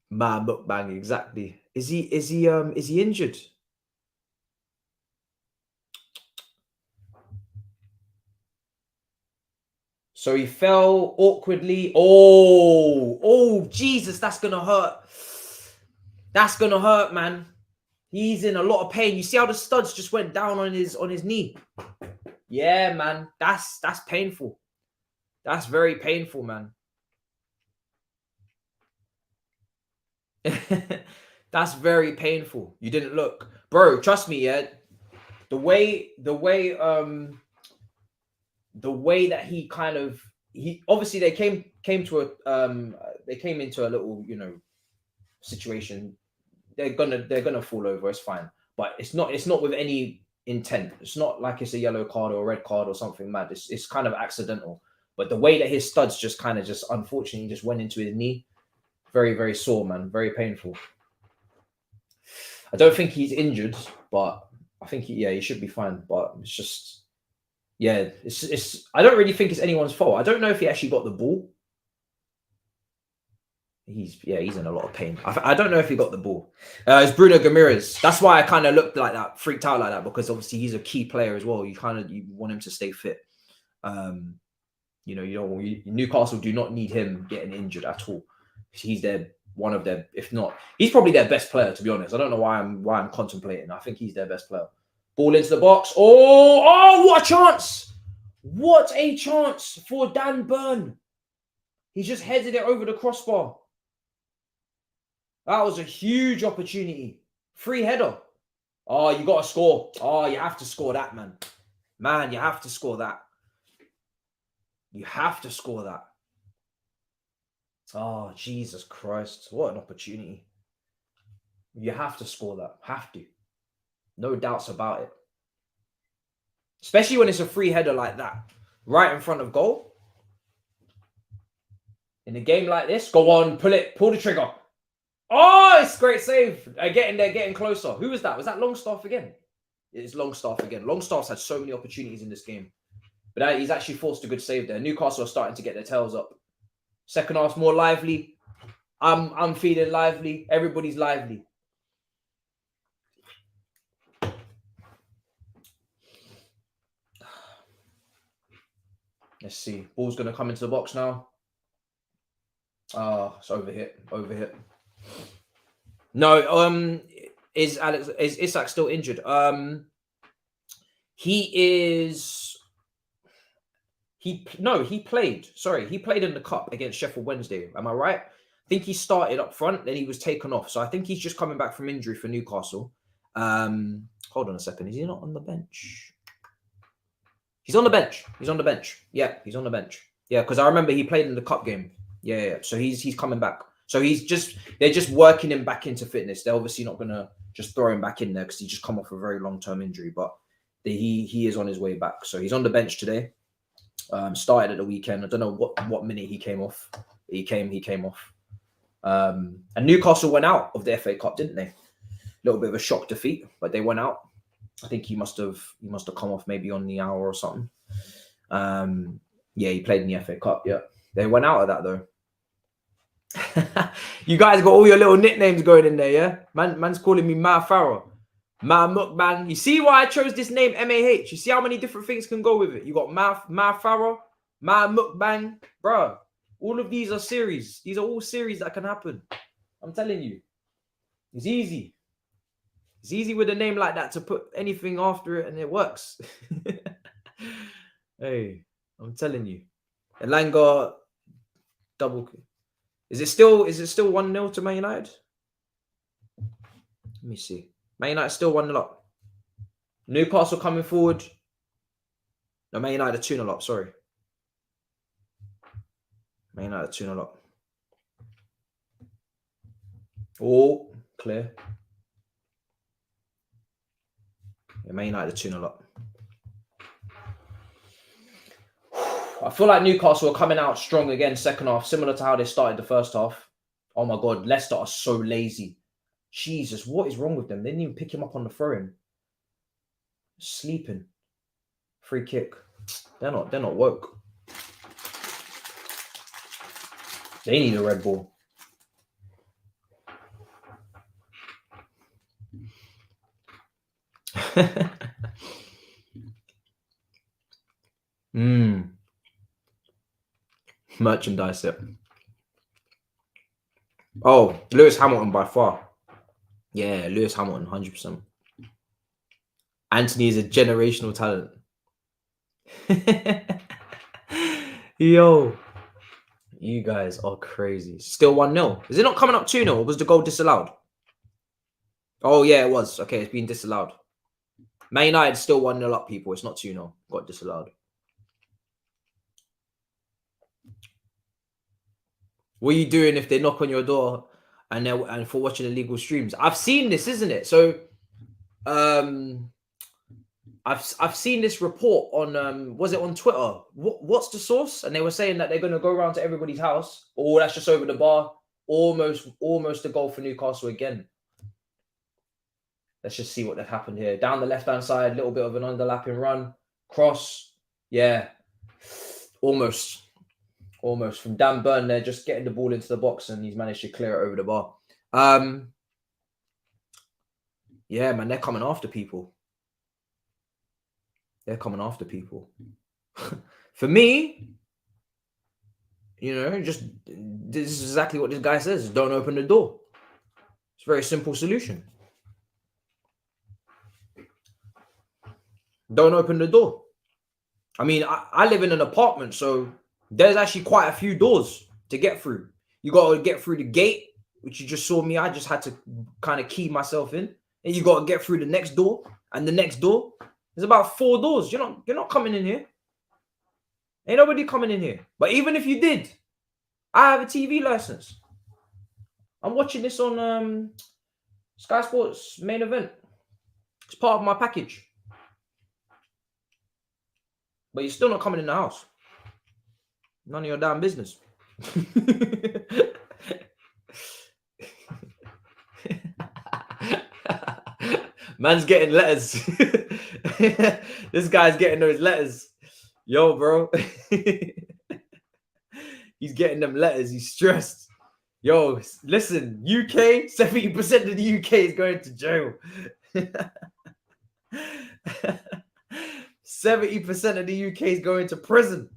S1: Man, mukbang, exactly. Is he injured? So he fell awkwardly. Oh, Jesus, that's going to hurt. That's going to hurt, man. He's in a lot of pain. You see how the studs just went down on his knee? Yeah, man. That's painful. That's very painful, man. That's very painful. You didn't look. Bro, trust me, yeah. The way that he obviously they came into a little, situation. They're gonna fall over. It's fine, but it's not with any intent. It's not like it's a yellow card or a red card or something mad. It's kind of accidental. But the way that his studs just unfortunately just went into his knee, very, very sore, man. Very painful. I don't think he's injured, but I think he should be fine. But it's just Yeah, it's. I don't really think it's anyone's fault. I don't know if he actually got the ball. He's in a lot of pain. I don't know if he got the ball. It's Bruno Ramirez. That's why I kind of looked like that, freaked out like that, because obviously he's a key player as well. You want him to stay fit. Newcastle do not need him getting injured at all. He's one of their, if not, he's probably their best player, to be honest. I don't know why I'm contemplating. I think he's their best player. Ball into the box. Oh, what a chance! What a chance for Dan Burn. He just headed it over the crossbar. That was a huge opportunity. Free header. Oh, you got to score. Oh, you have to score that, man. Man, you have to score that. You have to score that. Oh, Jesus Christ. What an opportunity. You have to score that. Have to. No doubts about it. Especially when it's a free header like that. Right in front of goal. In a game like this, go on, pull the trigger. Oh, it's a great save. Getting closer. Who was that? Was that Longstaff again? It's Longstaff again. Longstaff's had so many opportunities in this game. But he's actually forced a good save there. Newcastle are starting to get their tails up. Second half's more lively. I'm feeling lively. Everybody's lively. Let's see. Ball's going to come into the box now. Oh, it's overhit. No, is Isak still injured? He played. Sorry, he played in the cup against Sheffield Wednesday. Am I right? I think he started up front, then he was taken off. So I think he's just coming back from injury for Newcastle. Hold on a second. Is he not on the bench? He's on the bench. Yeah, he's on the bench. Yeah, because I remember he played in the cup game. Yeah. So he's coming back. So they're just working him back into fitness. They're obviously not gonna just throw him back in there because he just come off a very long-term injury. But he is on his way back. So he's on the bench today. Started at the weekend. I don't know what minute he came off. He came off. And Newcastle went out of the FA Cup, didn't they? A little bit of a shock defeat, but they went out. I think he must have come off maybe on the hour or something. He played in the FA Cup. Yeah, they went out of that though. You guys got all your little nicknames going in there, yeah? Man's calling me Ma Farrow, Ma Mukbang. You see why I chose this name, MAH? You see how many different things can go with it? You got Ma Farrow, Ma Mukbang, bro. All of these are series. These are all series that can happen. I'm telling you, it's easy. It's easy with a name like that to put anything after it, and it works. Hey, I'm telling you, Elanga double. Is it still 1-0 to Man United? Let me see. Man United still 1-0 up. Newcastle coming forward. No, Man United 2-0 up. Sorry. Man United 2-0 up. Oh, clear. Yeah, Man United 2-0 up. I feel like Newcastle are coming out strong again second half, similar to how they started the first half. Oh my God, Leicester are so lazy. Jesus, what is wrong with them? They didn't even pick him up on the throw-in. Sleeping. Free kick. They're not woke. They need a red ball. Merchandise it. Oh, Lewis Hamilton by far. Yeah, Lewis Hamilton, 100%. Anthony is a generational talent. Yo, you guys are crazy. Still 1-0. Is it not coming up 2-0? Or was the goal disallowed? Oh, yeah, it was. Okay, it's been disallowed. Man United still 1-0 up, people. It's not 2-0. Got disallowed. What are you doing if they knock on your door and for watching illegal streams? I've seen this, isn't it? So, I've seen this report on was it on Twitter? What's the source? And they were saying that they're going to go around to everybody's house. Oh, that's just over the bar. Almost a goal for Newcastle again. Let's just see what that happened here. Down the left-hand side, little bit of an underlapping run. Cross. Yeah, almost from Dan Burn there, just getting the ball into the box, and he's managed to clear it over the bar. Yeah, man, they're coming after people. They're coming after people. For me, you know, just this is exactly what this guy says. Don't open the door. It's a very simple solution. Don't open the door. I mean, I live in an apartment, so there's actually quite a few doors to get through. You got to get through the gate, which you just saw me. I just had to kind of key myself in. And you got to get through the next door and the next door. There's about 4 doors. You're not coming in here. Ain't nobody coming in here. But even if you did, I have a TV license. I'm watching this on Sky Sports main event. It's part of my package. But you're still not coming in the house. None of your damn business. Man's getting letters. This guy's getting those letters. Yo, bro. He's getting them letters. He's stressed. Yo, listen, UK, 70% of the UK is going to jail. 70% of the UK is going to prison.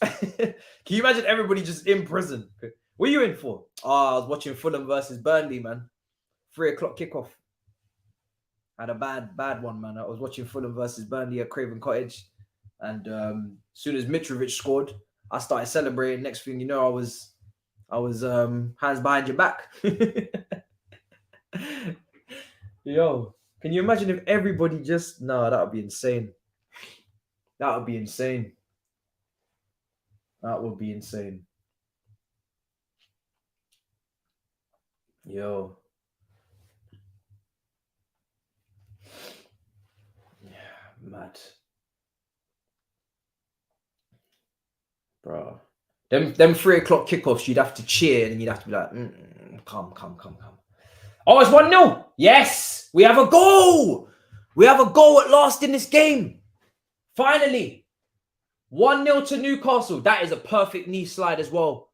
S1: Can you imagine everybody just in prison? What are you in for? Oh, I was watching Fulham versus Burnley, man. 3 o'clock kickoff. Had a bad one, man. I was watching Fulham versus Burnley at Craven Cottage. And as soon as Mitrovic scored, I started celebrating. Next thing you know, I was hands behind your back. Yo, can you imagine if everybody just... No, that would be insane. That would be insane. That would be insane. Yo. Yeah, mad. Bro. Them 3 o'clock kickoffs, you'd have to cheer and you'd have to be like, come. Oh, it's 1-0. Yes, we have a goal. We have a goal at last in this game. Finally. 1-0 to Newcastle. That is a perfect knee slide as well.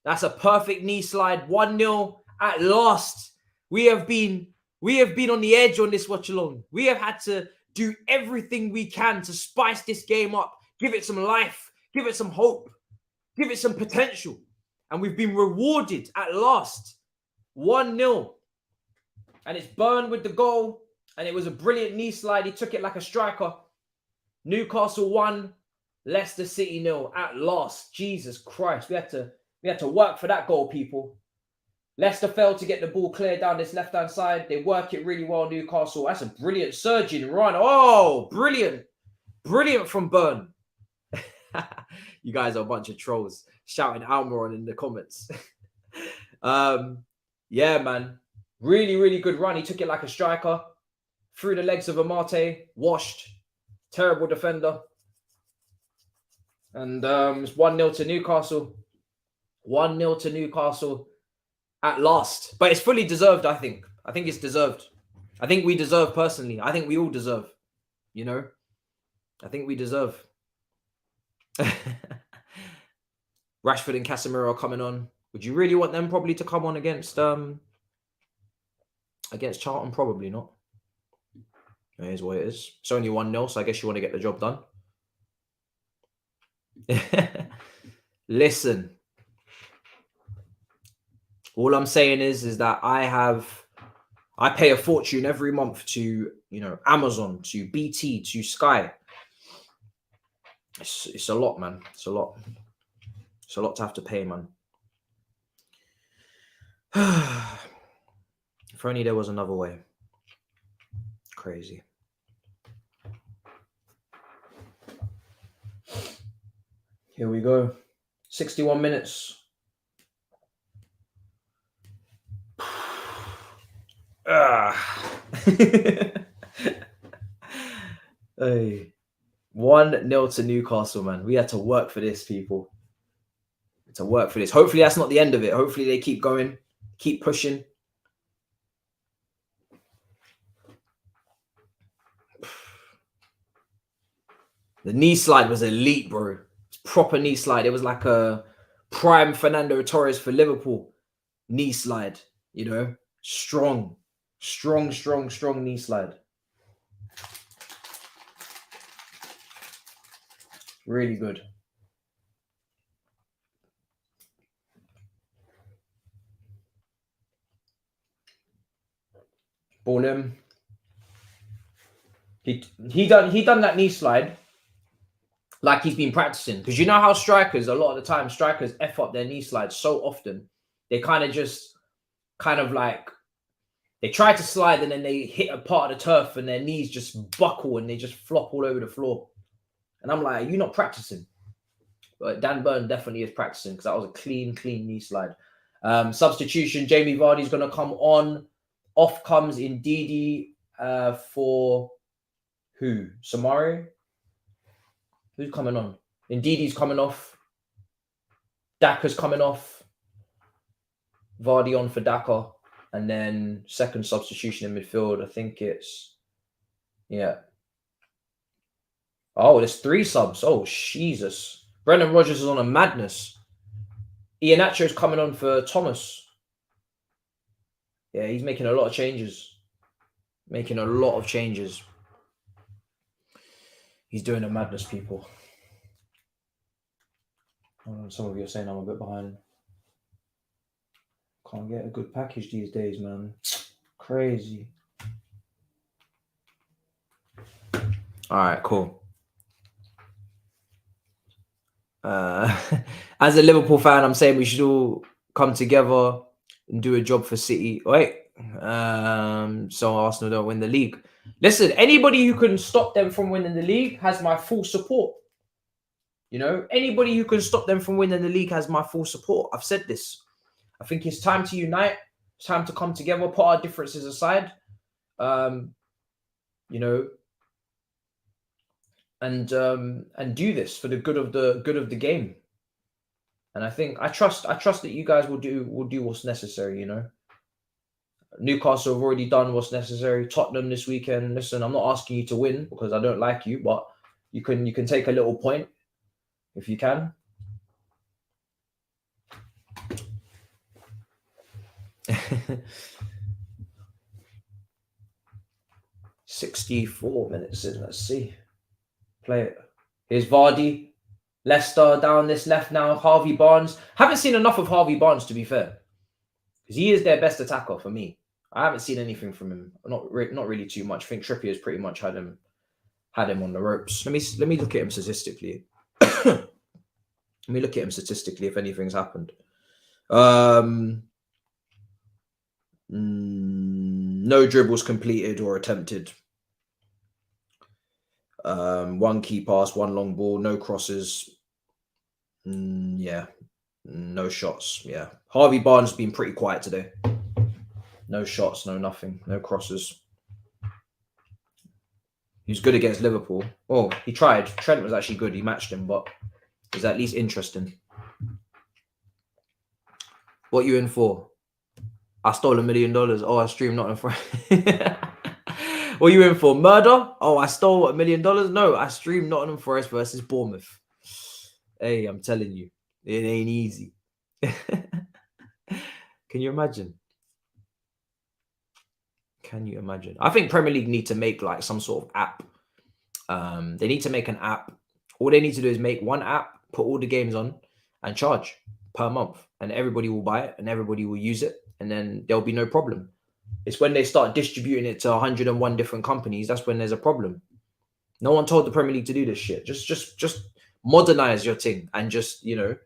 S1: That's a perfect knee slide. 1-0 at last. We have been on the edge on this watch-along. We have had to do everything we can to spice this game up, give it some life, give it some hope, give it some potential. And we've been rewarded at last. 1-0. And it's Burn with the goal. And it was a brilliant knee slide. He took it like a striker. Newcastle 1, Leicester City 0 at last. Jesus Christ. We had to work for that goal, people. Leicester failed to get the ball clear down this left-hand side. They work it really well, Newcastle. That's a brilliant surging run. Oh, brilliant. Brilliant from Burn. You guys are a bunch of trolls shouting Almiron in the comments. Yeah, man. Really, really good run. He took it like a striker. Through the legs of Amate. Washed. Terrible defender. And it's 1-0 to Newcastle. 1-0 to Newcastle at last. But it's fully deserved, I think. I think it's deserved. I think we deserve personally. I think we all deserve. You know? I think we deserve. Rashford and Casemiro are coming on. Would you really want them probably to come on against Charlton? Probably not. It is what it is. It's only 1-0, so I guess you want to get the job done. Listen. All I'm saying is that I pay a fortune every month to, Amazon, to BT, to Sky. It's a lot, man. It's a lot. It's a lot to have to pay, man. If only there was another way. Crazy. Here we go. 61 minutes. Hey. 1-0 to Newcastle, man. We had to work for this, people. To work for this. Hopefully that's not the end of it. Hopefully they keep going, keep pushing. The knee slide was elite, bro. It's proper knee slide. It was like a prime Fernando Torres for Liverpool knee slide, you know, strong knee slide. Really good. Ball him. He done that knee slide like he's been practicing, because you know how strikers, a lot of the time strikers F up their knee slides so often. They kind of like they try to slide and then they hit a part of the turf and their knees just buckle and they just flop all over the floor. And I'm like, you're not practicing. But Dan Burn definitely is practicing, because that was a clean knee slide. Substitution, Jamie Vardy's going to come on. Off comes Ndidi for who? Samari? Who's coming on? Ndidi's coming off. Daka's coming off. Vardy on for Daka. And then second substitution in midfield, I think it's... Yeah. Oh, there's 3 subs. Oh, Jesus. Brendan Rodgers is on a madness. Iheanacho's coming on for Thomas. Yeah, he's making a lot of changes. He's doing a madness, people. Some of you are saying I'm a bit behind. Can't get a good package these days, man. Crazy. All right, cool. As a Liverpool fan, I'm saying we should all come together and do a job for City. Wait, so Arsenal don't win the league. Listen, anybody who can stop them from winning the league has my full support. You know, anybody who can stop them from winning the league has my full support. I've said this. I think it's time to unite. It's time to come together, put our differences aside. You know, and do this for the good of the game. And I trust that you guys will do what's necessary, you know. Newcastle have already done what's necessary. Tottenham this weekend. Listen, I'm not asking you to win because I don't like you, but you can take a little point if you can. $64 minutes in. Let's see. Play it. Here's Vardy. Leicester down this left now. Harvey Barnes. Haven't seen enough of Harvey Barnes, to be fair, because he is their best attacker for me. I haven't seen anything from him. Not really too much. I think Trippier's pretty much had him on the ropes. Let me look at him statistically. Let me look at him statistically if anything's happened. No dribbles completed or attempted. 1 key pass, 1 long ball, no crosses. Yeah, no shots. Yeah, Harvey Barnes has been pretty quiet today. No shots, no nothing, no crosses. He was good against Liverpool. Oh, he tried. Trent was actually good. He matched him, but it was at least interesting. What you in for? I stole $1 million. Oh, I streamed Nottingham Forest. What you in for? Murder? Oh, I stole $1 million? No, I streamed Nottingham Forest versus Bournemouth. Hey, I'm telling you, it ain't easy. Can you imagine? Can you imagine? I think Premier League need to make like some sort of app. They need to make an app. All they need to do is make one app, put all the games on, and charge per month. And everybody will buy it and everybody will use it. And then there'll be no problem. It's when they start distributing it to 101 different companies, that's when there's a problem. No one told the Premier League to do this shit. Just modernize your thing and just, you know,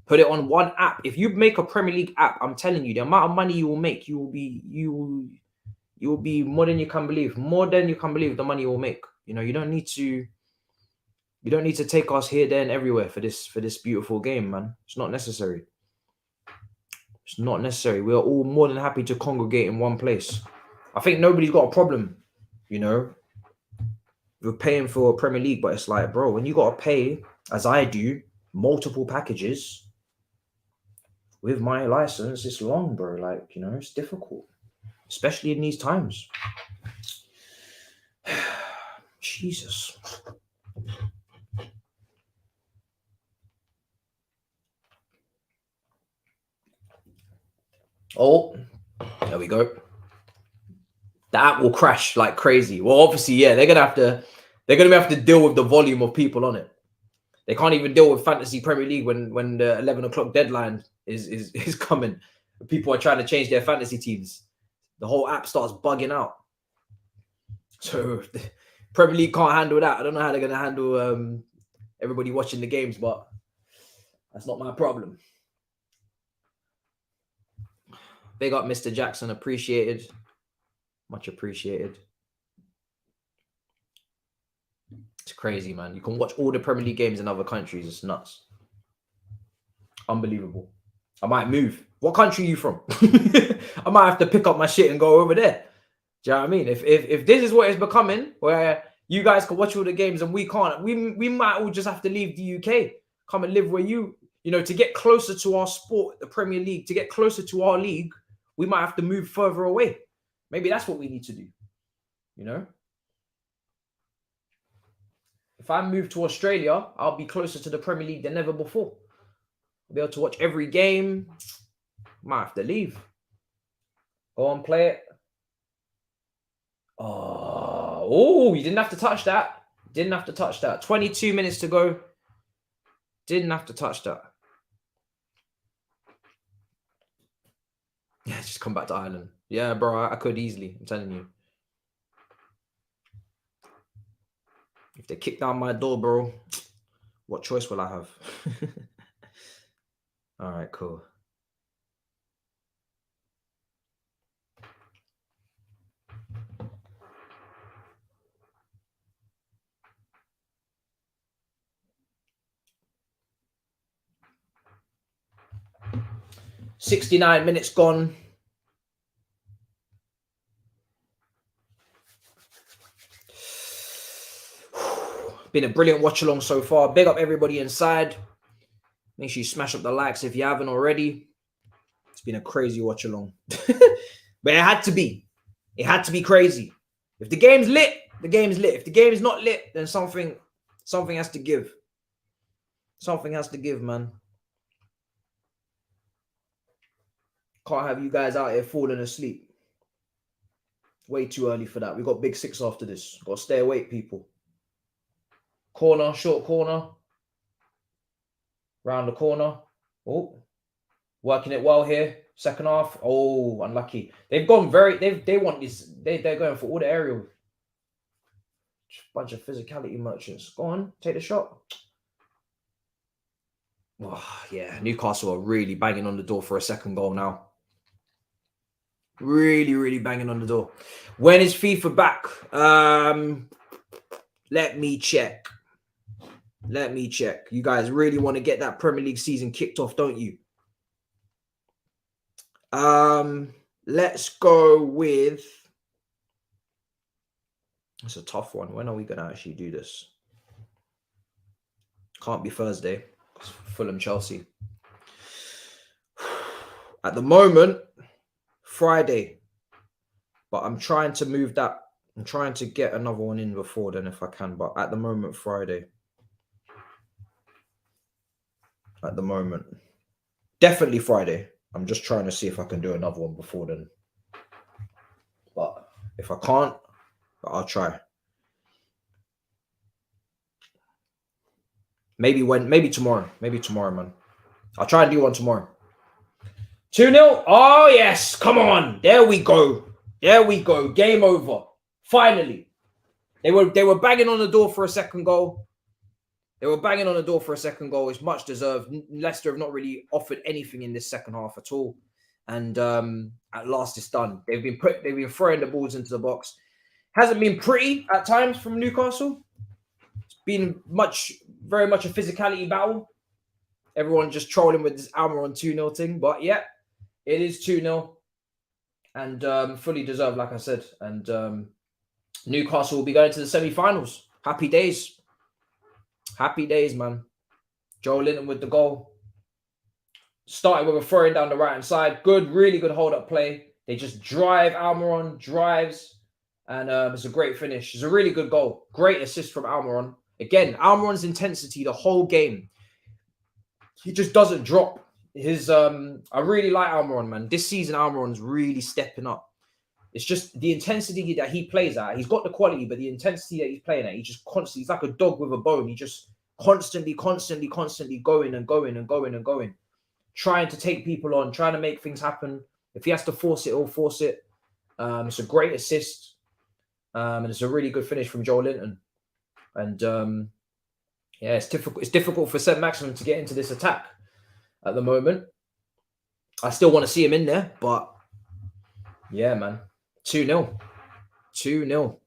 S1: put it on one app. If you make a Premier League app, I'm telling you, the amount of money you will make, you will be more than you can believe. More than you can believe the money you will make. You know, you don't need to take us here, there, and everywhere for this beautiful game, man. It's not necessary. It's not necessary. We are all more than happy to congregate in one place. I think nobody's got a problem, you know, with paying for a Premier League, but it's like, bro, when you got to pay, as I do, multiple packages with my license, it's long, bro. Like, you know, it's difficult, especially in these times. Jesus. Oh, there we go. The app will crash like crazy. Well, obviously, yeah, they're gonna have to deal with the volume of people on it. They can't even deal with Fantasy Premier League when the 11 o'clock deadline is coming. People are trying to change their fantasy teams. The whole app starts bugging out. So Premier League can't handle that. I don't know how they're gonna handle everybody watching the games, but that's not my problem. Big up, Mr. Jackson. Appreciated. Much appreciated. It's crazy, man. You can watch all the Premier League games in other countries. It's nuts. Unbelievable. I might move. What country are you from? I might have to pick up my shit and go over there. Do you know what I mean? If this is what it's becoming, where you guys can watch all the games and we can't, we might all just have to leave the UK, come and live where you know, to get closer to our sport, the Premier League, to get closer to our league, we might have to move further away. Maybe that's what we need to do, you know? If I move to Australia, I'll be closer to the Premier League than ever before. I'll be able to watch every game. Might have to leave. Go on, play it. Oh, you didn't have to touch that. Didn't have to touch that. 22 minutes to go. Didn't have to touch that. Yeah, just come back to Ireland. Yeah, bro, I could easily. I'm telling you. If they kick down my door, bro, what choice will I have? All right, cool. $69 minutes gone. Been a brilliant watch along so far. Big up everybody inside. Make sure you smash up the likes if you haven't already. It's been a crazy watch along. But it had to be. It had to be crazy. If the game's lit, the game's lit. If the game is not lit, then something has to give. Something has to give, man. Can't have you guys out here falling asleep. Way too early for that. We got big six after this. Got to stay awake, people. Corner, short corner. Round the corner. Oh, working it well here. Second half. Oh, unlucky. They've gone very. They want this. They're going for all the aerial. Bunch of physicality merchants. Go on, take the shot. Oh, yeah, Newcastle are really banging on the door for a second goal now. Really, really banging on the door. When is FIFA back? Let me check. Let me check. You guys really want to get that Premier League season kicked off, don't you? Let's go with... It's a tough one. When are we going to actually do this? Can't be Thursday. Fulham, Chelsea. At the moment, Friday. But I'm trying to move that. I'm trying to get another one in before then if I can. But at the moment, Friday. At the moment. Definitely Friday. I'm just trying to see if I can do another one before then. But if I can't, I'll try. Maybe tomorrow. Maybe tomorrow, man. I'll try and do one tomorrow. 2-0. Oh, yes. Come on. There we go. There we go. Game over. Finally. They were banging on the door for a second goal. It's much deserved. Leicester have not really offered anything in this second half at all. And at last it's done. They've been throwing the balls into the box. Hasn't been pretty at times from Newcastle. It's been very much a physicality battle. Everyone just trolling with this Almiron 2-0 thing. But yeah, it is 2-0. And fully deserved, like I said. And Newcastle will be going to the semi-finals. Happy days. Happy days, man. Joe Linton with the goal. Started with a throw-in down the right-hand side. Good, really good hold-up play. They just drive. Almiron drives. And it's a great finish. It's a really good goal. Great assist from Almiron. Again, Almiron's intensity the whole game. He just doesn't drop. I really like Almiron, man. This season, Almiron's really stepping up. It's just the intensity that he plays at. He's got the quality, but the intensity that he's playing at, he's like a dog with a bone. He just constantly going and going, trying to take people on, trying to make things happen. If he has to force it, he'll force it. It's a great assist. And it's a really good finish from Joel Linton. And yeah, it's difficult. It's difficult for St. Maximin to get into this attack at the moment. I still want to see him in there, but yeah, man. 2-0. 2-0.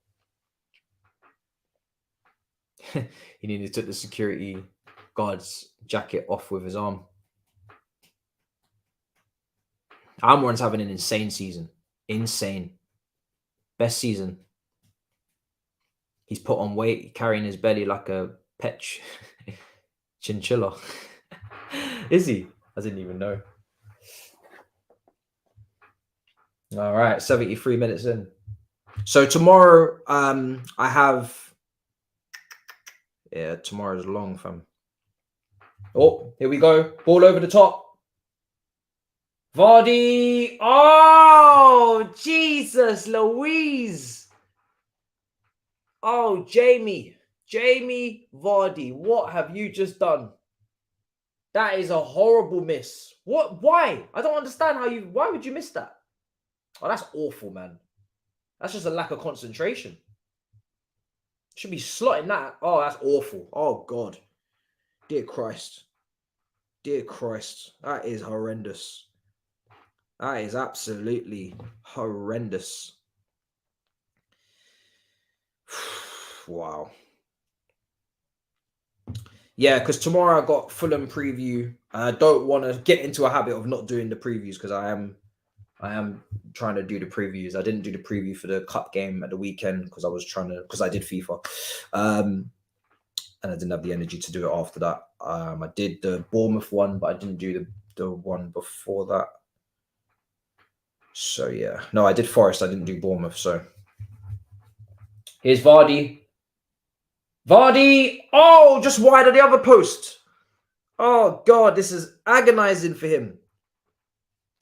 S1: He nearly took the security guard's jacket off with his arm. Almiron's having an insane season. Insane. Best season. He's put on weight, carrying his belly like a pet chinchilla. Is he? I didn't even know. All right, 73 minutes in. So tomorrow, I have... Yeah, tomorrow's long, fam. Oh, here we go. Ball over the top. Vardy. Oh, Jesus Louise. Oh, Jamie Vardy, what have you just done? That is a horrible miss. What? Why? I don't understand why would you miss that? Oh, that's awful, man. That's just a lack of concentration. Should be slotting that. Oh, that's awful. Oh, God. Dear Christ. Dear Christ. That is horrendous. That is absolutely horrendous. Wow. Yeah, because tomorrow I got Fulham preview. I don't want to get into a habit of not doing the previews because I am trying to do the previews. I didn't do the preview for the cup game at the weekend because I did FIFA. And I didn't have the energy to do it after that. I did the Bournemouth one, but I didn't do the one before that. So yeah. No, I did Forest. I didn't do Bournemouth. So here's Vardy. Vardy! Oh, just wide of the other post. Oh, God, this is agonizing for him.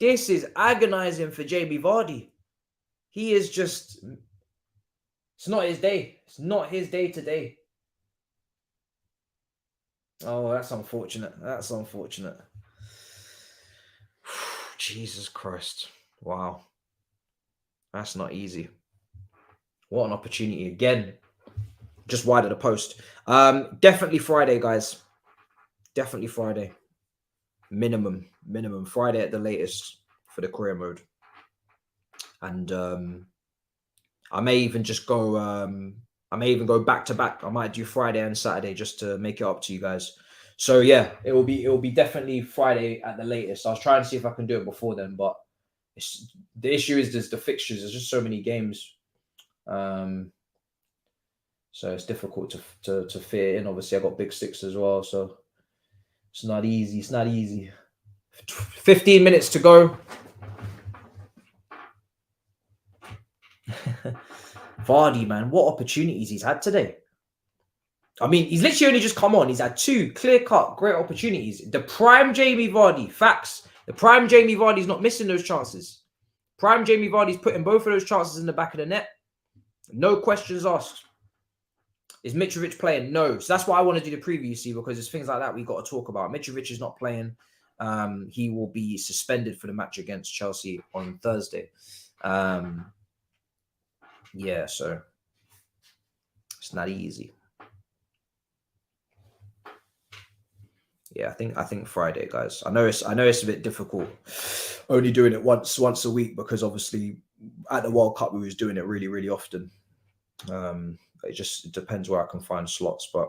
S1: This is agonizing for Jamie Vardy. He is just... It's not his day. It's not his day today. Oh, that's unfortunate. That's unfortunate. Jesus Christ. Wow. That's not easy. What an opportunity again. Just wide of the post. Definitely Friday, guys. Definitely Friday. Minimum Friday at the latest for the career mode. And I may even just go back to back. I might do Friday and Saturday just to make it up to you guys. So yeah, it will be definitely Friday at the latest. I was trying to see if I can do it before then, but the issue is there's the fixtures. There's just so many games. So it's difficult to fit in. Obviously, I got big sticks as well, so it's not easy. It's not easy. 15 minutes to go. Vardy, man, what opportunities he's had today. I mean, he's literally only just come on. He's had two clear-cut, great opportunities. The prime Jamie Vardy, facts. The prime Jamie Vardy's not missing those chances. Prime Jamie Vardy's putting both of those chances in the back of the net. No questions asked. Is Mitrovic playing? No. So that's why I want to do the preview, see, because there's things like that we got to talk about. Mitrovic is not playing. He will be suspended for the match against Chelsea on Thursday. Yeah, so it's not easy. Yeah, I think Friday, guys. I know it's a bit difficult only doing it once a week because obviously at the World Cup we was doing it really, really often. It just depends where I can find slots, but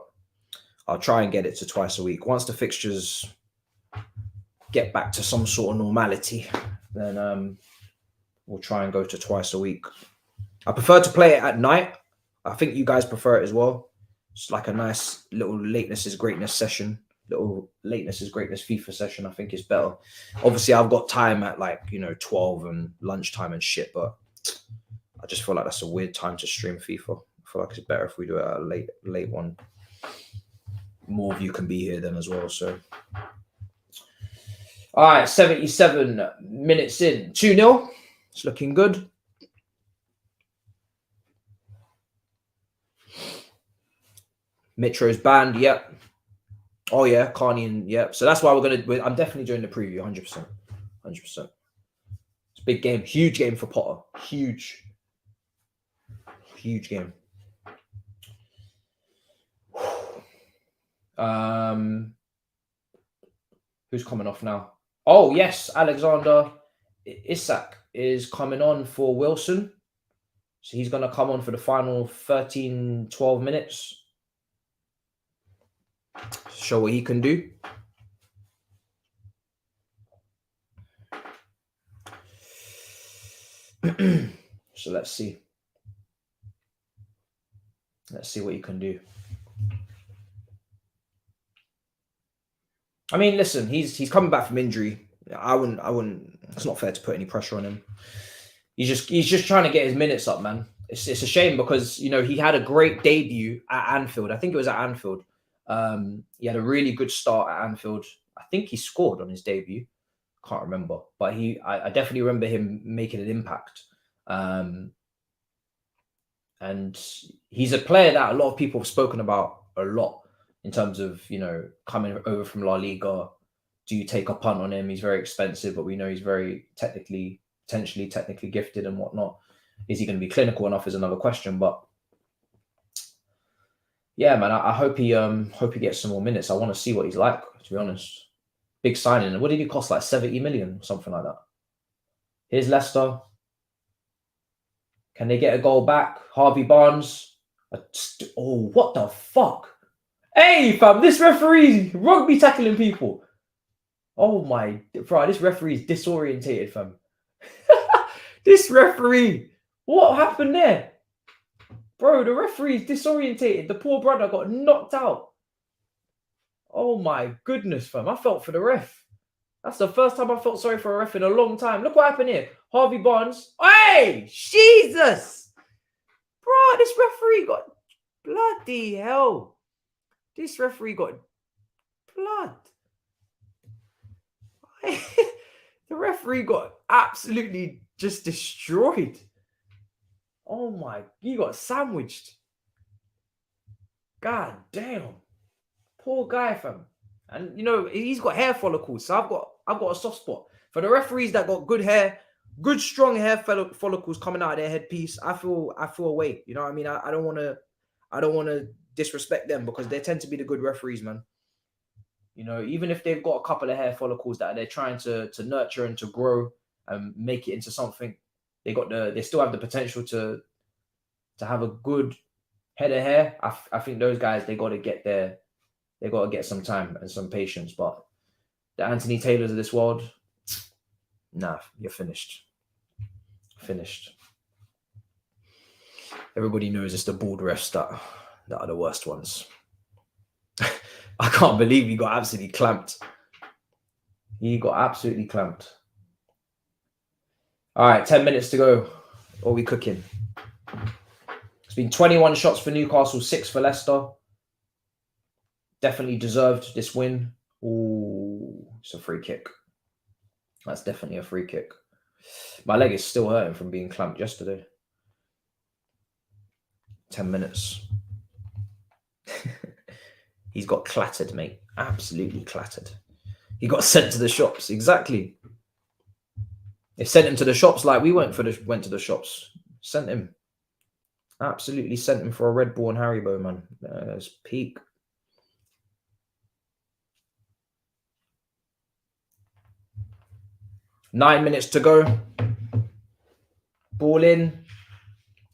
S1: I'll try and get it to twice a week. Once the fixtures get back to some sort of normality, then we'll try and go to twice a week. I prefer to play it at night. I think you guys prefer it as well. It's like a nice little Lateness is Greatness session. Little Lateness is Greatness FIFA session. I think it's better. Obviously, I've got time at 12 and lunchtime and shit, but I just feel like that's a weird time to stream FIFA. I feel like it's better if we do it at a late one. More of you can be here then as well. So All right, 77 minutes in. 2-0. It's looking good. Mitro's banned. Yep. Oh, yeah. Carney and yep. So that's why I'm definitely doing the preview. 100%. 100%. It's a big game. Huge game for Potter. Huge game. Who's coming off now? Oh, yes. Alexander Isak is coming on for Wilson. So he's going to come on for the final 13, 12 minutes. Show what he can do. So let's see. Let's see what he can do. I mean, listen, he's coming back from injury. I wouldn't. It's not fair to put any pressure on him. He's just trying to get his minutes up, man. It's a shame because he had a great debut at Anfield. I think it was at Anfield. He had a really good start at Anfield. I think he scored on his debut. Can't remember, but I definitely remember him making an impact. And he's a player that a lot of people have spoken about a lot in terms of, coming over from La Liga. Do you take a punt on him? He's very expensive, but we know he's very potentially technically gifted and whatnot. Is he going to be clinical enough is another question. But yeah, man, I hope he gets some more minutes. I want to see what he's like, to be honest. Big signing. What did he cost? Like 70 million, something like that. Here's Leicester. Can they get a goal back? Harvey Barnes. Oh, what the fuck? Hey, fam, this referee rugby tackling people. Oh my, bro, this referee is disorientated, fam. This referee, what happened there? Bro, the referee is disorientated. The poor brother got knocked out. Oh my goodness, fam. I felt for the ref. That's the first time I felt sorry for a ref in a long time. Look what happened here. Harvey Barnes. Hey, Jesus. Bro, this referee got bloody hell. This referee got blood. The referee got absolutely just destroyed. Oh my, he got sandwiched. God damn. Poor guy, fam. And he's got hair follicles, so I've got a soft spot. For the referees that got good hair, good strong hair follicles coming out of their headpiece, I feel away. You know what I mean? I don't wanna disrespect them because they tend to be the good referees, man. Even if they've got a couple of hair follicles that they're trying to nurture and to grow and make it into something, they still have the potential to have a good head of hair. I think those guys, they got to get some time and some patience. But the Anthony Taylors of this world, nah, you're finished. Finished. Everybody knows it's the bald refs that are the worst ones. I can't believe he got absolutely clamped. He got absolutely clamped. All right, 10 minutes to go. What are we cooking? It's been 21 shots for Newcastle, 6 for Leicester. Definitely deserved this win. Ooh, it's a free kick. That's definitely a free kick. My leg is still hurting from being clamped yesterday. 10 minutes. He's got clattered, mate. Absolutely clattered. He got sent to the shops. Exactly. They sent him to the shops like we went to the shops. Sent him. Absolutely sent him for a Red Bull and Haribo, man. That's peak. Nine minutes to go. Ball in.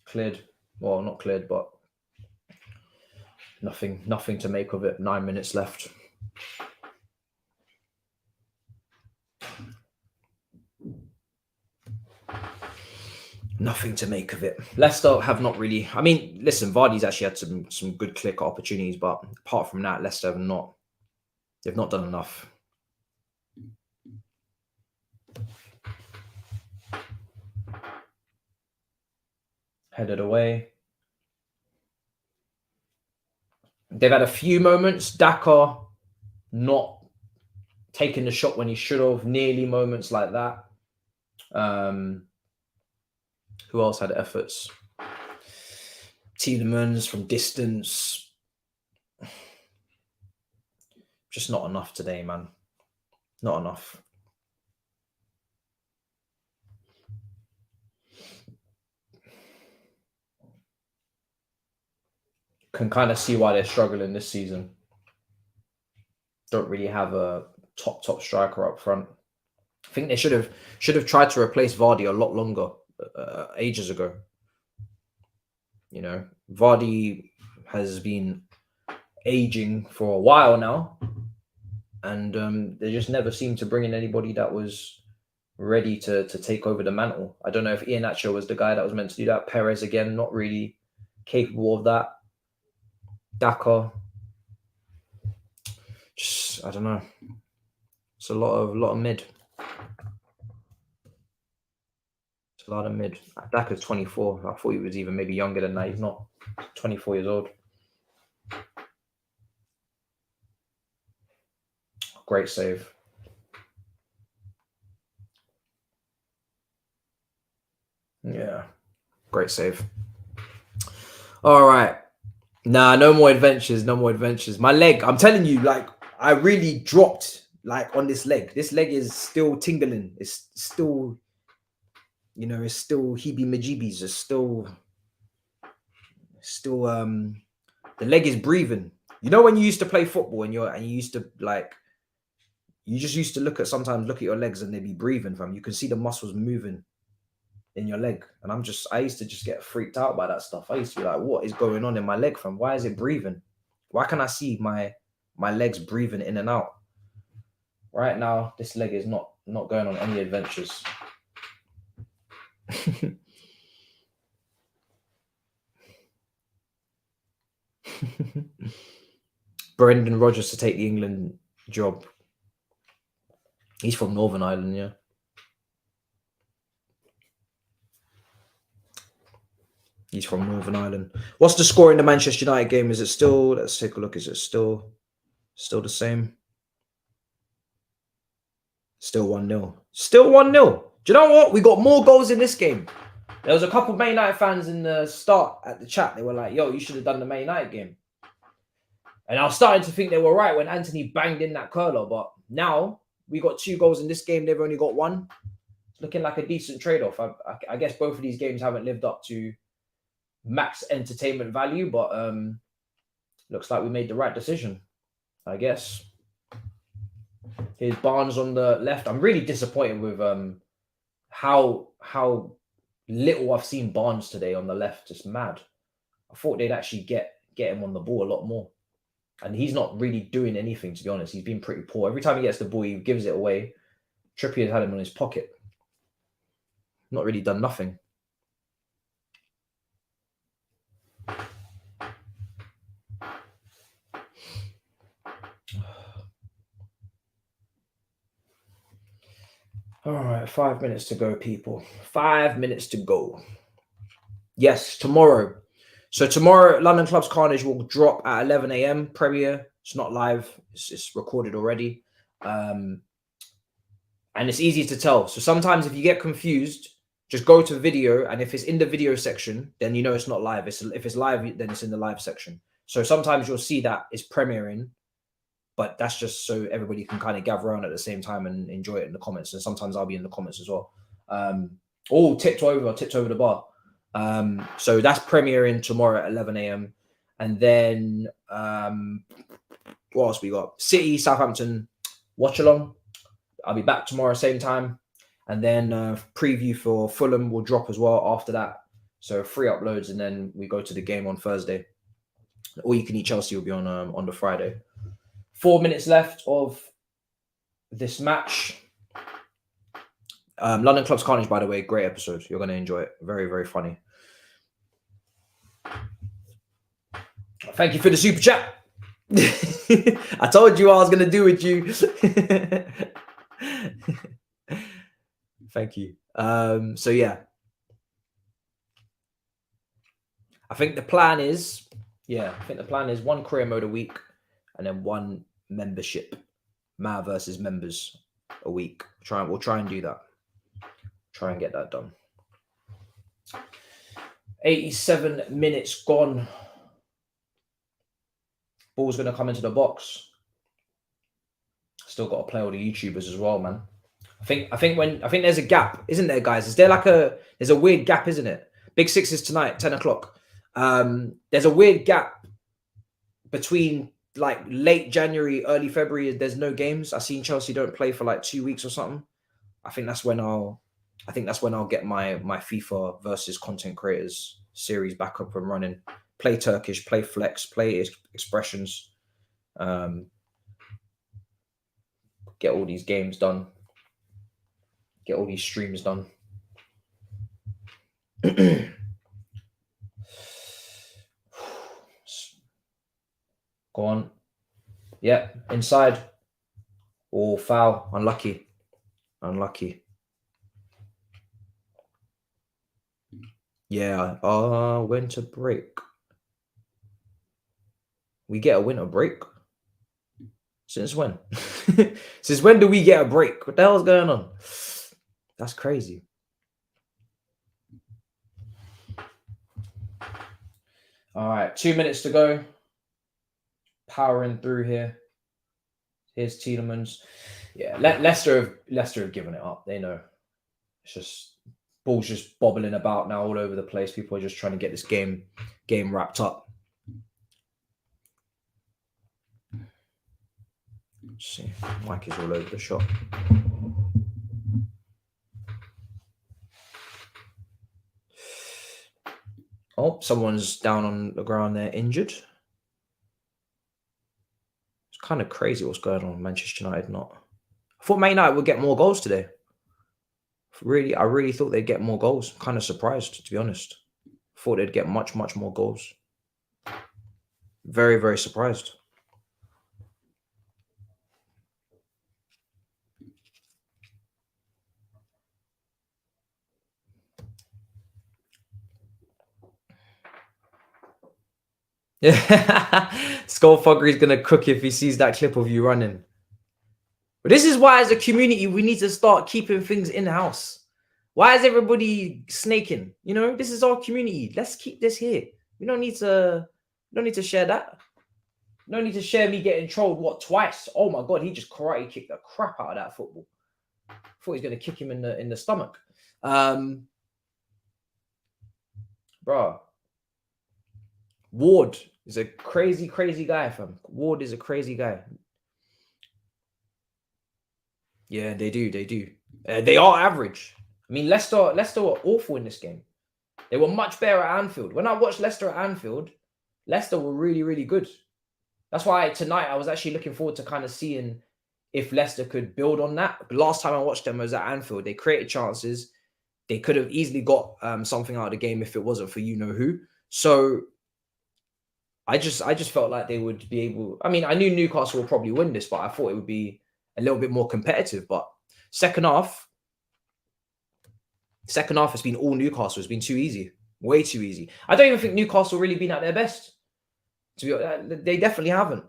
S1: Cleared. Well, not cleared, but nothing to make of it. 9 minutes left. Nothing to make of it. Leicester have not really. I mean, listen, Vardy's actually had some good click opportunities, but apart from that, Leicester have not. They've not done enough. Headed away. They've had a few moments. Dakar not taking the shot when he should have, nearly moments like that. Who else had efforts? Tielemans from distance. Just not enough today, man. Not enough. Can kind of see why they're struggling this season. Don't really have a top striker up front. I think they should have tried to replace Vardy a lot longer, ages ago. You know, Vardy has been aging for a while now, and they just never seemed to bring in anybody that was ready to take over the mantle. I don't know if Iheanacho was the guy that was meant to do that. Perez, again, not really capable of that. Daka, just, I don't know. It's a lot of mid. It's a lot of mid. Daka's 24. I thought he was even maybe younger than that. He's not. 24 years old. Great save. Yeah. Great save. All right. Nah, no more adventures. No more adventures. My leg, I'm telling you, like, I really dropped, like, on this leg. This leg is still tingling. It's still, you know, it's still heebie-majibis. It's still, the leg is breathing. You know when you used to play football and you used to, like, you just used to sometimes look at your legs and they'd be breathing, fam. You can see the muscles moving in your leg. And I used to just get freaked out by that stuff. I used to be like, what is going on in my leg, fam? Why is it breathing? Why can I see my legs breathing in and out? Right now, this leg is not going on any adventures. Brendan Rodgers to take the England job. He's from Northern Ireland, yeah. He's from Northern Ireland. What's the score in the Manchester United game? Is it still, let's take a look. Is it still the same? Still 1-0. Still 1-0. Do you know what? We got more goals in this game. There was a couple of Man United fans in the start at the chat. They were like, yo, you should have done the Man United game. And I was starting to think they were right when Anthony banged in that curler. But now we got 2 goals in this game. They've only got 1. It's looking like a decent trade-off. I guess both of these games haven't lived up to max entertainment value, but looks like we made the right decision, I guess. Here's Barnes on the left. I'm really disappointed with how little I've seen Barnes today on the left. Just mad. I thought they'd actually get him on the ball a lot more. And he's not really doing anything, to be honest. He's been pretty poor. Every time he gets the ball, he gives it away. Trippier's had him in his pocket. Not really done nothing. All right, 5 minutes to go, people. 5 minutes to go. Yes, tomorrow. So tomorrow, London Clubs Carnage will drop at 11 a.m. premiere. It's not live. It's recorded already. And it's easy to tell. So sometimes if you get confused, just go to video. And if it's in the video section, then you know it's not live. If it's live, then it's in the live section. So sometimes you'll see that it's premiering. But that's just so everybody can kind of gather around at the same time and enjoy it in the comments. And sometimes I'll be in the comments as well. Tipped over the bar. So that's premiering tomorrow at 11 a.m. And then what else we got? City, Southampton, Watchalong. I'll be back tomorrow, same time. And then preview for Fulham will drop as well after that. So 3 uploads, and then we go to the game on Thursday. All you can eat Chelsea will be on the Friday. 4 minutes left of this match. London Clubs Carnage, by the way, great episode. You're going to enjoy it. Very, very funny. Thank you for the super chat. I told you what I was going to do with you. Thank you. So, yeah. I think the plan is 1 career mode a week and then 1 membership versus members a week. We'll try and do that. Try and get that done. 87 minutes gone. Ball's gonna come into the box. Still got to play all the YouTubers as well, man. I think there's a gap, isn't there, guys? Is there like there's a weird gap, isn't it? Big Sixes tonight, 10 o'clock. There's a weird gap between like late January, early February. There's no games. I seen Chelsea don't play for like 2 weeks or something. I think that's when I'll get my FIFA versus content creators series back up and running. Play Turkish, play Flex, play Expressions. Get all these games done. Get all these streams done. Go on. Yeah, inside. Oh, foul. Unlucky. Yeah. Winter break. We get a winter break? Since when? Since when do we get a break? What the hell's going on? That's crazy. All right, 2 minutes to go. Powering through here. Here's Tielemans. Yeah, Leicester have given it up. They know. It's just ball's just bobbling about now all over the place. People are just trying to get this game wrapped up. Let's see, Mike is all over the shop. Oh, someone's down on the ground there, injured. It's kind of crazy what's going on with Manchester United. I thought Man United would get more goals today. I really thought they'd get more goals. I'm kind of surprised, to be honest. Thought they'd get much more goals. Very, very surprised. Yeah, Skullfugger is gonna cook if he sees that clip of you running. But this is why, as a community, we need to start keeping things in house. Why is everybody snaking? You know, this is our community. Let's keep this here. We don't need to share that. No need to share me getting trolled twice. Oh my god, he just karate kicked the crap out of that football. I thought he was gonna kick him in the stomach. Bro. Ward is a crazy guy, fam. Ward is a crazy guy. Yeah, they do. They are average. I mean, Leicester were awful in this game. They were much better at Anfield. When I watched Leicester at Anfield, Leicester were really good. That's why tonight I was actually looking forward to kind of seeing if Leicester could build on that. Last time I watched them was at Anfield. They created chances. They could have easily got something out of the game if it wasn't for you-know-who. So I just felt like they would be able. I mean, I knew Newcastle would probably win this, but I thought it would be a little bit more competitive. But second half has been all Newcastle. It's been too easy, way too easy. I don't even think Newcastle really been at their best. To be honest, they definitely haven't.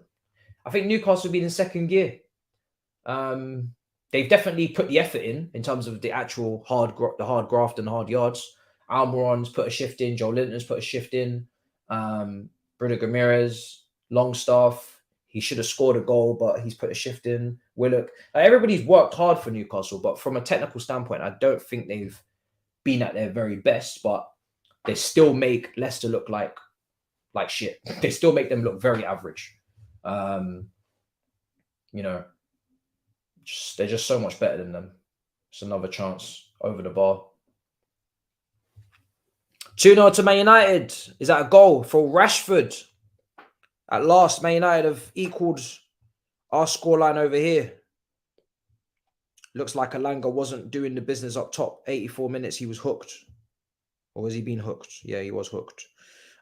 S1: I think Newcastle have been in second gear. They've definitely put the effort in terms of the actual hard graft and hard yards. Almiron's put a shift in. Joe Linton's put a shift in. Bruno Ramirez, Longstaff, he should have scored a goal, but he's put a shift in. Willock. Everybody's worked hard for Newcastle, but from a technical standpoint, I don't think they've been at their very best, but they still make Leicester look like shit. They still make them look very average. You know, they're just so much better than them. It's another chance over the bar. 2-0 to Man United. Is that a goal for Rashford? At last, Man United have equaled our scoreline over here. Looks like Alanga wasn't doing the business up top. 84 minutes, he was hooked. Or was he being hooked? Yeah, he was hooked.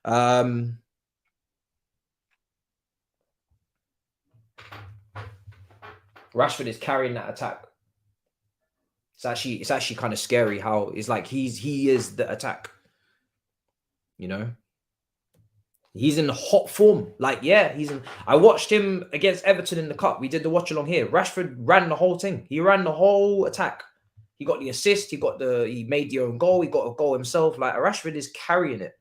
S1: Rashford is carrying that attack. It's actually kind of scary how it's like he is the attack. You know, He's in hot form. Like, yeah, he's in. I watched him against Everton in the cup. We did the watch along here. Rashford ran the whole thing. He ran the whole attack. He got the assist. He made the own goal. He got a goal himself. Like, Rashford is carrying it.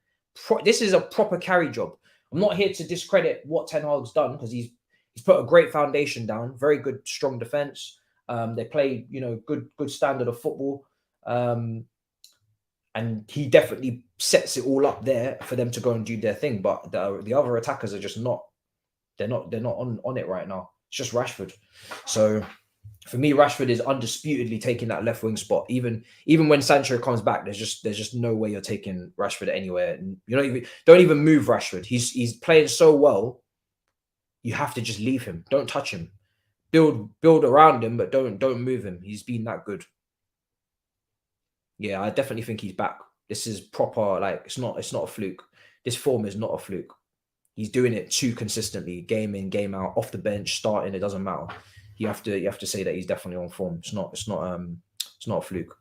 S1: This is a proper carry job. I'm not here to discredit what Ten Hag's done, because he's put a great foundation down. Very good, strong defense. They play, good standard of football. And he definitely sets it all up there for them to go and do their thing. But the other attackers are just not. They're not on it right now. It's just Rashford. So for me, Rashford is undisputedly taking that left wing spot. Even when Sancho comes back, there's just no way you're taking Rashford anywhere. And don't even move Rashford. He's playing so well. You have to just leave him. Don't touch him. Build around him, but don't move him. He's been that good. Yeah, I definitely think he's back. This is proper. Like, it's not a fluke. This form is not a fluke. He's doing it too consistently, game in, game out, off the bench, starting. It doesn't matter. You have to say that he's definitely on form. It's not a fluke.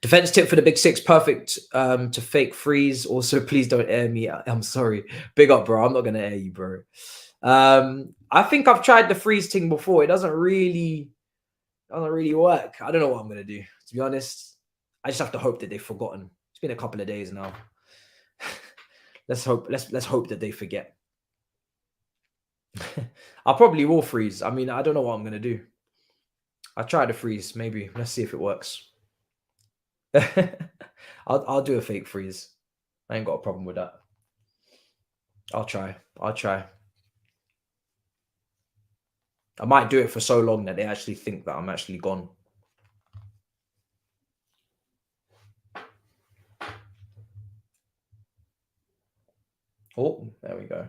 S1: Defense tip for the big six: perfect to fake freeze. Also, please don't air me. I'm sorry. Big up, bro. I'm not gonna air you, bro. I think I've tried the freeze thing before. It doesn't really work. I don't know what I'm gonna do, to be honest. I just have to hope that they've forgotten. It's been a couple of days now. Let's hope that they forget. I probably will freeze. I mean, I don't know what I'm gonna do. I'll try to freeze, maybe. Let's see if it works. I'll do a fake freeze. I ain't got a problem with that. I'll try. I might do it for so long that they actually think that I'm actually gone. Oh, there we go.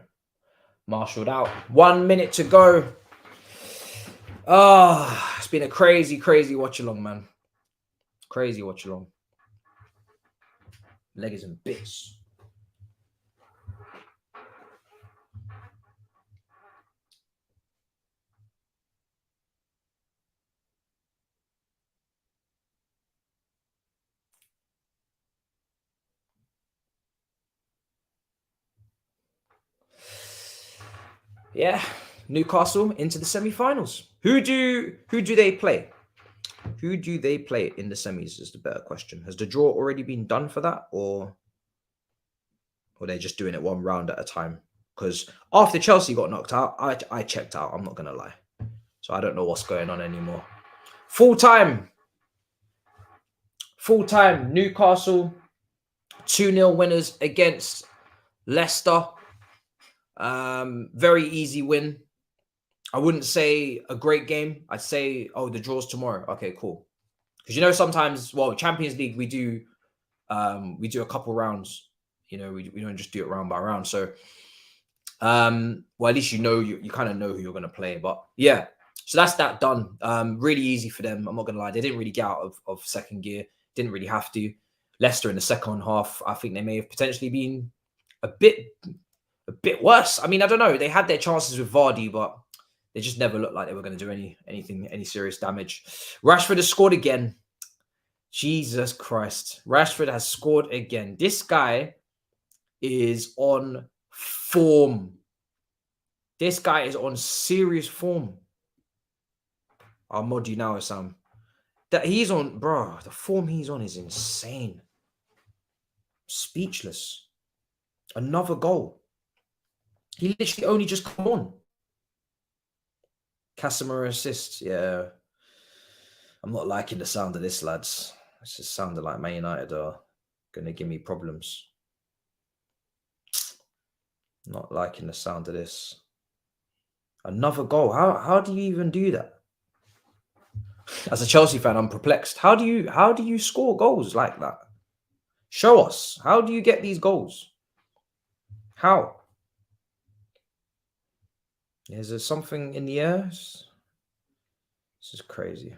S1: Marshaled out. 1 minute to go. Oh, it's been a crazy watch along, man. Crazy watch along. Leg is in bits. Yeah, Newcastle into the semi-finals. Who do they play? Who do they play in the semis is the better question. Has the draw already been done for that, or are they just doing it one round at a time? Because after Chelsea got knocked out, I checked out. I'm not going to lie. So I don't know what's going on anymore. Full time. Newcastle 2-0 winners against Leicester. Very easy win. I wouldn't say a great game. I'd say, the draw's tomorrow. Okay, cool. Because sometimes, Champions League we do a couple rounds. We don't just do it round by round. So, at least you kind of know who you're going to play. But yeah, so that's that done. Really easy for them. I'm not going to lie. They didn't really get out of second gear. Didn't really have to. Leicester in the second half, I think they may have potentially been a bit worse. I mean, I don't know. They had their chances with Vardy, but they just never looked like they were going to do any serious damage. Rashford has scored again. Jesus Christ. Rashford has scored again. This guy is on form. This guy is on serious form. I'll mod you now, Sam. That he's on, bro, the form he's on is insane. Speechless. Another goal. He literally only just come on. Casemiro assists. Yeah. I'm not liking the sound of this, lads. This just sounded like Man United are going to give me problems. Not liking the sound of this. Another goal. How do you even do that? As a Chelsea fan, I'm perplexed. How do you score goals like that? Show us. How do you get these goals? How? Is there something in the air? This is crazy.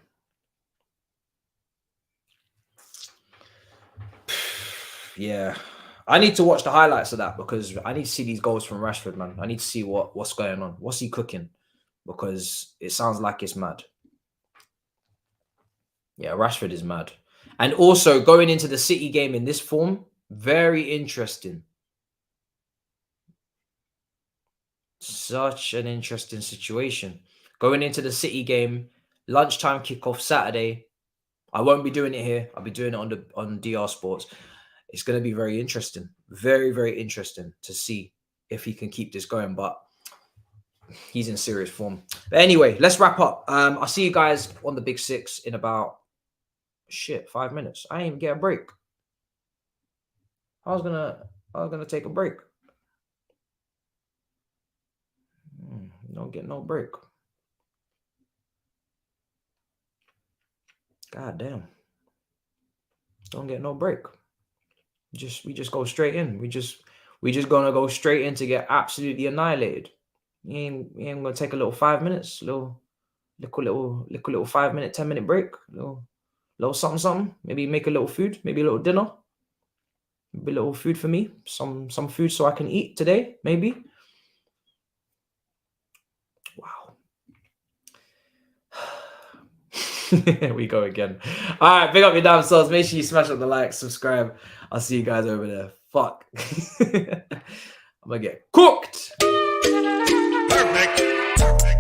S1: Yeah. I need to watch the highlights of that because I need to see these goals from Rashford, man. I need to see what's going on. What's he cooking? Because it sounds like it's mad. Yeah, Rashford is mad. And also going into the City game in this form, very interesting. Such an interesting situation. Going into the City game, lunchtime kickoff Saturday. I won't be doing it here. I'll be doing it on DR Sports. It's going to be very interesting. Very, very interesting to see if he can keep this going. But he's in serious form. But anyway, let's wrap up. I'll see you guys on the Big Six in about 5 minutes. I ain't even get a break. I was gonna take a break. Don't get no break. God damn. Don't get no break. We just go straight in. We just gonna go straight in to get absolutely annihilated. You ain't gonna take a little 5 minutes, little 5 minute, 10-minute break, little something. Maybe make a little food, maybe a little dinner. Maybe a little food for me. Some food so I can eat today, maybe. Wow. Here we go again. All right, big up your damn selves. Make sure you smash up the like, subscribe. I'll see you guys over there. Fuck. I'm gonna get cooked.